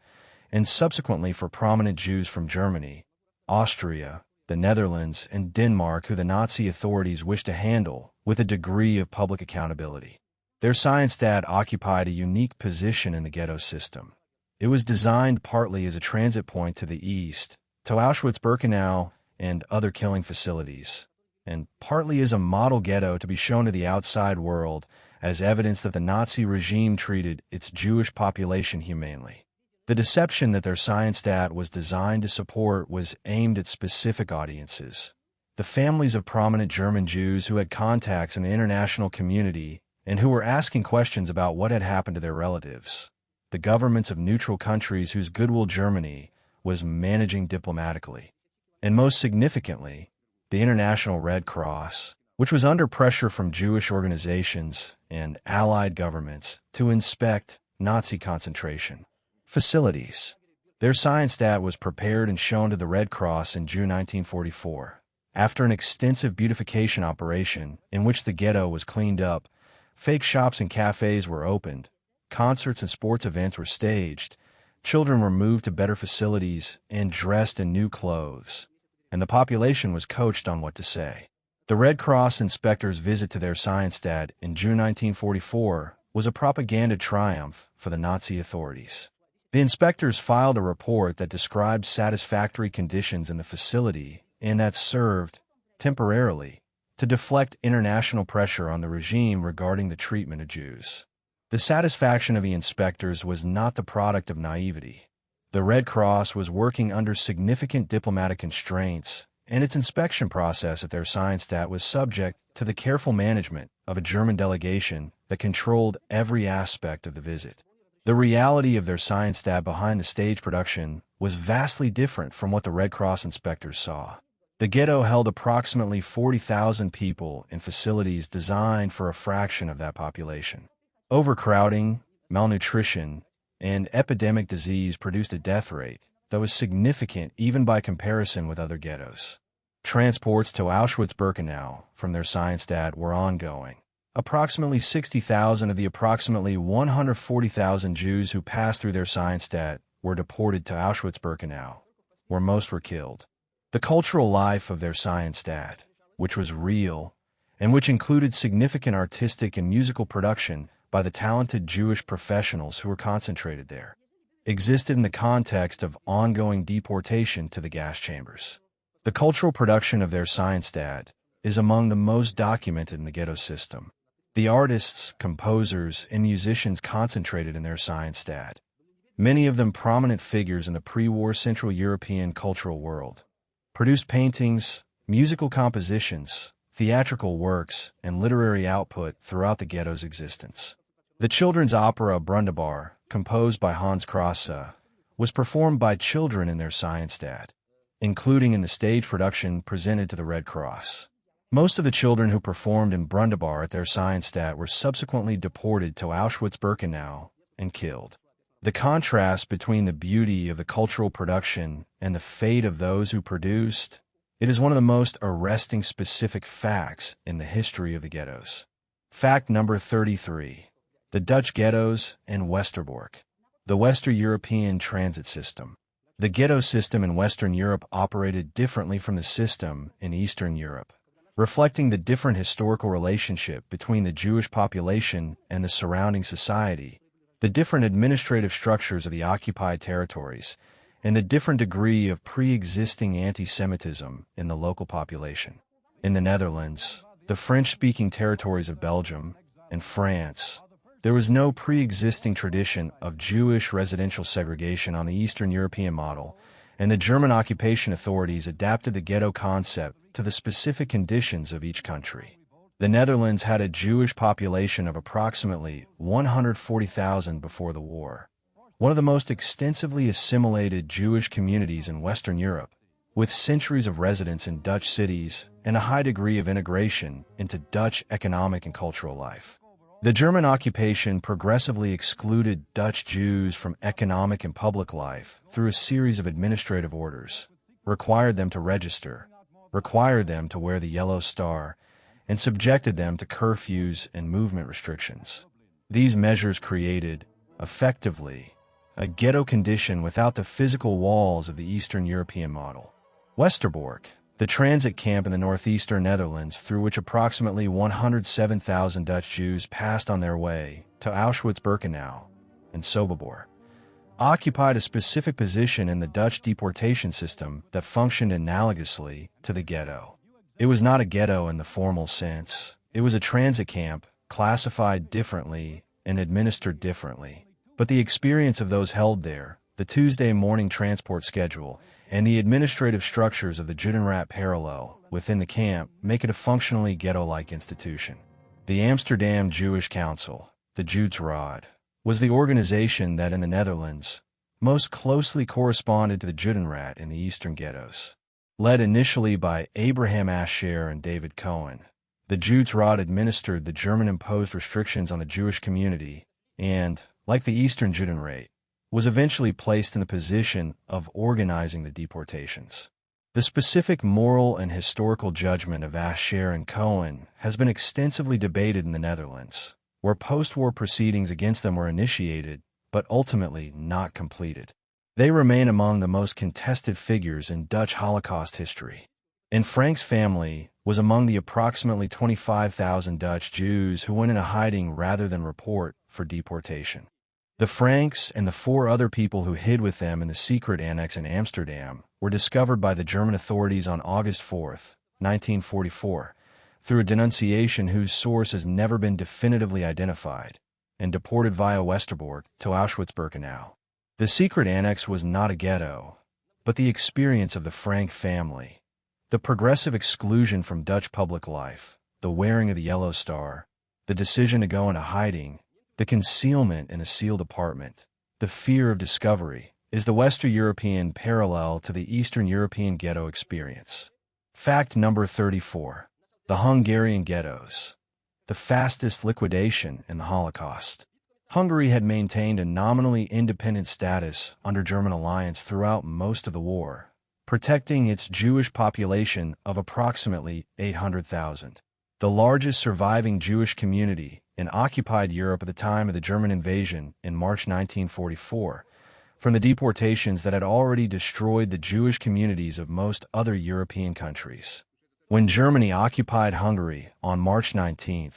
and subsequently for prominent Jews from Germany, Austria, the Netherlands, and Denmark who the Nazi authorities wished to handle with a degree of public accountability. Der Scienstadt occupied a unique position in the ghetto system. It was designed partly as a transit point to the east, to Auschwitz-Birkenau and other killing facilities, and partly as a model ghetto to be shown to the outside world as evidence that the Nazi regime treated its Jewish population humanely. The deception that Der Scienstadt was designed to support was aimed at specific audiences: the families of prominent German Jews who had contacts in the international community and who were asking questions about what had happened to their relatives, the governments of neutral countries whose goodwill Germany was managing diplomatically, and most significantly, the International Red Cross, which was under pressure from Jewish organizations and allied governments to inspect Nazi concentration facilities. Der Scienstadt was prepared and shown to the Red Cross in June 1944. After an extensive beautification operation in which the ghetto was cleaned up, fake shops and cafes were opened, concerts and sports events were staged, children were moved to better facilities and dressed in new clothes, and the population was coached on what to say. The Red Cross inspectors' visit to Der Scienstadt in June 1944 was a propaganda triumph for the Nazi authorities. The inspectors filed a report that described satisfactory conditions in the facility and that served, temporarily, to deflect international pressure on the regime regarding the treatment of Jews. The satisfaction of the inspectors was not the product of naivety. The Red Cross was working under significant diplomatic constraints, and its inspection process at Der Scienstadt was subject to the careful management of a German delegation that controlled every aspect of the visit. The reality of Der Scienstadt behind the stage production was vastly different from what the Red Cross inspectors saw. The ghetto held approximately 40,000 people in facilities designed for a fraction of that population. Overcrowding, malnutrition, and epidemic disease produced a death rate that was significant even by comparison with other ghettos. Transports to Auschwitz-Birkenau from Der Scienstadt were ongoing. Approximately 60,000 of the approximately 140,000 Jews who passed through Der Scienstadt were deported to Auschwitz-Birkenau, where most were killed. The cultural life of Der Scienstadt, which was real, and which included significant artistic and musical production by the talented Jewish professionals who were concentrated there, existed in the context of ongoing deportation to the gas chambers. The cultural production of Der Scienstadt is among the most documented in the ghetto system. The artists, composers, and musicians concentrated in Der Scienstadt, many of them prominent figures in the pre-war Central European cultural world, produced paintings, musical compositions, theatrical works, and literary output throughout the ghetto's existence. The children's opera Brundabar, composed by Hans Krasse, was performed by children in their Scienstadt, including in the stage production presented to the Red Cross. Most of the children who performed in Brundabar at their Scienstadt were subsequently deported to Auschwitz-Birkenau and killed. The contrast between the beauty of the cultural production and the fate of those who produced it is one of the most arresting specific facts in the history of the ghettos. Fact number 33. The Dutch ghettos and Westerbork. The Western European transit system. The ghetto system in Western Europe operated differently from the system in Eastern Europe, reflecting the different historical relationship between the Jewish population and the surrounding society, the different administrative structures of the occupied territories, and the different degree of pre-existing anti-Semitism in the local population. In the Netherlands, the French-speaking territories of Belgium, and France, there was no pre-existing tradition of Jewish residential segregation on the Eastern European model, and the German occupation authorities adapted the ghetto concept to the specific conditions of each country. The Netherlands had a Jewish population of approximately 140,000 before the war, one of the most extensively assimilated Jewish communities in Western Europe, with centuries of residence in Dutch cities and a high degree of integration into Dutch economic and cultural life. The German occupation progressively excluded Dutch Jews from economic and public life through a series of administrative orders, required them to register, required them to wear the yellow star, and subjected them to curfews and movement restrictions. These measures created, effectively, a ghetto condition without the physical walls of the Eastern European model. Westerbork, the transit camp in the northeastern Netherlands through which approximately 107,000 Dutch Jews passed on their way to Auschwitz-Birkenau and Sobibor, occupied a specific position in the Dutch deportation system that functioned analogously to the ghetto. It was not a ghetto in the formal sense. It was a transit camp, classified differently and administered differently. But the experience of those held there, the Tuesday morning transport schedule, and the administrative structures of the Judenrat parallel within the camp make it a functionally ghetto-like institution. The Amsterdam Jewish Council, the Judenrat, was the organization that in the Netherlands most closely corresponded to the Judenrat in the eastern ghettos. Led initially by Abraham Ascher and David Cohen, the Judenrat administered the German-imposed restrictions on the Jewish community and, like the Eastern Judenrat, was eventually placed in the position of organizing the deportations. The specific moral and historical judgment of Ascher and Cohen has been extensively debated in the Netherlands, where post-war proceedings against them were initiated, but ultimately not completed. They remain among the most contested figures in Dutch Holocaust history. And Frank's family was among the approximately 25,000 Dutch Jews who went into hiding rather than report for deportation. The Franks and the 4 other people who hid with them in the secret annex in Amsterdam were discovered by the German authorities on August 4, 1944, through a denunciation whose source has never been definitively identified, and deported via Westerbork to Auschwitz-Birkenau. The secret annex was not a ghetto, but the experience of the Frank family, the progressive exclusion from Dutch public life, the wearing of the yellow star, the decision to go into hiding, the concealment in a sealed apartment, the fear of discovery, is the Western European parallel to the Eastern European ghetto experience. Fact number 34. The Hungarian ghettos. The fastest liquidation in the Holocaust. Hungary had maintained a nominally independent status under German alliance throughout most of the war, protecting its Jewish population of approximately 800,000. The largest surviving Jewish community in occupied Europe at the time of the German invasion in March 1944, from the deportations that had already destroyed the Jewish communities of most other European countries. When Germany occupied Hungary on March 19,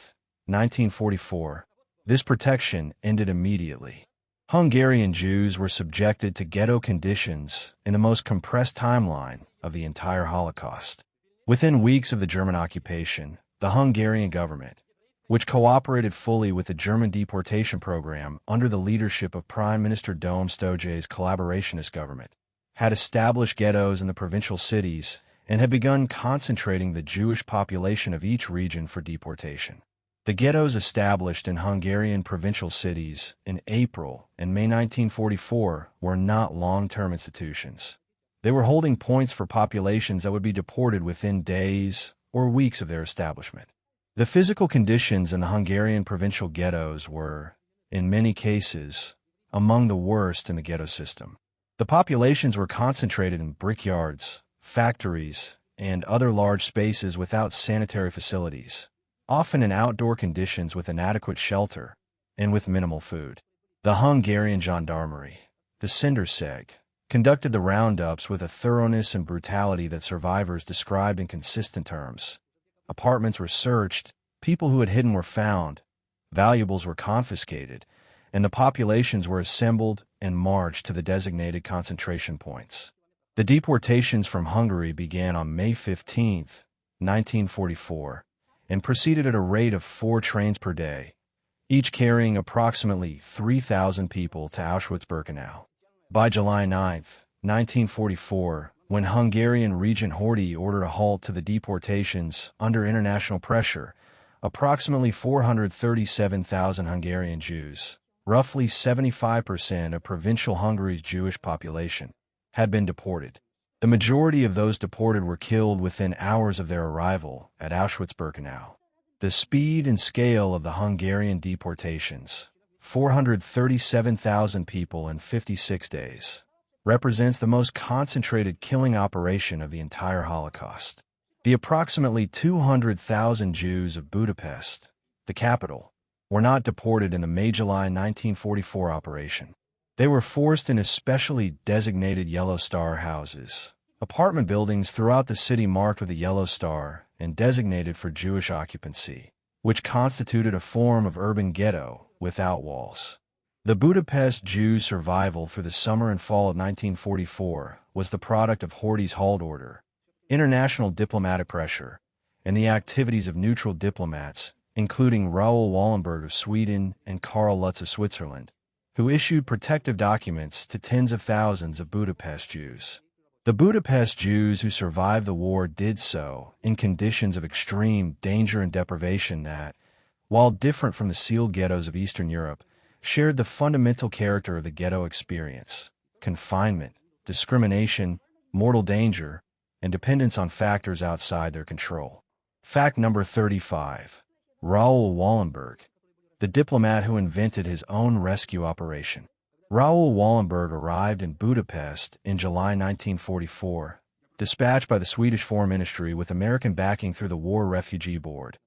1944, this protection ended immediately. Hungarian Jews were subjected to ghetto conditions in the most compressed timeline of the entire Holocaust. Within weeks of the German occupation, the Hungarian government, which cooperated fully with the German deportation program under the leadership of Prime Minister Dom Stoj's collaborationist government, had established ghettos in the provincial cities and had begun concentrating the Jewish population of each region for deportation. The ghettos established in Hungarian provincial cities in April and May 1944 were not long-term institutions. They were holding points for populations that would be deported within days or weeks of their establishment. The physical conditions in the Hungarian provincial ghettos were, in many cases, among the worst in the ghetto system. The populations were concentrated in brickyards, factories, and other large spaces without sanitary facilities, often in outdoor conditions with inadequate shelter and with minimal food. The Hungarian gendarmerie, the Seg, conducted the roundups with a thoroughness and brutality that survivors described in consistent terms. Apartments were searched, people who had hidden were found, valuables were confiscated, and the populations were assembled and marched to the designated concentration points. The deportations from Hungary began on May 15, 1944, and proceeded at a rate of 4 trains per day, each carrying approximately 3,000 people to Auschwitz-Birkenau. By July 9, 1944, when Hungarian Regent Horthy ordered a halt to the deportations under international pressure, approximately 437,000 Hungarian Jews, roughly 75% of provincial Hungary's Jewish population, had been deported. The majority of those deported were killed within hours of their arrival at Auschwitz-Birkenau. The speed and scale of the Hungarian deportations, 437,000 people in 56 days, represents the most concentrated killing operation of the entire Holocaust. The approximately 200,000 Jews of Budapest, the capital, were not deported in the May-July 1944 operation. They were forced into specially designated yellow star houses, apartment buildings throughout the city marked with a yellow star and designated for Jewish occupancy, which constituted a form of urban ghetto without walls. The Budapest Jews' survival through the summer and fall of 1944 was the product of Horthy's halt order, international diplomatic pressure, and the activities of neutral diplomats, including Raoul Wallenberg of Sweden and Karl Lutz of Switzerland, who issued protective documents to tens of thousands of Budapest Jews. The Budapest Jews who survived the war did so in conditions of extreme danger and deprivation that, while different from the sealed ghettos of Eastern Europe, shared the fundamental character of the ghetto experience: confinement, discrimination, mortal danger, and dependence on factors outside their control. Fact number 35. Raoul Wallenberg, the diplomat who invented his own rescue operation. Raoul Wallenberg arrived in Budapest in July 1944, dispatched by the Swedish Foreign Ministry with American backing through the War Refugee Board,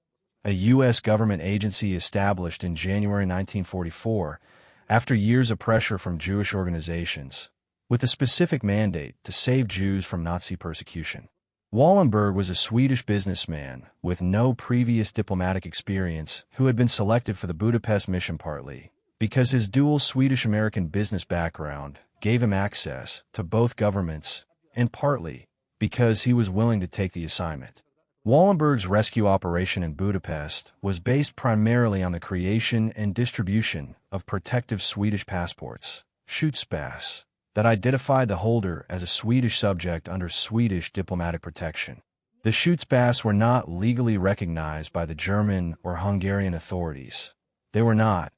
a U.S. government agency established in January 1944 after years of pressure from Jewish organizations, with a specific mandate to save Jews from Nazi persecution. Wallenberg was a Swedish businessman with no previous diplomatic experience who had been selected for the Budapest mission partly because his dual Swedish-American business background gave him access to both governments, and partly because he was willing to take the assignment. Wallenberg's rescue operation in Budapest was based primarily on the creation and distribution of protective Swedish passports, skyddspass, that identified the holder as a Swedish subject under Swedish diplomatic protection. The skyddspass were not legally recognized by the German or Hungarian authorities. They were not,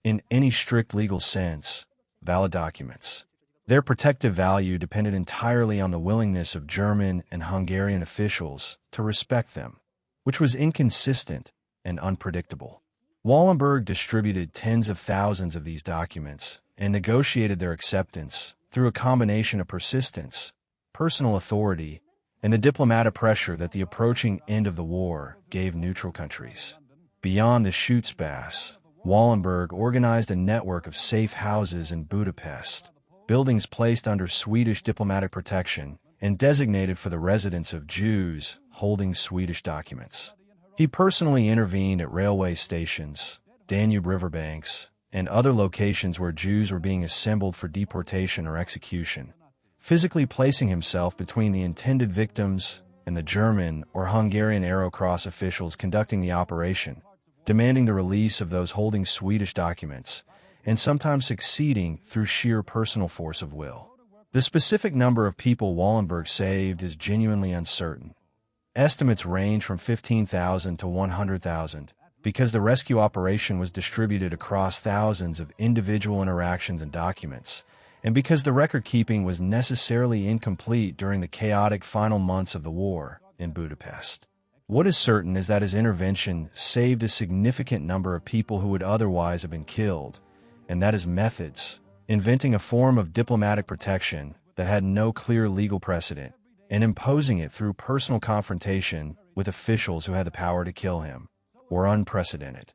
in any strict legal sense, valid documents. Their protective value depended entirely on the willingness of German and Hungarian officials to respect them, which was inconsistent and unpredictable. Wallenberg distributed tens of thousands of these documents and negotiated their acceptance through a combination of persistence, personal authority, and the diplomatic pressure that the approaching end of the war gave neutral countries. Beyond the skyddspass, Wallenberg organized a network of safe houses in Budapest, buildings placed under Swedish diplomatic protection and designated for the residence of Jews holding Swedish documents. He personally intervened at railway stations, Danube riverbanks, and other locations where Jews were being assembled for deportation or execution, physically placing himself between the intended victims and the German or Hungarian Aerocross officials conducting the operation, demanding the release of those holding Swedish documents, and sometimes succeeding through sheer personal force of will. The specific number of people Wallenberg saved is genuinely uncertain. Estimates range from 15,000 to 100,000, because the rescue operation was distributed across thousands of individual interactions and documents, and because the record-keeping was necessarily incomplete during the chaotic final months of the war in Budapest. What is certain is that his intervention saved a significant number of people who would otherwise have been killed, and that his methods, inventing a form of diplomatic protection that had no clear legal precedent, and imposing it through personal confrontation with officials who had the power to kill him, were unprecedented.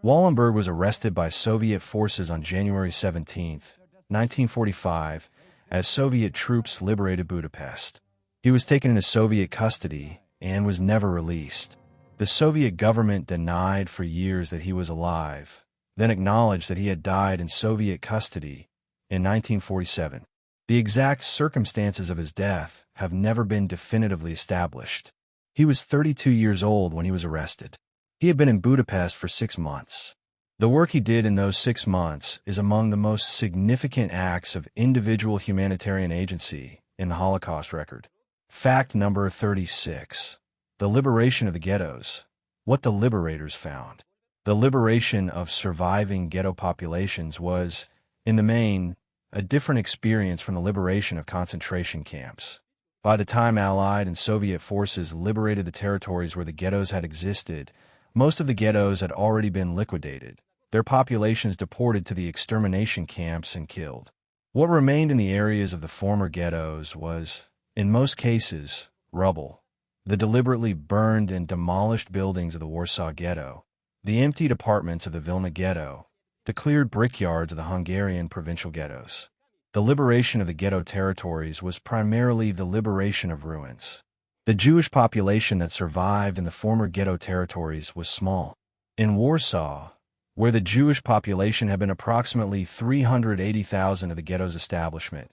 Wallenberg was arrested by Soviet forces on January 17, 1945, as Soviet troops liberated Budapest. He was taken into Soviet custody and was never released. The Soviet government denied for years that he was alive, then acknowledged that he had died in Soviet custody in 1947. The exact circumstances of his death have never been definitively established. He was 32 years old when he was arrested. He had been in Budapest for 6 months. The work he did in those 6 months is among the most significant acts of individual humanitarian agency in the Holocaust record. Fact number 36. The liberation of the ghettos. What the liberators found. The liberation of surviving ghetto populations was, in the main, a different experience from the liberation of concentration camps. By the time Allied and Soviet forces liberated the territories where the ghettos had existed, most of the ghettos had already been liquidated, their populations deported to the extermination camps and killed. What remained in the areas of the former ghettos was, in most cases, rubble. The deliberately burned and demolished buildings of the Warsaw Ghetto, the emptied apartments of the Vilna Ghetto, the cleared brickyards of the Hungarian provincial ghettos. The liberation of the ghetto territories was primarily the liberation of ruins. The Jewish population that survived in the former ghetto territories was small. In Warsaw, where the Jewish population had been approximately 380,000 of the ghetto's establishment,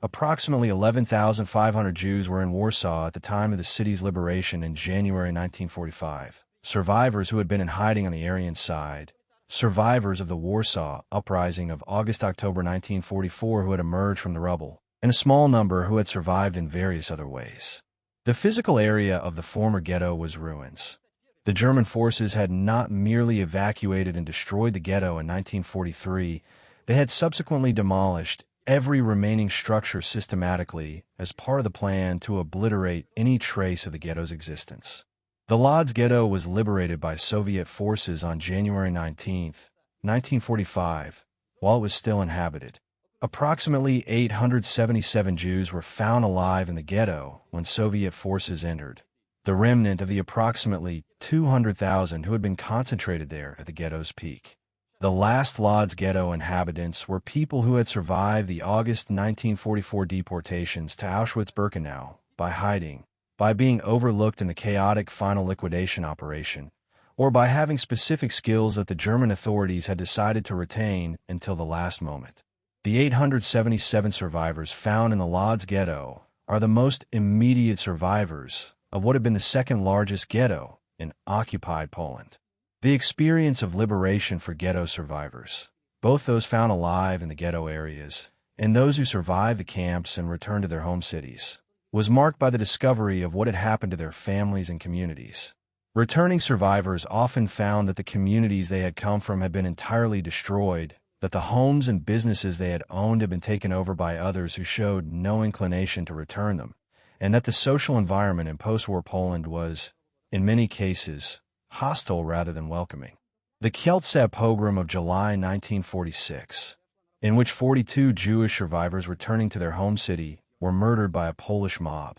approximately 11,500 Jews were in Warsaw at the time of the city's liberation in January 1945. Survivors who had been in hiding on the Aryan side, survivors of the Warsaw Uprising of August-October 1944 who had emerged from the rubble, and a small number who had survived in various other ways. The physical area of the former ghetto was ruins. The German forces had not merely evacuated and destroyed the ghetto in 1943, they had subsequently demolished every remaining structure systematically as part of the plan to obliterate any trace of the ghetto's existence. The Łódź Ghetto was liberated by Soviet forces on January 19, 1945, while it was still inhabited. Approximately 877 Jews were found alive in the ghetto when Soviet forces entered, the remnant of the approximately 200,000 who had been concentrated there at the ghetto's peak. The last Łódź Ghetto inhabitants were people who had survived the August 1944 deportations to Auschwitz-Birkenau by hiding, by being overlooked in the chaotic final liquidation operation, or by having specific skills that the German authorities had decided to retain until the last moment. The 877 survivors found in the Łódź Ghetto are the most immediate survivors of what had been the second largest ghetto in occupied Poland. The experience of liberation for ghetto survivors, both those found alive in the ghetto areas and those who survived the camps and returned to their home cities, was marked by the discovery of what had happened to their families and communities. Returning survivors often found that the communities they had come from had been entirely destroyed, that the homes and businesses they had owned had been taken over by others who showed no inclination to return them, and that the social environment in post-war Poland was, in many cases, hostile rather than welcoming. The Kielce pogrom of July 1946, in which 42 Jewish survivors returning to their home city were murdered by a Polish mob,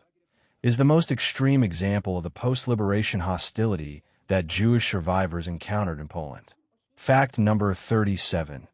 is the most extreme example of the post-liberation hostility that Jewish survivors encountered in Poland. Fact number 37.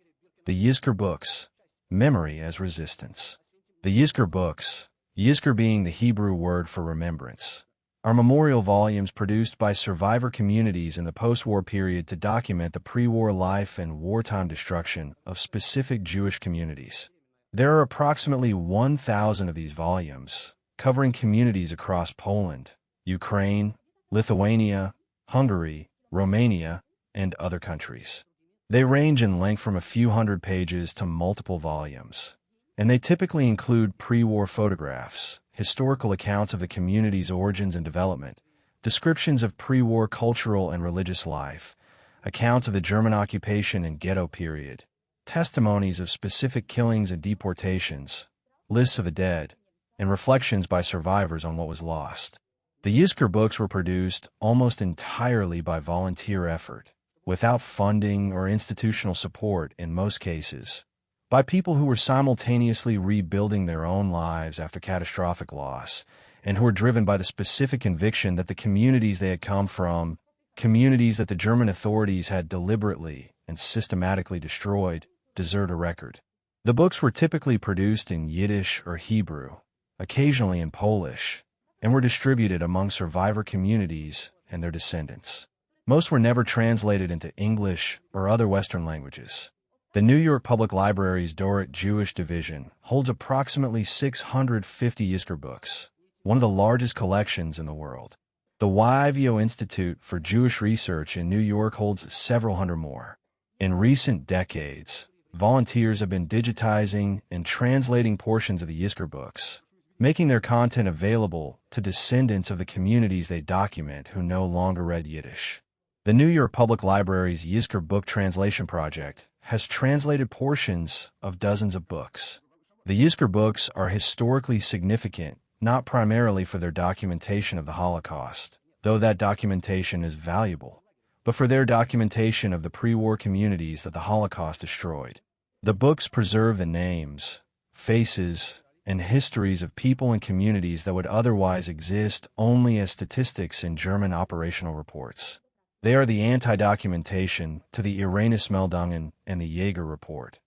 The Yizkor Books, Memory as Resistance. The Yizkor Books, Yizkor being the Hebrew word for remembrance, are memorial volumes produced by survivor communities in the post-war period to document the pre-war life and wartime destruction of specific Jewish communities. There are approximately 1,000 of these volumes, covering communities across Poland, Ukraine, Lithuania, Hungary, Romania, and other countries. They range in length from a few hundred pages to multiple volumes. and they typically include pre-war photographs, historical accounts of the community's origins and development, descriptions of pre-war cultural and religious life, accounts of the German occupation and ghetto period, testimonies of specific killings and deportations, lists of the dead, and reflections by survivors on what was lost. The Yizkor books were produced almost entirely by volunteer effort, without funding or institutional support in most cases, by people who were simultaneously rebuilding their own lives after catastrophic loss, and who were driven by the specific conviction that the communities they had come from, communities that the German authorities had deliberately and systematically destroyed, deserved a record. The books were typically produced in Yiddish or Hebrew, occasionally in Polish, and were distributed among survivor communities and their descendants. Most were never translated into English or other Western languages. The New York Public Library's Dorrit Jewish Division holds approximately 650 Yizkor books, one of the largest collections in the world. The YVO Institute for Jewish Research in New York holds several hundred more. In recent decades, volunteers have been digitizing and translating portions of the Yizkor books, making their content available to descendants of the communities they document who no longer read Yiddish. The New York Public Library's Yizkor Book Translation Project has translated portions of dozens of books. The Yizkor books are historically significant, not primarily for their documentation of the Holocaust, though that documentation is valuable, but for their documentation of the pre-war communities that the Holocaust destroyed. The books preserve the names, faces, and histories of people and communities that would otherwise exist only as statistics in German operational reports. They are the anti-documentation to the Iranismeldungen and the Jaeger report,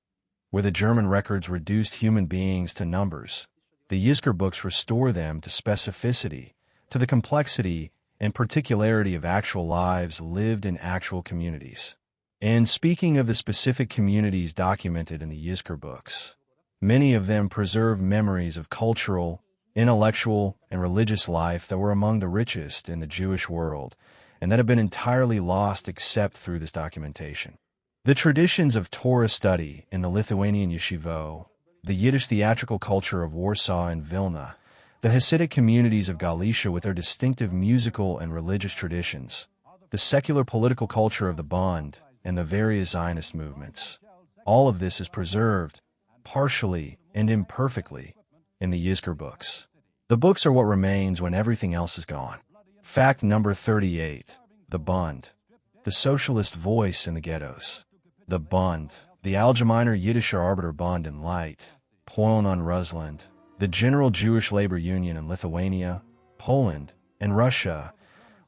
where the German records reduced human beings to numbers. The Yizkor books restore them to specificity, to the complexity and particularity of actual lives lived in actual communities. And speaking of the specific communities documented in the Yizkor books, many of them preserve memories of cultural, intellectual, and religious life that were among the richest in the Jewish world, and that have been entirely lost except through this documentation. The traditions of Torah study in the Lithuanian yeshivo, the Yiddish theatrical culture of Warsaw and Vilna, the Hasidic communities of Galicia with their distinctive musical and religious traditions, the secular political culture of the Bund, and the various Zionist movements. All of this is preserved, partially and imperfectly, in the Yizkor books. The books are what remains when everything else is gone. Fact number 38. The Bund. The socialist voice in the ghettos. The Bund, the Allgemeiner Jiddischer Arbeiterbund in Light, Polen und Russland, the General Jewish Labor Union in Lithuania, Poland, and Russia,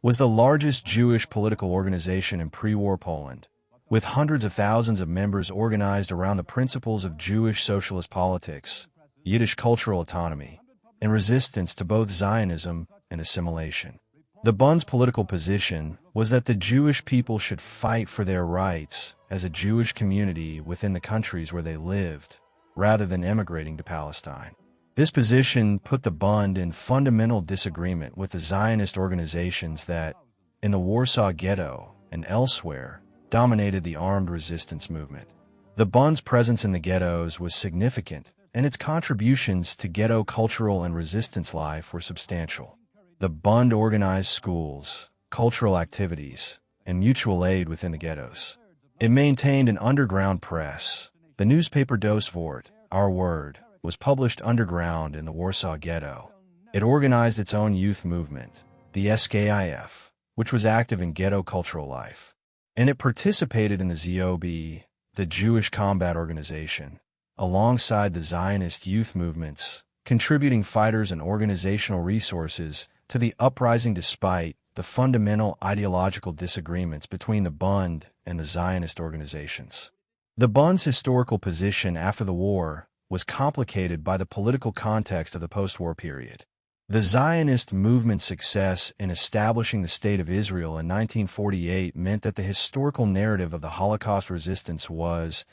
was the largest Jewish political organization in pre-war Poland, with hundreds of thousands of members organized around the principles of Jewish socialist politics, Yiddish cultural autonomy, and resistance to both Zionism and assimilation. The Bund's political position was that the Jewish people should fight for their rights as a Jewish community within the countries where they lived, rather than emigrating to Palestine. This position put the Bund in fundamental disagreement with the Zionist organizations that, in the Warsaw Ghetto and elsewhere, dominated the armed resistance movement. The Bund's presence in the ghettos was significant, and its contributions to ghetto cultural and resistance life were substantial. The Bund organized schools, cultural activities, and mutual aid within the ghettos. It maintained an underground press. The newspaper Das Wort, Our Word, was published underground in the Warsaw Ghetto. It organized its own youth movement, the SKIF, which was active in ghetto cultural life. And it participated in the ZOB, the Jewish Combat Organization, alongside the Zionist youth movements, contributing fighters and organizational resources to the uprising despite the fundamental ideological disagreements between the Bund and the Zionist organizations. The Bund's historical position after the war was complicated by the political context of the post-war period. The Zionist movement's success in establishing the State of Israel in 1948 meant that the historical narrative of the Holocaust resistance was,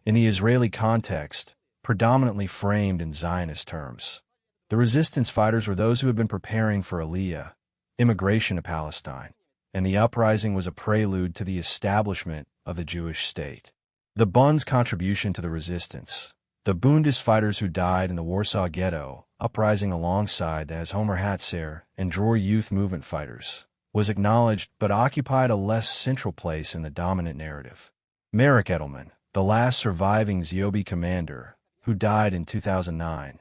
in the Israeli context, predominantly framed in Zionist terms. The resistance fighters were those who had been preparing for Aliyah, immigration to Palestine, and the uprising was a prelude to the establishment of the Jewish state. The Bund's contribution to the resistance, The Bundist fighters who died in the Warsaw Ghetto Uprising alongside the as Homer Hatzer and Dror youth movement fighters was acknowledged but occupied a less central place in the dominant narrative. Marek Edelman, the last surviving Ziobi commander, who died in 2009,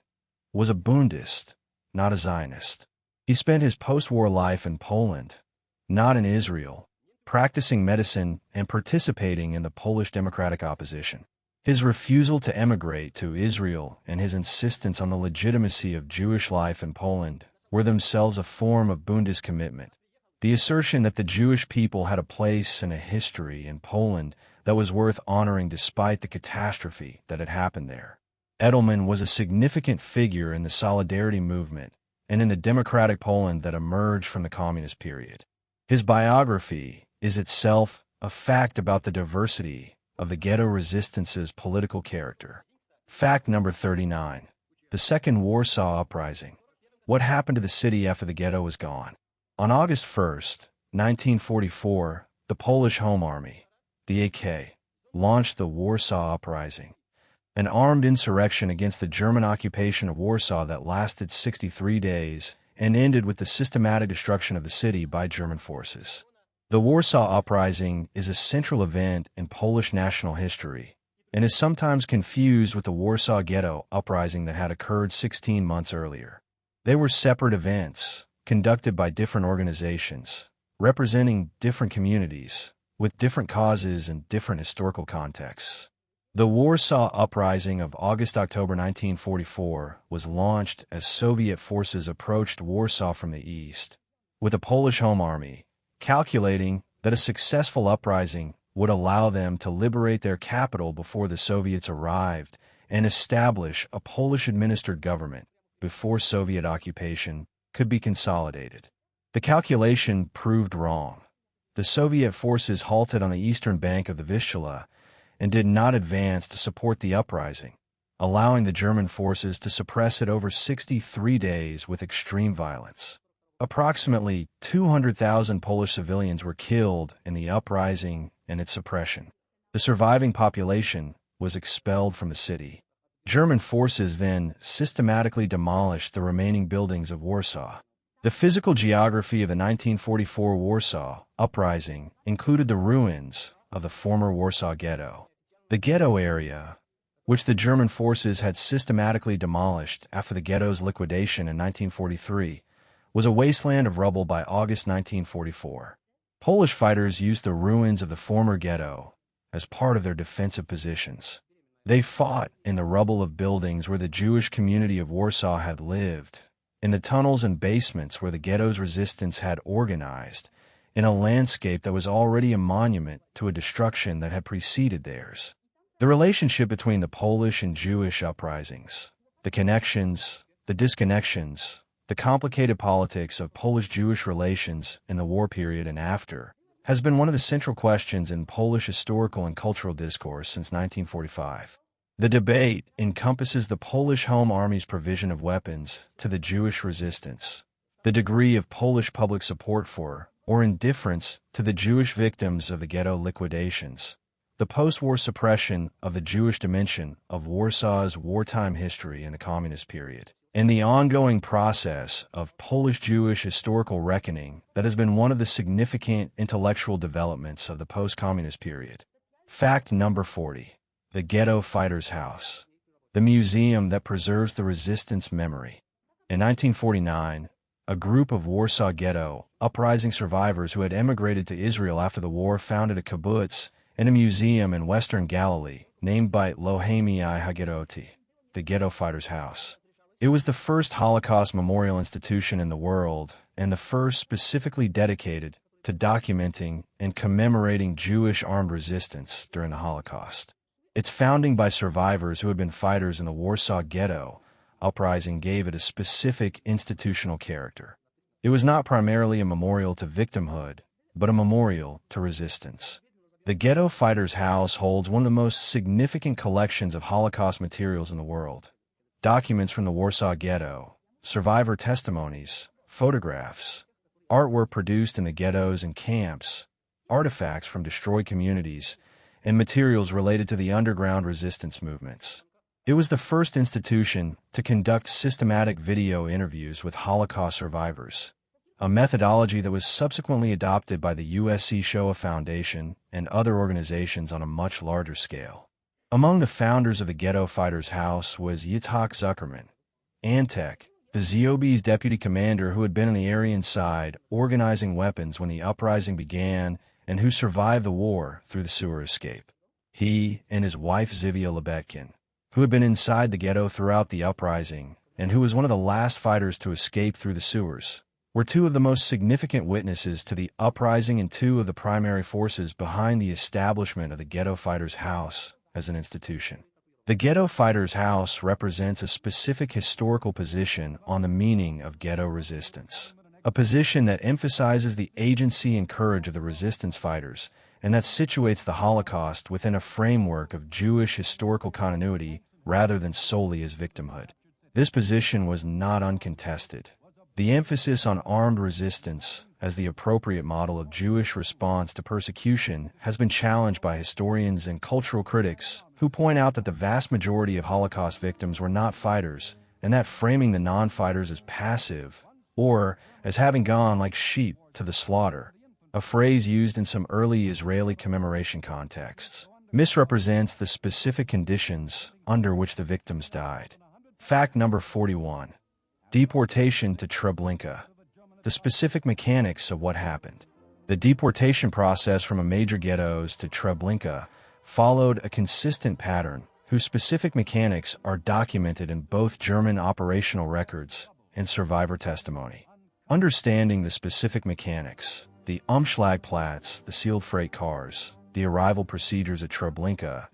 was a Bundist, not a Zionist. He spent his post-war life in Poland, not in Israel, practicing medicine and participating in the Polish democratic opposition. His refusal to emigrate to Israel and his insistence on the legitimacy of Jewish life in Poland were themselves a form of Bundist commitment. The assertion that the Jewish people had a place and a history in Poland that was worth honoring despite the catastrophe that had happened there. Edelman was a significant figure in the Solidarity movement and in the democratic Poland that emerged from the communist period. His biography is itself a fact about the diversity of the ghetto resistance's political character. Fact number 39. The Second Warsaw Uprising. What happened to the city after the ghetto was gone? On August 1st, 1944, the Polish Home Army, the AK, launched the Warsaw Uprising, an armed insurrection against the German occupation of Warsaw that lasted 63 days and ended with the systematic destruction of the city by German forces. The Warsaw Uprising is a central event in Polish national history and is sometimes confused with the Warsaw Ghetto Uprising that had occurred 16 months earlier. They were separate events, conducted by different organizations, representing different communities, with different causes and different historical contexts. The Warsaw Uprising of August-October 1944 was launched as Soviet forces approached Warsaw from the east, with the Polish Home Army calculating that a successful uprising would allow them to liberate their capital before the Soviets arrived and establish a Polish-administered government before Soviet occupation could be consolidated. The calculation proved wrong. The Soviet forces halted on the eastern bank of the Vistula and did not advance to support the uprising, allowing the German forces to suppress it over 63 days with extreme violence. Approximately 200,000 Polish civilians were killed in the uprising and its suppression. The surviving population was expelled from the city. German forces then systematically demolished the remaining buildings of Warsaw. The physical geography of the 1944 Warsaw Uprising included the ruins of the former Warsaw Ghetto. The ghetto area, which the German forces had systematically demolished after the ghetto's liquidation in 1943, was a wasteland of rubble by August 1944. Polish fighters used the ruins of the former ghetto as part of their defensive positions. They fought in the rubble of buildings where the Jewish community of Warsaw had lived, in the tunnels and basements where the ghetto's resistance had organized, in a landscape that was already a monument to a destruction that had preceded theirs. The relationship between the Polish and Jewish uprisings, the connections, the disconnections, the complicated politics of Polish-Jewish relations in the war period and after has been one of the central questions in Polish historical and cultural discourse since 1945. The debate encompasses the Polish Home Army's provision of weapons to the Jewish resistance, the degree of Polish public support for or indifference to the Jewish victims of the ghetto liquidations, the post-war suppression of the Jewish dimension of Warsaw's wartime history in the communist period, and the ongoing process of Polish-Jewish historical reckoning that has been one of the significant intellectual developments of the post-communist period. Fact number 40. The Ghetto Fighter's House, the museum that preserves the resistance memory. In 1949, a group of Warsaw Ghetto Uprising survivors who had emigrated to Israel after the war founded a kibbutz and a museum in Western Galilee named by Lohemi Hagedoti, the Ghetto Fighter's House. It was the first Holocaust memorial institution in the world and the first specifically dedicated to documenting and commemorating Jewish armed resistance during the Holocaust. Its founding by survivors who had been fighters in the Warsaw Ghetto Uprising gave it a specific institutional character. It was not primarily a memorial to victimhood, but a memorial to resistance. The Ghetto Fighter's House holds one of the most significant collections of Holocaust materials in the world. Documents from the Warsaw Ghetto, survivor testimonies, photographs, artwork produced in the ghettos and camps, artifacts from destroyed communities, and materials related to the underground resistance movements. It was the first institution to conduct systematic video interviews with Holocaust survivors, a methodology that was subsequently adopted by the USC Shoah Foundation and other organizations on a much larger scale. Among the founders of the Ghetto Fighters House was Yitzhak Zuckerman, Antec, the ZOB's deputy commander who had been on the Aryan side organizing weapons when the uprising began and who survived the war through the sewer escape. He and his wife Zivia Lebetkin, who had been inside the ghetto throughout the uprising and who was one of the last fighters to escape through the sewers, were two of the most significant witnesses to the uprising and two of the primary forces behind the establishment of the Ghetto Fighters House as an institution. The Ghetto Fighters House represents a specific historical position on the meaning of ghetto resistance, a position that emphasizes the agency and courage of the resistance fighters and that situates the Holocaust within a framework of Jewish historical continuity rather than solely as victimhood. This position was not uncontested. The emphasis on armed resistance as the appropriate model of Jewish response to persecution has been challenged by historians and cultural critics who point out that the vast majority of Holocaust victims were not fighters and that framing the non-fighters as passive or as having gone like sheep to the slaughter, a phrase used in some early Israeli commemoration contexts, misrepresents the specific conditions under which the victims died. Fact number 41. Deportation to Treblinka. The specific mechanics of what happened. The deportation process from a major ghettos to Treblinka followed a consistent pattern whose specific mechanics are documented in both German operational records and survivor testimony. Understanding the specific mechanics, the Umschlagplatz, the sealed freight cars, the arrival procedures at Treblinka,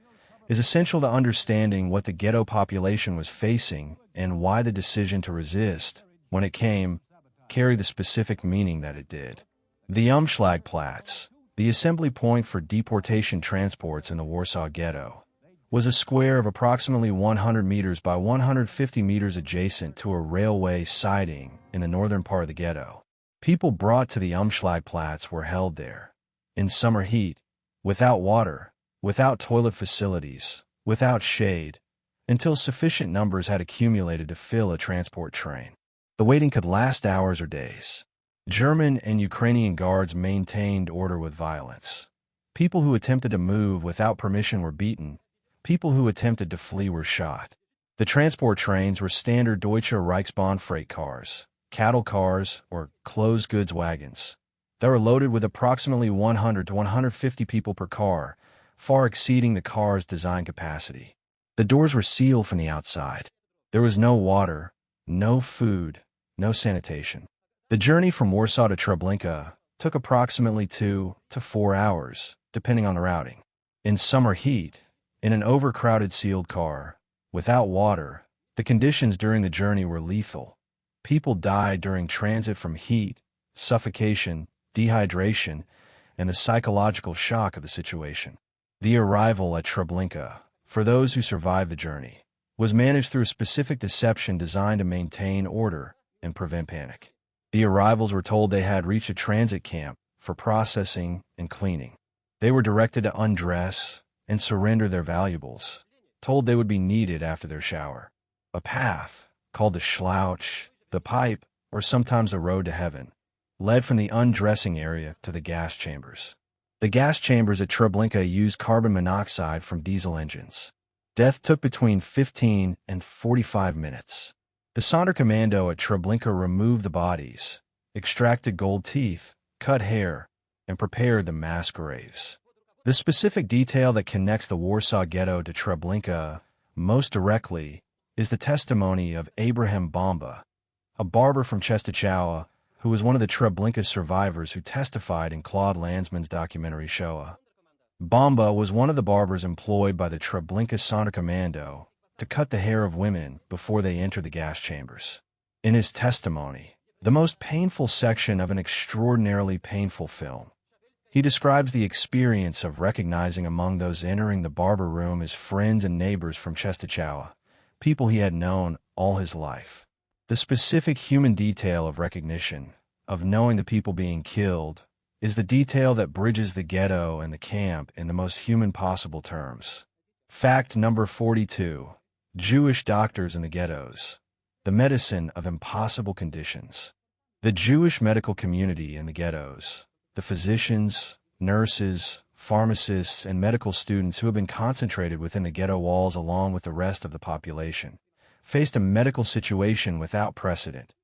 is essential to understanding what the ghetto population was facing and why the decision to resist, when it came, carried the specific meaning that it did. The Umschlagplatz, the assembly point for deportation transports in the Warsaw Ghetto, was a square of approximately 100 meters by 150 meters adjacent to a railway siding in the northern part of the ghetto. People brought to the Umschlagplatz were held there, in summer heat, without water, without toilet facilities, without shade, until sufficient numbers had accumulated to fill a transport train. The waiting could last hours or days. German and Ukrainian guards maintained order with violence. People who attempted to move without permission were beaten. People who attempted to flee were shot. The transport trains were standard Deutsche Reichsbahn freight cars, cattle cars, or closed goods wagons. They were loaded with approximately 100 to 150 people per car, far exceeding the car's design capacity. The doors were sealed from the outside. There was no water, no food, no sanitation. The journey from Warsaw to Treblinka took approximately 2 to 4 hours, depending on the routing. In summer heat, in an overcrowded sealed car, without water, the conditions during the journey were lethal. People died during transit from heat, suffocation, dehydration, and the psychological shock of the situation. The arrival at Treblinka, for those who survived the journey, was managed through a specific deception designed to maintain order and prevent panic. The arrivals were told they had reached a transit camp for processing and cleaning. They were directed to undress and surrender their valuables, told they would be needed after their shower. A path, called the Schlouch, the pipe, or sometimes the road to heaven, led from the undressing area to the gas chambers. The gas chambers at Treblinka used carbon monoxide from diesel engines. Death took between 15 and 45 minutes. The Sonderkommando at Treblinka removed the bodies, extracted gold teeth, cut hair, and prepared the mass graves. The specific detail that connects the Warsaw Ghetto to Treblinka most directly is the testimony of Abraham Bomba, a barber from Częstochowa who was one of the Treblinka survivors who testified in Claude Lanzmann's documentary Shoah. Bomba was one of the barbers employed by the Treblinka Sonderkommando to cut the hair of women before they entered the gas chambers. In his testimony, the most painful section of an extraordinarily painful film, he describes the experience of recognizing among those entering the barber room his friends and neighbors from Częstochowa, people he had known all his life. The specific human detail of recognition, of knowing the people being killed, is the detail that bridges the ghetto and the camp in the most human possible terms. Fact number 42. Jewish doctors in the ghettos. The medicine of impossible conditions. The Jewish medical community in the ghettos. The physicians, nurses, pharmacists, and medical students who have been concentrated within the ghetto walls along with the rest of the population, faced a medical situation without precedent.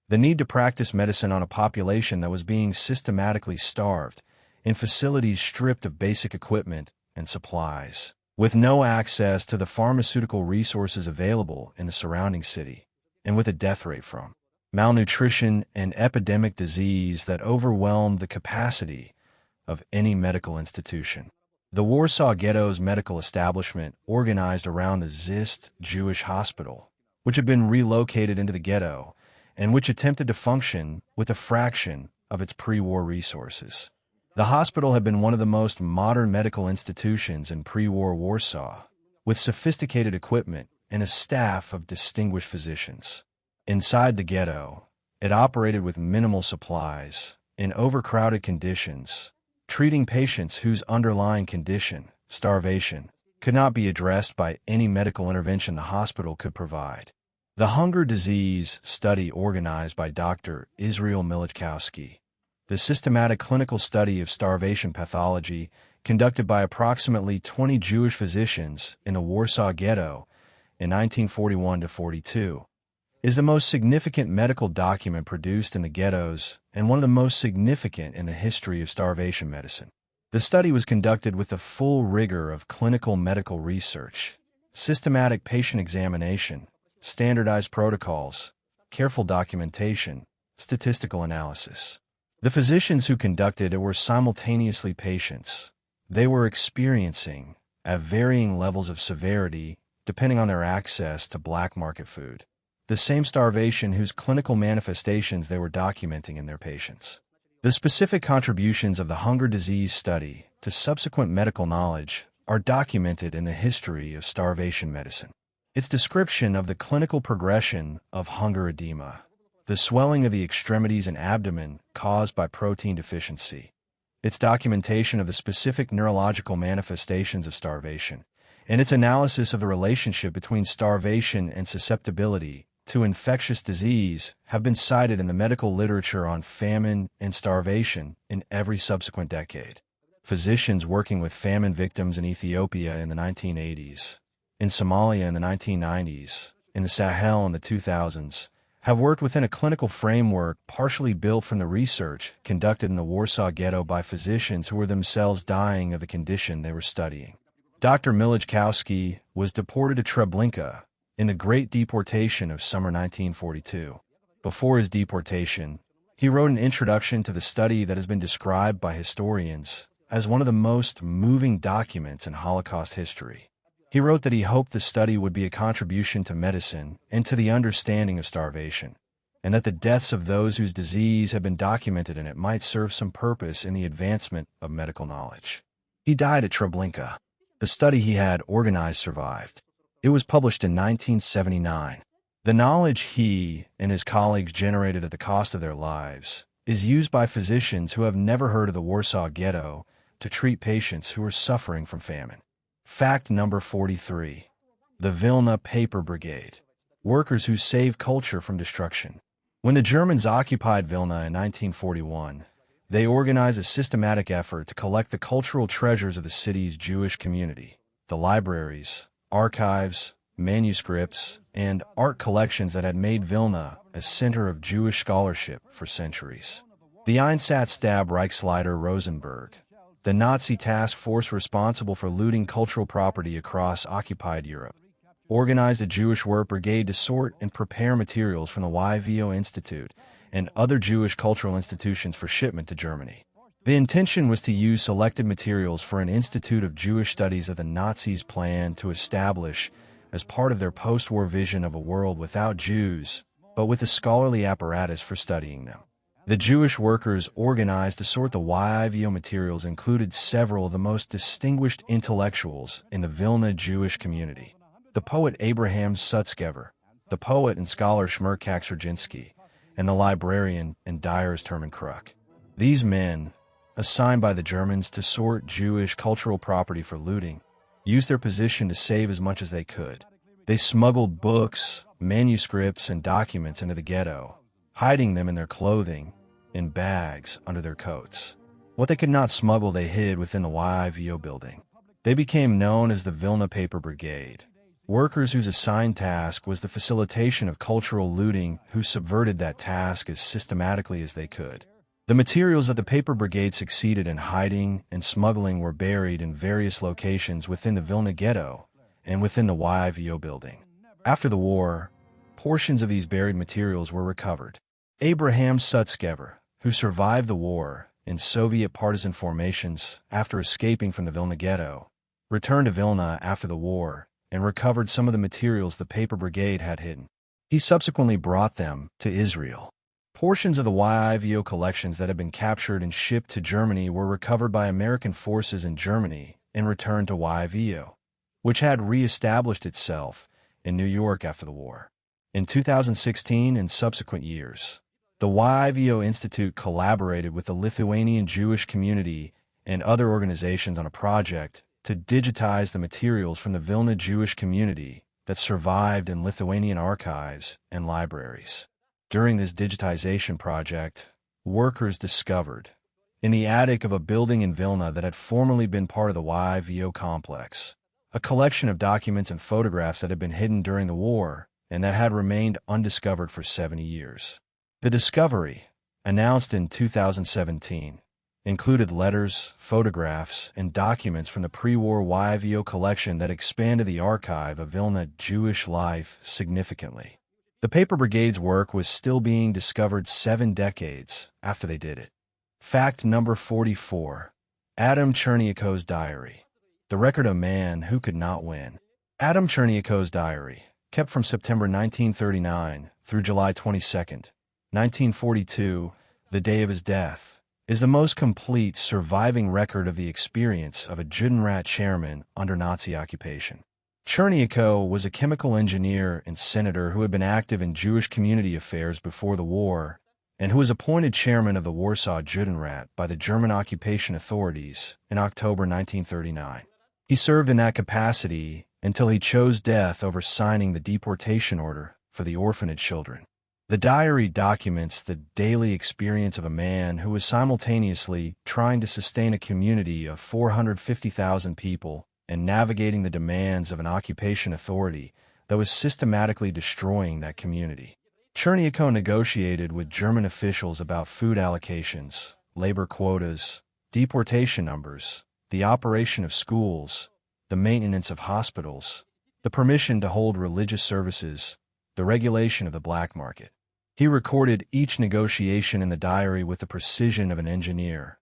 The need to practice medicine on a population that was being systematically starved, in facilities stripped of basic equipment and supplies, with no access to the pharmaceutical resources available in the surrounding city, and with a death rate from malnutrition and epidemic disease that overwhelmed the capacity of any medical institution. The Warsaw Ghetto's medical establishment, organized around the Zist Jewish Hospital, which had been relocated into the ghetto, and which attempted to function with a fraction of its pre-war resources. The hospital had been one of the most modern medical institutions in pre-war Warsaw, with sophisticated equipment and a staff of distinguished physicians. Inside the ghetto, it operated with minimal supplies, in overcrowded conditions, treating patients whose underlying condition, starvation, could not be addressed by any medical intervention the hospital could provide. The hunger disease study organized by Dr. Israel Milikowski, the systematic clinical study of starvation pathology conducted by approximately 20 Jewish physicians in the Warsaw Ghetto in 1941-42, is the most significant medical document produced in the ghettos and one of the most significant in the history of starvation medicine. The study was conducted with the full rigor of clinical medical research, systematic patient examination, standardized protocols, careful documentation, statistical analysis. The physicians who conducted it were simultaneously patients. They were experiencing, at varying levels of severity, depending on their access to black market food, the same starvation whose clinical manifestations they were documenting in their patients. The specific contributions of the hunger disease study to subsequent medical knowledge are documented in the history of starvation medicine. Its description of the clinical progression of hunger edema, the swelling of the extremities and abdomen caused by protein deficiency, its documentation of the specific neurological manifestations of starvation, and its analysis of the relationship between starvation and susceptibility to infectious disease have been cited in the medical literature on famine and starvation in every subsequent decade. Physicians working with famine victims in Ethiopia in the 1980s, in Somalia in the 1990s, in the Sahel in the 2000s, have worked within a clinical framework partially built from the research conducted in the Warsaw Ghetto by physicians who were themselves dying of the condition they were studying. Dr. Milikowski was deported to Treblinka in the Great Deportation of summer 1942. Before his deportation, he wrote an introduction to the study that has been described by historians as one of the most moving documents in Holocaust history. He wrote that he hoped the study would be a contribution to medicine and to the understanding of starvation, and that the deaths of those whose disease had been documented in it might serve some purpose in the advancement of medical knowledge. He died at Treblinka. The study he had organized survived. It was published in 1979. The knowledge he and his colleagues generated at the cost of their lives is used by physicians who have never heard of the Warsaw Ghetto to treat patients who are suffering from famine. Fact number 43. The Vilna Paper Brigade. Workers who saved culture from destruction. When the Germans occupied Vilna in 1941, they organized a systematic effort to collect the cultural treasures of the city's Jewish community, the libraries, archives, manuscripts, and art collections that had made Vilna a center of Jewish scholarship for centuries. The Einsatzstab Reichsleiter Rosenberg, the Nazi task force responsible for looting cultural property across occupied Europe, organized a Jewish work brigade to sort and prepare materials from the YVO Institute and other Jewish cultural institutions for shipment to Germany. The intention was to use selected materials for an Institute of Jewish Studies that the Nazis planned to establish as part of their post-war vision of a world without Jews, but with a scholarly apparatus for studying them. The Jewish workers organized to sort the YIVO materials included several of the most distinguished intellectuals in the Vilna Jewish community: the poet Abraham Sutzkever, the poet and scholar Shmur Kaczorzinski, and the librarian and diarist Hermann Kruk. These men, assigned by the Germans to sort Jewish cultural property for looting, used their position to save as much as they could. They smuggled books, manuscripts, and documents into the ghetto, hiding them in their clothing, in bags under their coats. What they could not smuggle they hid within the YIVO building. They became known as the Vilna Paper Brigade, workers whose assigned task was the facilitation of cultural looting, who subverted that task as systematically as they could. The materials that the Paper Brigade succeeded in hiding and smuggling were buried in various locations within the Vilna Ghetto and within the YIVO building. After the war, portions of these buried materials were recovered. Abraham Sutskever, who survived the war in Soviet partisan formations after escaping from the Vilna Ghetto, returned to Vilna after the war and recovered some of the materials the Paper Brigade had hidden. He subsequently brought them to Israel. Portions of the YIVO collections that had been captured and shipped to Germany were recovered by American forces in Germany and returned to YIVO, which had re-established itself in New York after the war. In 2016 and subsequent years, the YIVO Institute collaborated with the Lithuanian Jewish community and other organizations on a project to digitize the materials from the Vilna Jewish community that survived in Lithuanian archives and libraries. During this digitization project, workers discovered, in the attic of a building in Vilna that had formerly been part of the YIVO complex, a collection of documents and photographs that had been hidden during the war and that had remained undiscovered for 70 years. The discovery, announced in 2017, included letters, photographs, and documents from the pre-war YIVO collection that expanded the archive of Vilna Jewish life significantly. The Paper Brigade's work was still being discovered 7 decades after they did it. Fact number 44. Adam Cherniakov's diary. The record of man who could not win. Adam Cherniakov's diary, kept from September 1939 through July 22, 1942, the day of his death, is the most complete surviving record of the experience of a Judenrat chairman under Nazi occupation. Cherniakov was a chemical engineer and senator who had been active in Jewish community affairs before the war and who was appointed chairman of the Warsaw Judenrat by the German occupation authorities in October 1939. He served in that capacity until he chose death over signing the deportation order for the orphanage children. The diary documents the daily experience of a man who was simultaneously trying to sustain a community of 450,000 people and navigating the demands of an occupation authority that was systematically destroying that community. Cherniakov negotiated with German officials about food allocations, labor quotas, deportation numbers, the operation of schools, the maintenance of hospitals, the permission to hold religious services, the regulation of the black market. He recorded each negotiation in the diary with the precision of an engineer.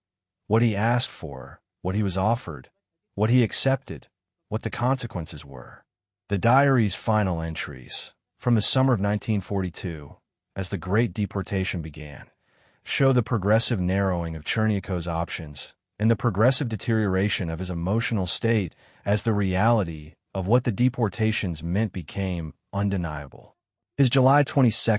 What he asked for, what he was offered, what he accepted, what the consequences were. The diary's final entries, from the summer of 1942, as the Great Deportation began, show the progressive narrowing of Cherniakov's options and the progressive deterioration of his emotional state as the reality of what the deportations meant became undeniable. His July 22,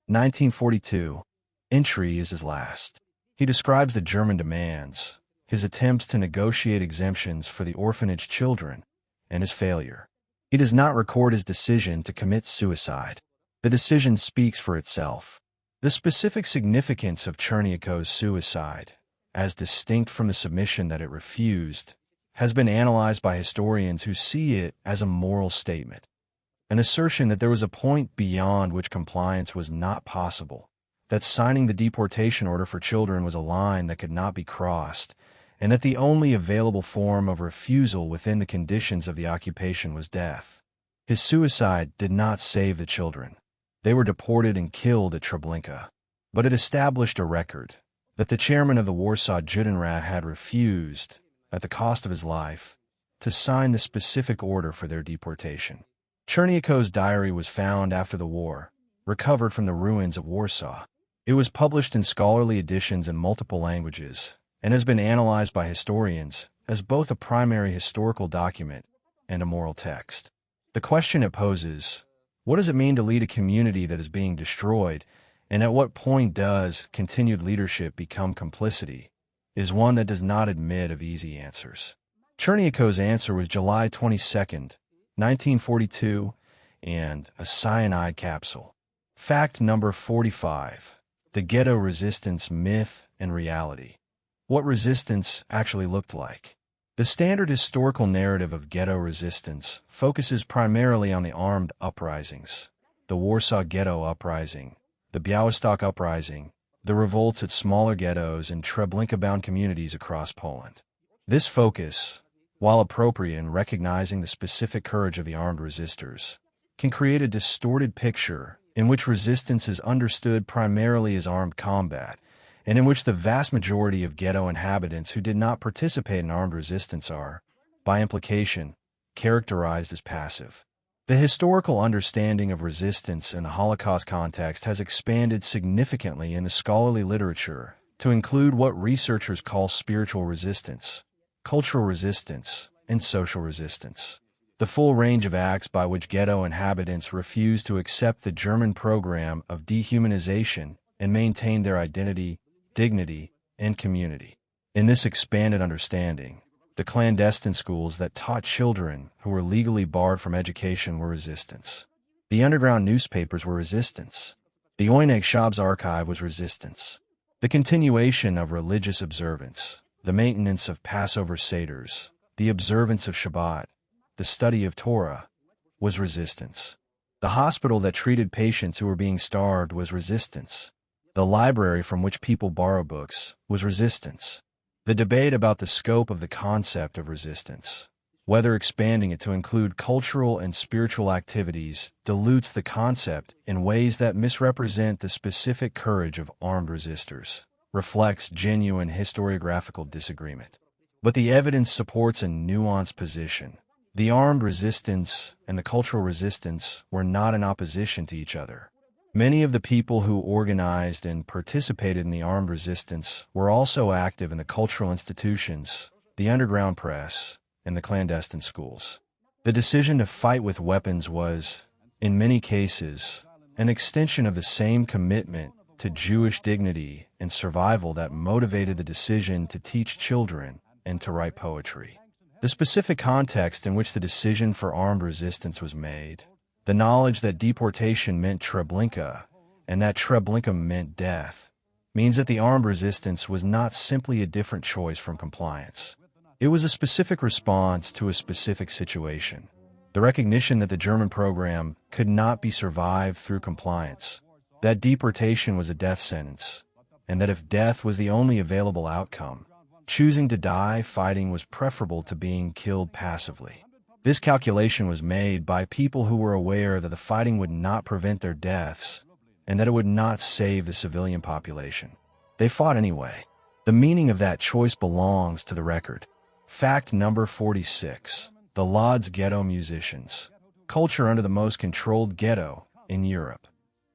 1942, entry is his last. He describes the German demands, his attempts to negotiate exemptions for the orphanage children, and his failure. He does not record his decision to commit suicide. The decision speaks for itself. The specific significance of Cherniakov's suicide, as distinct from the submission that it refused, has been analyzed by historians who see it as a moral statement. An assertion that there was a point beyond which compliance was not possible, that signing the deportation order for children was a line that could not be crossed, and that the only available form of refusal within the conditions of the occupation was death. His suicide did not save the children. They were deported and killed at Treblinka. But it established a record that the chairman of the Warsaw Judenrat had refused, at the cost of his life, to sign the specific order for their deportation. Cherniakov's diary was found after the war, recovered from the ruins of Warsaw. It was published in scholarly editions in multiple languages and has been analyzed by historians as both a primary historical document and a moral text. The question it poses, what does it mean to lead a community that is being destroyed, and at what point does continued leadership become complicity, is one that does not admit of easy answers. Cherniakov's answer was July 22, 1942, and a cyanide capsule. Fact number 45. The ghetto resistance myth and reality. What resistance actually looked like. The standard historical narrative of ghetto resistance focuses primarily on the armed uprisings, the Warsaw Ghetto Uprising, the Białystok Uprising, the revolts at smaller ghettos and Treblinka-bound communities across Poland. This focus, while appropriate in recognizing the specific courage of the armed resistors, can create a distorted picture in which resistance is understood primarily as armed combat, and in which the vast majority of ghetto inhabitants who did not participate in armed resistance are, by implication, characterized as passive. The historical understanding of resistance in the Holocaust context has expanded significantly in the scholarly literature to include what researchers call spiritual resistance, cultural resistance, and social resistance. The full range of acts by which ghetto inhabitants refused to accept the German program of dehumanization and maintain their identity, dignity, and community. In this expanded understanding, the clandestine schools that taught children who were legally barred from education were resistance. The underground newspapers were resistance. The Oyneg Shab's archive was resistance. The continuation of religious observance, the maintenance of Passover Seders, the observance of Shabbat, the study of Torah, was resistance. The hospital that treated patients who were being starved was resistance. The library from which people borrow books was resistance. The debate about the scope of the concept of resistance, whether expanding it to include cultural and spiritual activities, dilutes the concept in ways that misrepresent the specific courage of armed resistors, reflects genuine historiographical disagreement. But the evidence supports a nuanced position. The armed resistance and the cultural resistance were not in opposition to each other. Many of the people who organized and participated in the armed resistance were also active in the cultural institutions, the underground press, and the clandestine schools. The decision to fight with weapons was, in many cases, an extension of the same commitment to Jewish dignity and survival that motivated the decision to teach children and to write poetry. The specific context in which the decision for armed resistance was made, the knowledge that deportation meant Treblinka, and that Treblinka meant death, means that the armed resistance was not simply a different choice from compliance. It was a specific response to a specific situation. The recognition that the German program could not be survived through compliance, that deportation was a death sentence, and that if death was the only available outcome, choosing to die fighting was preferable to being killed passively. This calculation was made by people who were aware that the fighting would not prevent their deaths and that it would not save the civilian population. They fought anyway. The meaning of that choice belongs to the record. Fact number 46. The Łódź Ghetto musicians. Culture under the most controlled ghetto in Europe.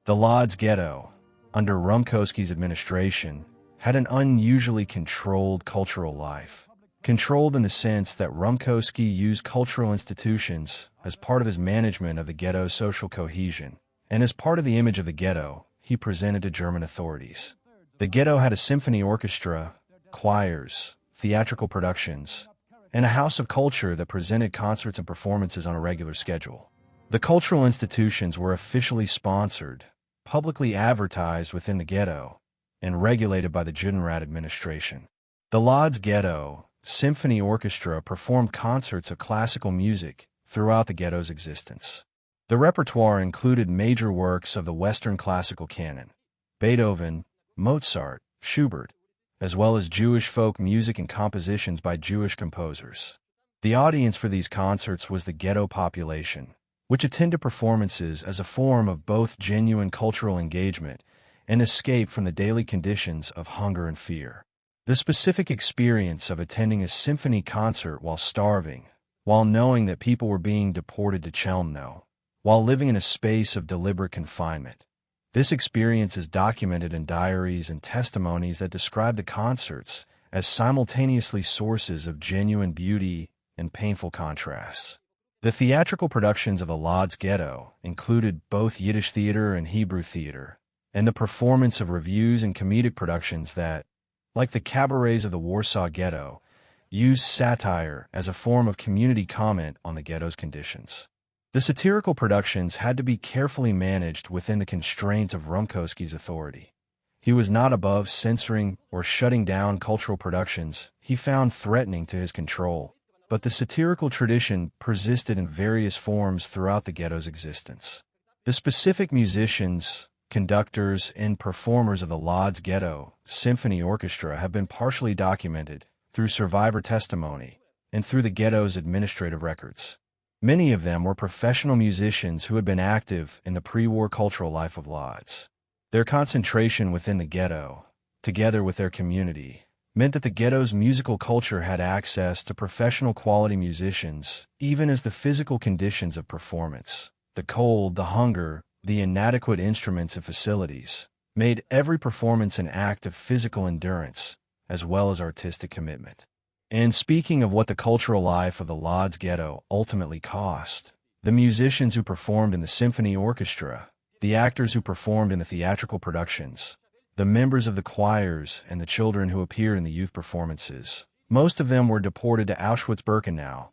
The Łódź Ghetto, under Rumkowski's administration, had an unusually controlled cultural life. Controlled in the sense that Rumkowski used cultural institutions as part of his management of the ghetto's social cohesion, and as part of the image of the ghetto he presented to German authorities. The ghetto had a symphony orchestra, choirs, theatrical productions, and a house of culture that presented concerts and performances on a regular schedule. The cultural institutions were officially sponsored, publicly advertised within the ghetto, and regulated by the Judenrat administration. The Łódź Ghetto Symphony Orchestra performed concerts of classical music throughout the ghetto's existence. The repertoire included major works of the Western classical canon, Beethoven, Mozart, Schubert, as well as Jewish folk music and compositions by Jewish composers. The audience for these concerts was the ghetto population, which attended performances as a form of both genuine cultural engagement and escape from the daily conditions of hunger and fear. The specific experience of attending a symphony concert while starving, while knowing that people were being deported to Chelmno, while living in a space of deliberate confinement. This experience is documented in diaries and testimonies that describe the concerts as simultaneously sources of genuine beauty and painful contrasts. The theatrical productions of the Łódź Ghetto included both Yiddish theater and Hebrew theater, and the performance of revues and comedic productions that, like the cabarets of the Warsaw Ghetto, used satire as a form of community comment on the ghetto's conditions. The satirical productions had to be carefully managed within the constraints of Rumkowski's authority. He was not above censoring or shutting down cultural productions he found threatening to his control, but the satirical tradition persisted in various forms throughout the ghetto's existence. The specific musicians, conductors, and performers of the Łódź Ghetto Symphony Orchestra have been partially documented through survivor testimony and through the ghetto's administrative records. Many of them were professional musicians who had been active in the pre-war cultural life of Łódź. Their concentration within the ghetto, together with their community, meant that the ghetto's musical culture had access to professional quality musicians, even as the physical conditions of performance, the cold, the hunger, the inadequate instruments and facilities, made every performance an act of physical endurance, as well as artistic commitment. And speaking of what the cultural life of the Łódź Ghetto ultimately cost, the musicians who performed in the symphony orchestra, the actors who performed in the theatrical productions, the members of the choirs, and the children who appeared in the youth performances, most of them were deported to Auschwitz-Birkenau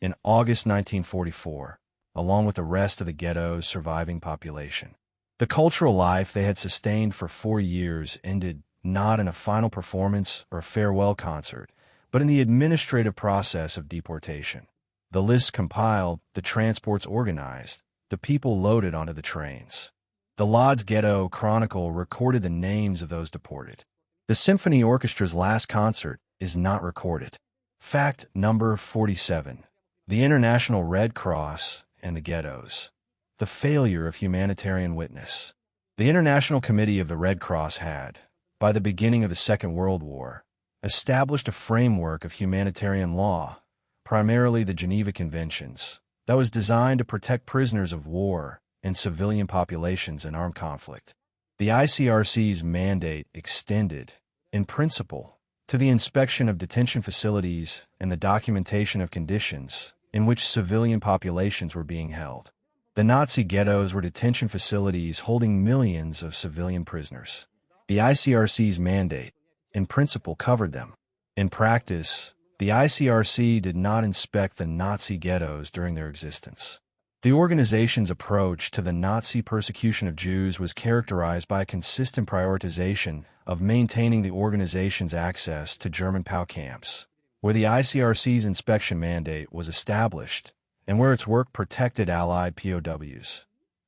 in August 1944, along with the rest of the ghetto's surviving population. The cultural life they had sustained for 4 years ended not in a final performance or a farewell concert, but in the administrative process of deportation. The lists compiled, the transports organized, the people loaded onto the trains. The Łódź Ghetto Chronicle recorded the names of those deported. The symphony orchestra's last concert is not recorded. Fact number 47. The International Red Cross and the Ghettos. The failure of humanitarian witness. The International Committee of the Red Cross had, by the beginning of the Second World War, established a framework of humanitarian law, primarily the Geneva Conventions, that was designed to protect prisoners of war and civilian populations in armed conflict. The ICRC's mandate extended, in principle, to the inspection of detention facilities and the documentation of conditions in which civilian populations were being held. The Nazi ghettos were detention facilities holding millions of civilian prisoners. The ICRC's mandate, in principle, covered them. In practice, the ICRC did not inspect the Nazi ghettos during their existence. The organization's approach to the Nazi persecution of Jews was characterized by a consistent prioritization of maintaining the organization's access to German POW camps, where the ICRC's inspection mandate was established and where its work protected Allied POWs,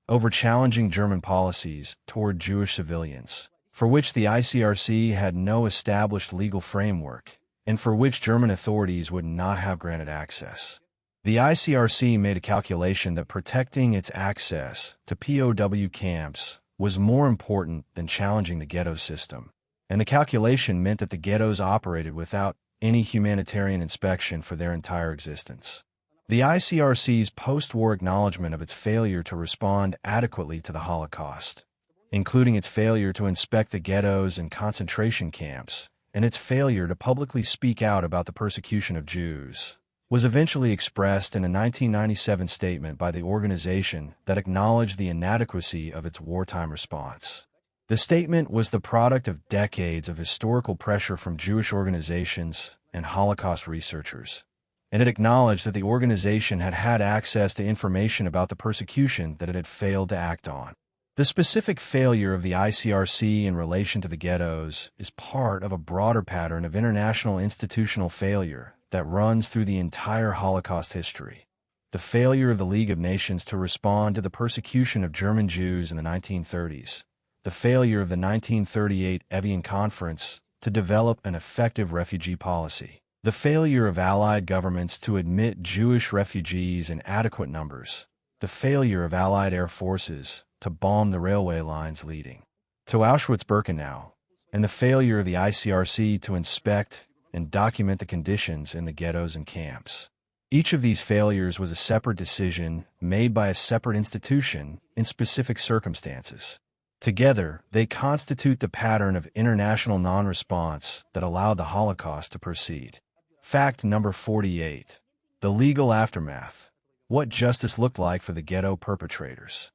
over challenging German policies toward Jewish civilians, for which the ICRC had no established legal framework and for which German authorities would not have granted access. The ICRC made a calculation that protecting its access to POW camps was more important than challenging the ghetto system, and the calculation meant that the ghettos operated without any humanitarian inspection for their entire existence. The ICRC's post-war acknowledgement of its failure to respond adequately to the Holocaust, including its failure to inspect the ghettos and concentration camps, and its failure to publicly speak out about the persecution of Jews, was eventually expressed in a 1997 statement by the organization that acknowledged the inadequacy of its wartime response. The statement was the product of decades of historical pressure from Jewish organizations and Holocaust researchers, and it acknowledged that the organization had had access to information about the persecution that it had failed to act on. The specific failure of the ICRC in relation to the ghettos is part of a broader pattern of international institutional failure that runs through the entire Holocaust history. The failure of the League of Nations to respond to the persecution of German Jews in the 1930s, the failure of the 1938 Evian Conference to develop an effective refugee policy, the failure of Allied governments to admit Jewish refugees in adequate numbers, the failure of Allied air forces to bomb the railway lines leading to Auschwitz-Birkenau, and the failure of the ICRC to inspect and document the conditions in the ghettos and camps. Each of these failures was a separate decision made by a separate institution in specific circumstances. Together, they constitute the pattern of international non-response that allowed the Holocaust to proceed. Fact number 48. The legal aftermath. What justice looked like for the ghetto perpetrators.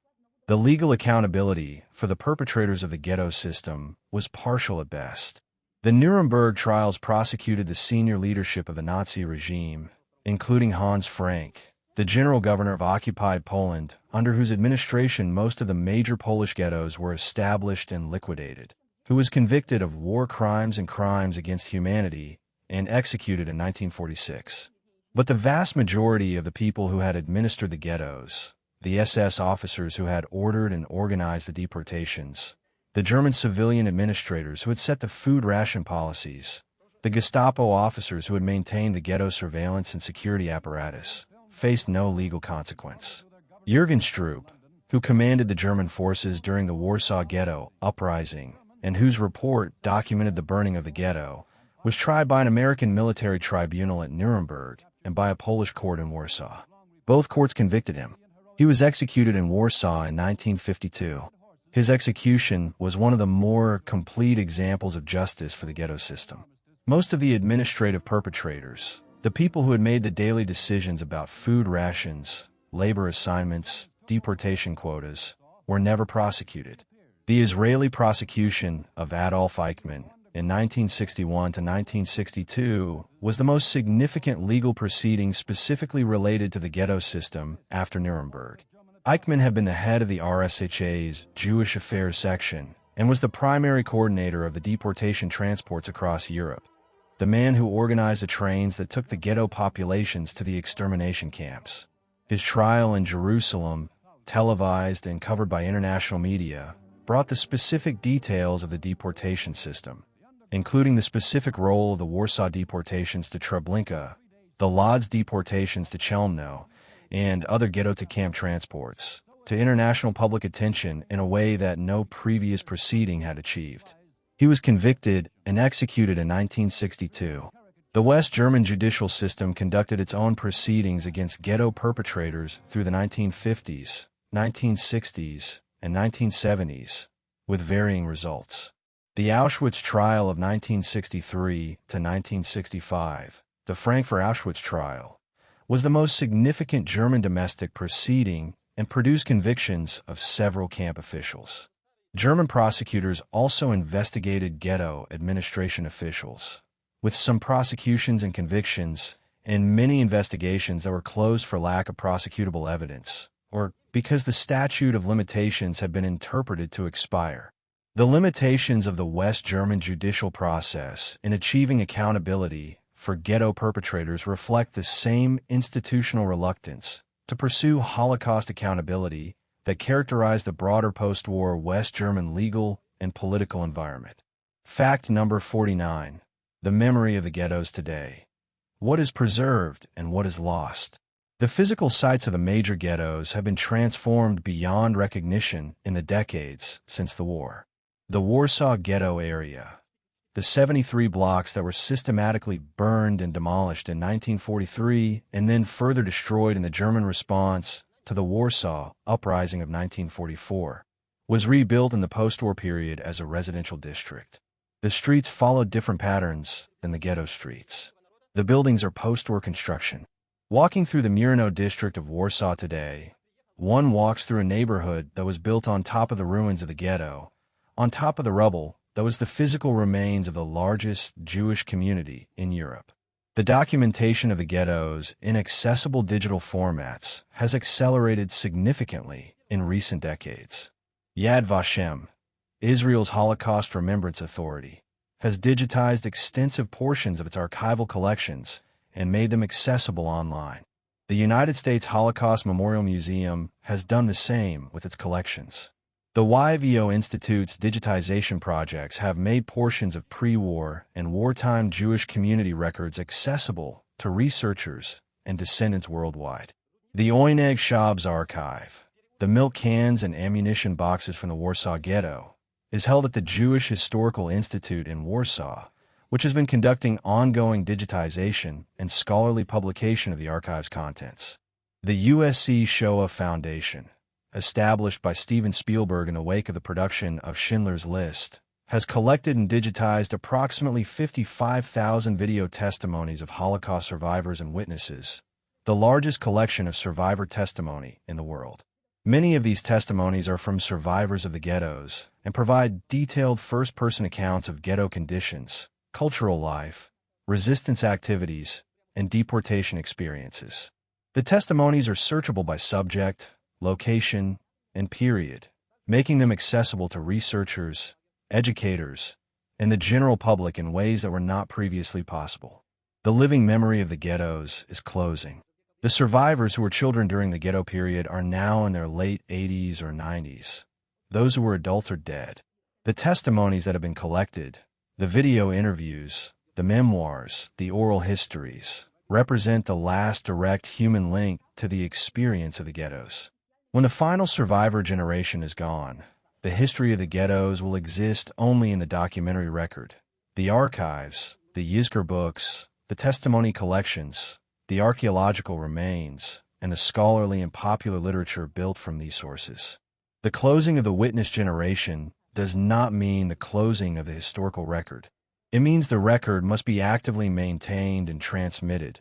The legal accountability for the perpetrators of the ghetto system was partial at best. The Nuremberg trials prosecuted the senior leadership of the Nazi regime, including Hans Frank, the general governor of occupied Poland, under whose administration most of the major Polish ghettos were established and liquidated, who was convicted of war crimes and crimes against humanity and executed in 1946. But the vast majority of the people who had administered the ghettos, the SS officers who had ordered and organized the deportations, the German civilian administrators who had set the food ration policies, the Gestapo officers who had maintained the ghetto surveillance and security apparatus, faced no legal consequence. Jürgen Stroop, who commanded the German forces during the Warsaw Ghetto Uprising, and whose report documented the burning of the ghetto, was tried by an American military tribunal at Nuremberg and by a Polish court in Warsaw. Both courts convicted him. He was executed in Warsaw in 1952. His execution was one of the more complete examples of justice for the ghetto system. Most of the administrative perpetrators, the people who had made the daily decisions about food rations, labor assignments, deportation quotas, were never prosecuted. The Israeli prosecution of Adolf Eichmann in 1961 to 1962 was the most significant legal proceeding specifically related to the ghetto system after Nuremberg. Eichmann had been the head of the RSHA's Jewish Affairs section and was the primary coordinator of the deportation transports across Europe, the man who organized the trains that took the ghetto populations to the extermination camps. His trial in Jerusalem, televised and covered by international media, brought the specific details of the deportation system, including the specific role of the Warsaw deportations to Treblinka, the Lodz deportations to Chelmno, and other ghetto-to-camp transports, to international public attention in a way that no previous proceeding had achieved. He was convicted and executed in 1962. The West German judicial system conducted its own proceedings against ghetto perpetrators through the 1950s, 1960s, and 1970s, with varying results. The Auschwitz trial of 1963 to 1965, the Frankfurt Auschwitz trial, was the most significant German domestic proceeding and produced convictions of several camp officials. German prosecutors also investigated ghetto administration officials, with some prosecutions and convictions, and many investigations that were closed for lack of prosecutable evidence, or because the statute of limitations had been interpreted to expire. The limitations of the West German judicial process in achieving accountability for ghetto perpetrators reflect the same institutional reluctance to pursue Holocaust accountability that characterized the broader post-war West German legal and political environment. Fact number 49. The memory of the ghettos today. What is preserved and what is lost? The physical sites of the major ghettos have been transformed beyond recognition in the decades since the war. The Warsaw Ghetto area, the 73 blocks that were systematically burned and demolished in 1943 and then further destroyed in the German response to the Warsaw Uprising of 1944, was rebuilt in the post-war period as a residential district. The streets followed different patterns than the ghetto streets. The buildings are post-war construction. Walking through the Murano district of Warsaw today, one walks through a neighborhood that was built on top of the ruins of the ghetto, on top of the rubble that was the physical remains of the largest Jewish community in Europe. The documentation of the ghettos in accessible digital formats has accelerated significantly in recent decades. Yad Vashem, Israel's Holocaust Remembrance Authority, has digitized extensive portions of its archival collections and made them accessible online. The United States Holocaust Memorial Museum has done the same with its collections. The YVO Institute's digitization projects have made portions of pre-war and wartime Jewish community records accessible to researchers and descendants worldwide. The Oyneg Shab's archive, the milk cans and ammunition boxes from the Warsaw Ghetto, is held at the Jewish Historical Institute in Warsaw, which has been conducting ongoing digitization and scholarly publication of the archive's contents. The USC Shoah Foundation, established by Steven Spielberg in the wake of the production of Schindler's List, has collected and digitized approximately 55,000 video testimonies of Holocaust survivors and witnesses, the largest collection of survivor testimony in the world. Many of these testimonies are from survivors of the ghettos and provide detailed first-person accounts of ghetto conditions, cultural life, resistance activities, and deportation experiences. The testimonies are searchable by subject, location, and period, making them accessible to researchers, educators, and the general public in ways that were not previously possible. The living memory of the ghettos is closing. The survivors who were children during the ghetto period are now in their late 80s or 90s. Those who were adults are dead. The testimonies that have been collected, the video interviews, the memoirs, the oral histories, represent the last direct human link to the experience of the ghettos. When the final survivor generation is gone, the history of the ghettos will exist only in the documentary record, the archives, the Yizkor books, the testimony collections, the archaeological remains, and the scholarly and popular literature built from these sources. The closing of the witness generation does not mean the closing of the historical record. It means the record must be actively maintained and transmitted,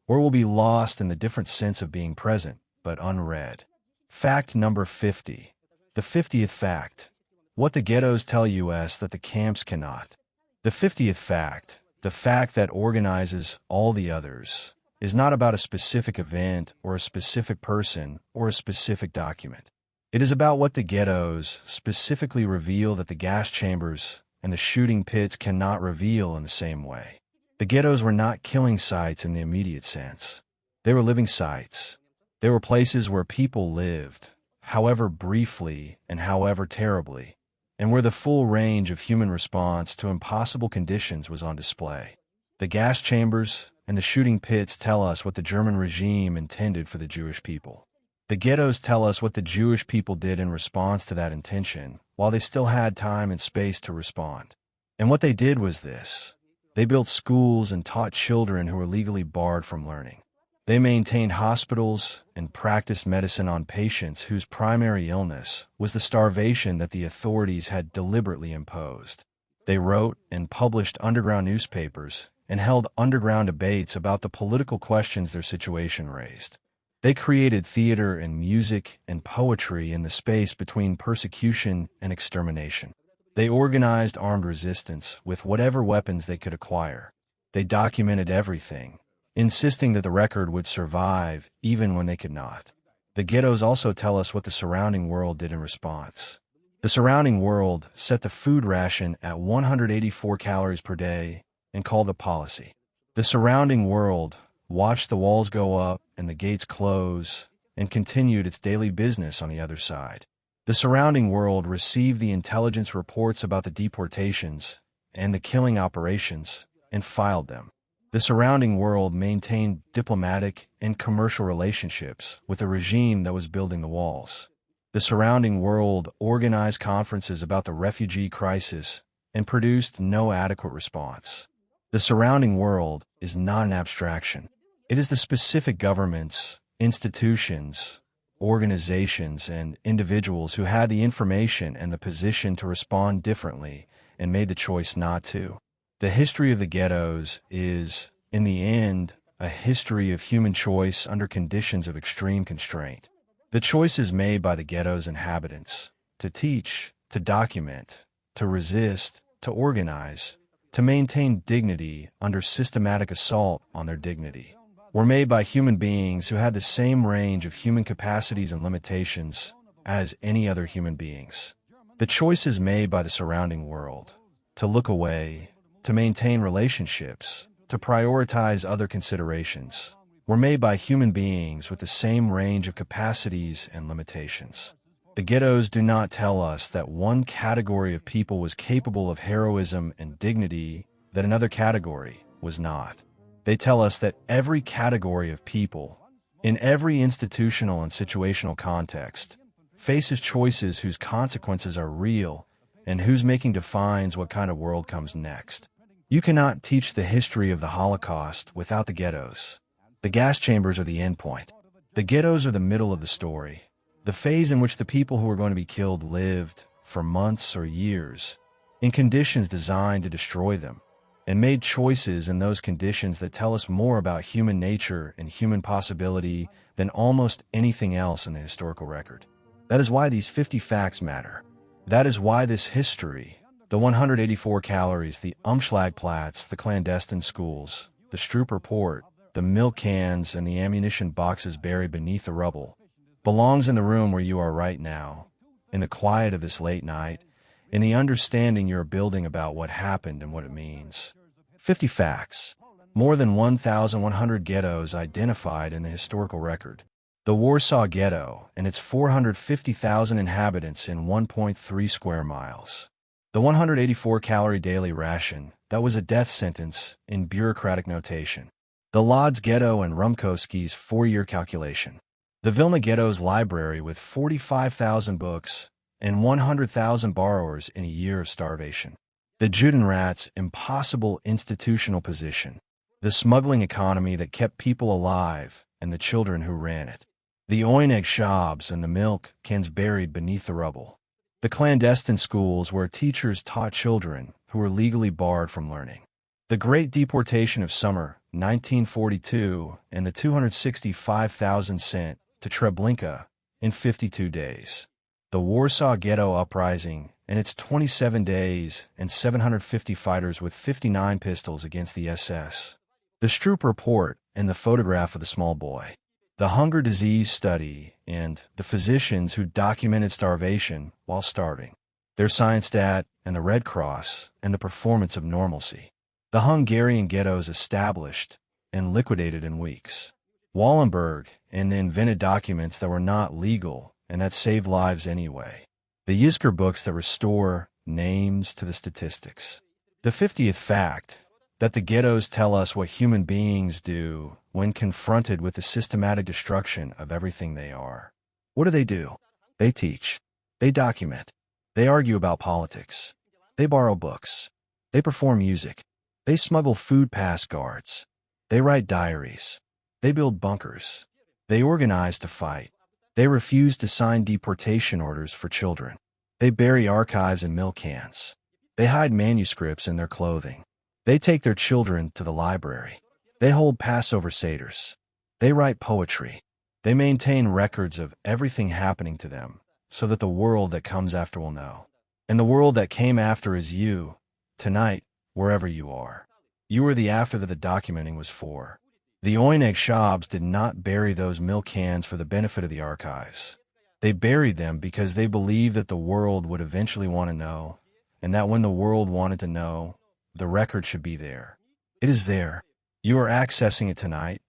or will be lost in the different sense of being present, but unread. Fact number 50. The 50th fact. What the ghettos tell us that the camps cannot. The 50th fact, the fact that organizes all the others, is not about a specific event or a specific person or a specific document. It is about what the ghettos specifically reveal that the gas chambers and the shooting pits cannot reveal in the same way. The ghettos were not killing sites in the immediate sense. They were living sites. They were places where people lived, however briefly and however terribly, and where the full range of human response to impossible conditions was on display. The gas chambers and the shooting pits tell us what the German regime intended for the Jewish people. The ghettos tell us what the Jewish people did in response to that intention, while they still had time and space to respond. And what they did was this. They built schools and taught children who were legally barred from learning. They maintained hospitals and practiced medicine on patients whose primary illness was the starvation that the authorities had deliberately imposed. They wrote and published underground newspapers and held underground debates about the political questions their situation raised. They created theater and music and poetry in the space between persecution and extermination. They organized armed resistance with whatever weapons they could acquire. They documented everything, insisting that the record would survive even when they could not. The ghettos also tell us what the surrounding world did in response. The surrounding world set the food ration at 184 calories per day and called a policy. The surrounding world watched the walls go up and the gates close and continued its daily business on the other side. The surrounding world received the intelligence reports about the deportations and the killing operations and filed them. The surrounding world maintained diplomatic and commercial relationships with a regime that was building the walls. The surrounding world organized conferences about the refugee crisis and produced no adequate response. The surrounding world is not an abstraction. It is the specific governments, institutions, organizations, and individuals who had the information and the position to respond differently and made the choice not to. The history of the ghettos is, in the end, a history of human choice under conditions of extreme constraint. The choices made by the ghetto's inhabitants to teach, to document, to resist, to organize, to maintain dignity under systematic assault on their dignity, were made by human beings who had the same range of human capacities and limitations as any other human beings. The choices made by the surrounding world to look away, to maintain relationships, to prioritize other considerations, were made by human beings with the same range of capacities and limitations. The ghettos do not tell us that one category of people was capable of heroism and dignity that another category was not. They tell us that every category of people, in every institutional and situational context, faces choices whose consequences are real and whose making defines what kind of world comes next. You cannot teach the history of the Holocaust without the ghettos. The gas chambers are the end point. The ghettos are the middle of the story, the phase in which the people who were going to be killed lived, for months or years, in conditions designed to destroy them, and made choices in those conditions that tell us more about human nature and human possibility than almost anything else in the historical record. That is why these 50 facts matter. That is why this history, the 184 calories, the Umschlagplatz, the clandestine schools, the Stroop report, the milk cans, and the ammunition boxes buried beneath the rubble, belongs in the room where you are right now, in the quiet of this late night, in the understanding you're building about what happened and what it means. 50 facts. More than 1,100 ghettos identified in the historical record. The Warsaw Ghetto and its 450,000 inhabitants in 1.3 square miles. The 184-calorie daily ration that was a death sentence in bureaucratic notation. The Łódź Ghetto and Rumkowski's 4-year calculation. The Vilna Ghetto's library with 45,000 books and 100,000 borrowers in a year of starvation. The Judenrat's impossible institutional position. The smuggling economy that kept people alive and the children who ran it. The oyneg shops and the milk cans buried beneath the rubble. The clandestine schools where teachers taught children who were legally barred from learning. The Great Deportation of Summer 1942 and the 265,000 sent to Treblinka in 52 days. The Warsaw Ghetto Uprising and its 27 days and 750 fighters with 59 pistols against the SS. The Stroop Report and the photograph of the small boy. The Hunger Disease Study and the physicians who documented starvation while starving. Their science stat and the Red Cross and the performance of normalcy. The Hungarian ghettos established and liquidated in weeks. Wallenberg and the invented documents that were not legal and that saved lives anyway. The Yizkor books that restore names to the statistics. The 50th fact, that the ghettos tell us what human beings do when confronted with the systematic destruction of everything they are. What do? They teach. They document. They argue about politics. They borrow books. They perform music. They smuggle food past guards. They write diaries. They build bunkers. They organize to fight. They refuse to sign deportation orders for children. They bury archives in milk cans. They hide manuscripts in their clothing. They take their children to the library. They hold Passover seders. They write poetry. They maintain records of everything happening to them so that the world that comes after will know. And the world that came after is you, tonight, wherever you are. You are the after that the documenting was for. The oyneg shops did not bury those milk cans for the benefit of the archives. They buried them because they believed that the world would eventually want to know, and that when the world wanted to know, the record should be there. It is there. You are accessing it tonight,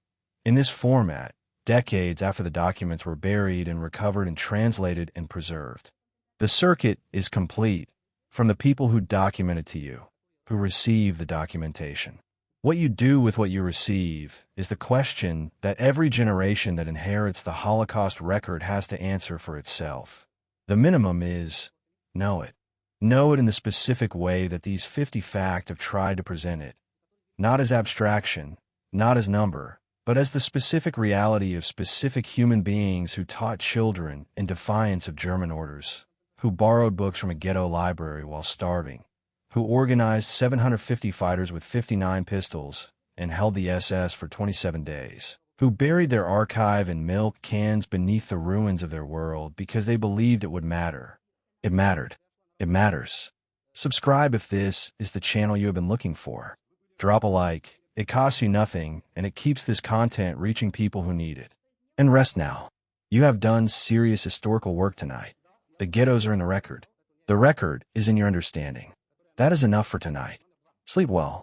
in this format, decades after the documents were buried and recovered and translated and preserved. The circuit is complete from the people who documented to you, who receive the documentation. What you do with what you receive is the question that every generation that inherits the Holocaust record has to answer for itself. The minimum is, know it. Know it in the specific way that these 50 facts have tried to present it. Not as abstraction, not as number, but as the specific reality of specific human beings who taught children in defiance of German orders, who borrowed books from a ghetto library while starving, who organized 750 fighters with 59 pistols and held the SS for 27 days, who buried their archive in milk cans beneath the ruins of their world because they believed it would matter. It mattered. It matters. Subscribe if this is the channel you have been looking for. Drop a like. It costs you nothing, and it keeps this content reaching people who need it. And rest now. You have done serious historical work tonight. The ghettos are in the record. The record is in your understanding. That is enough for tonight. Sleep well.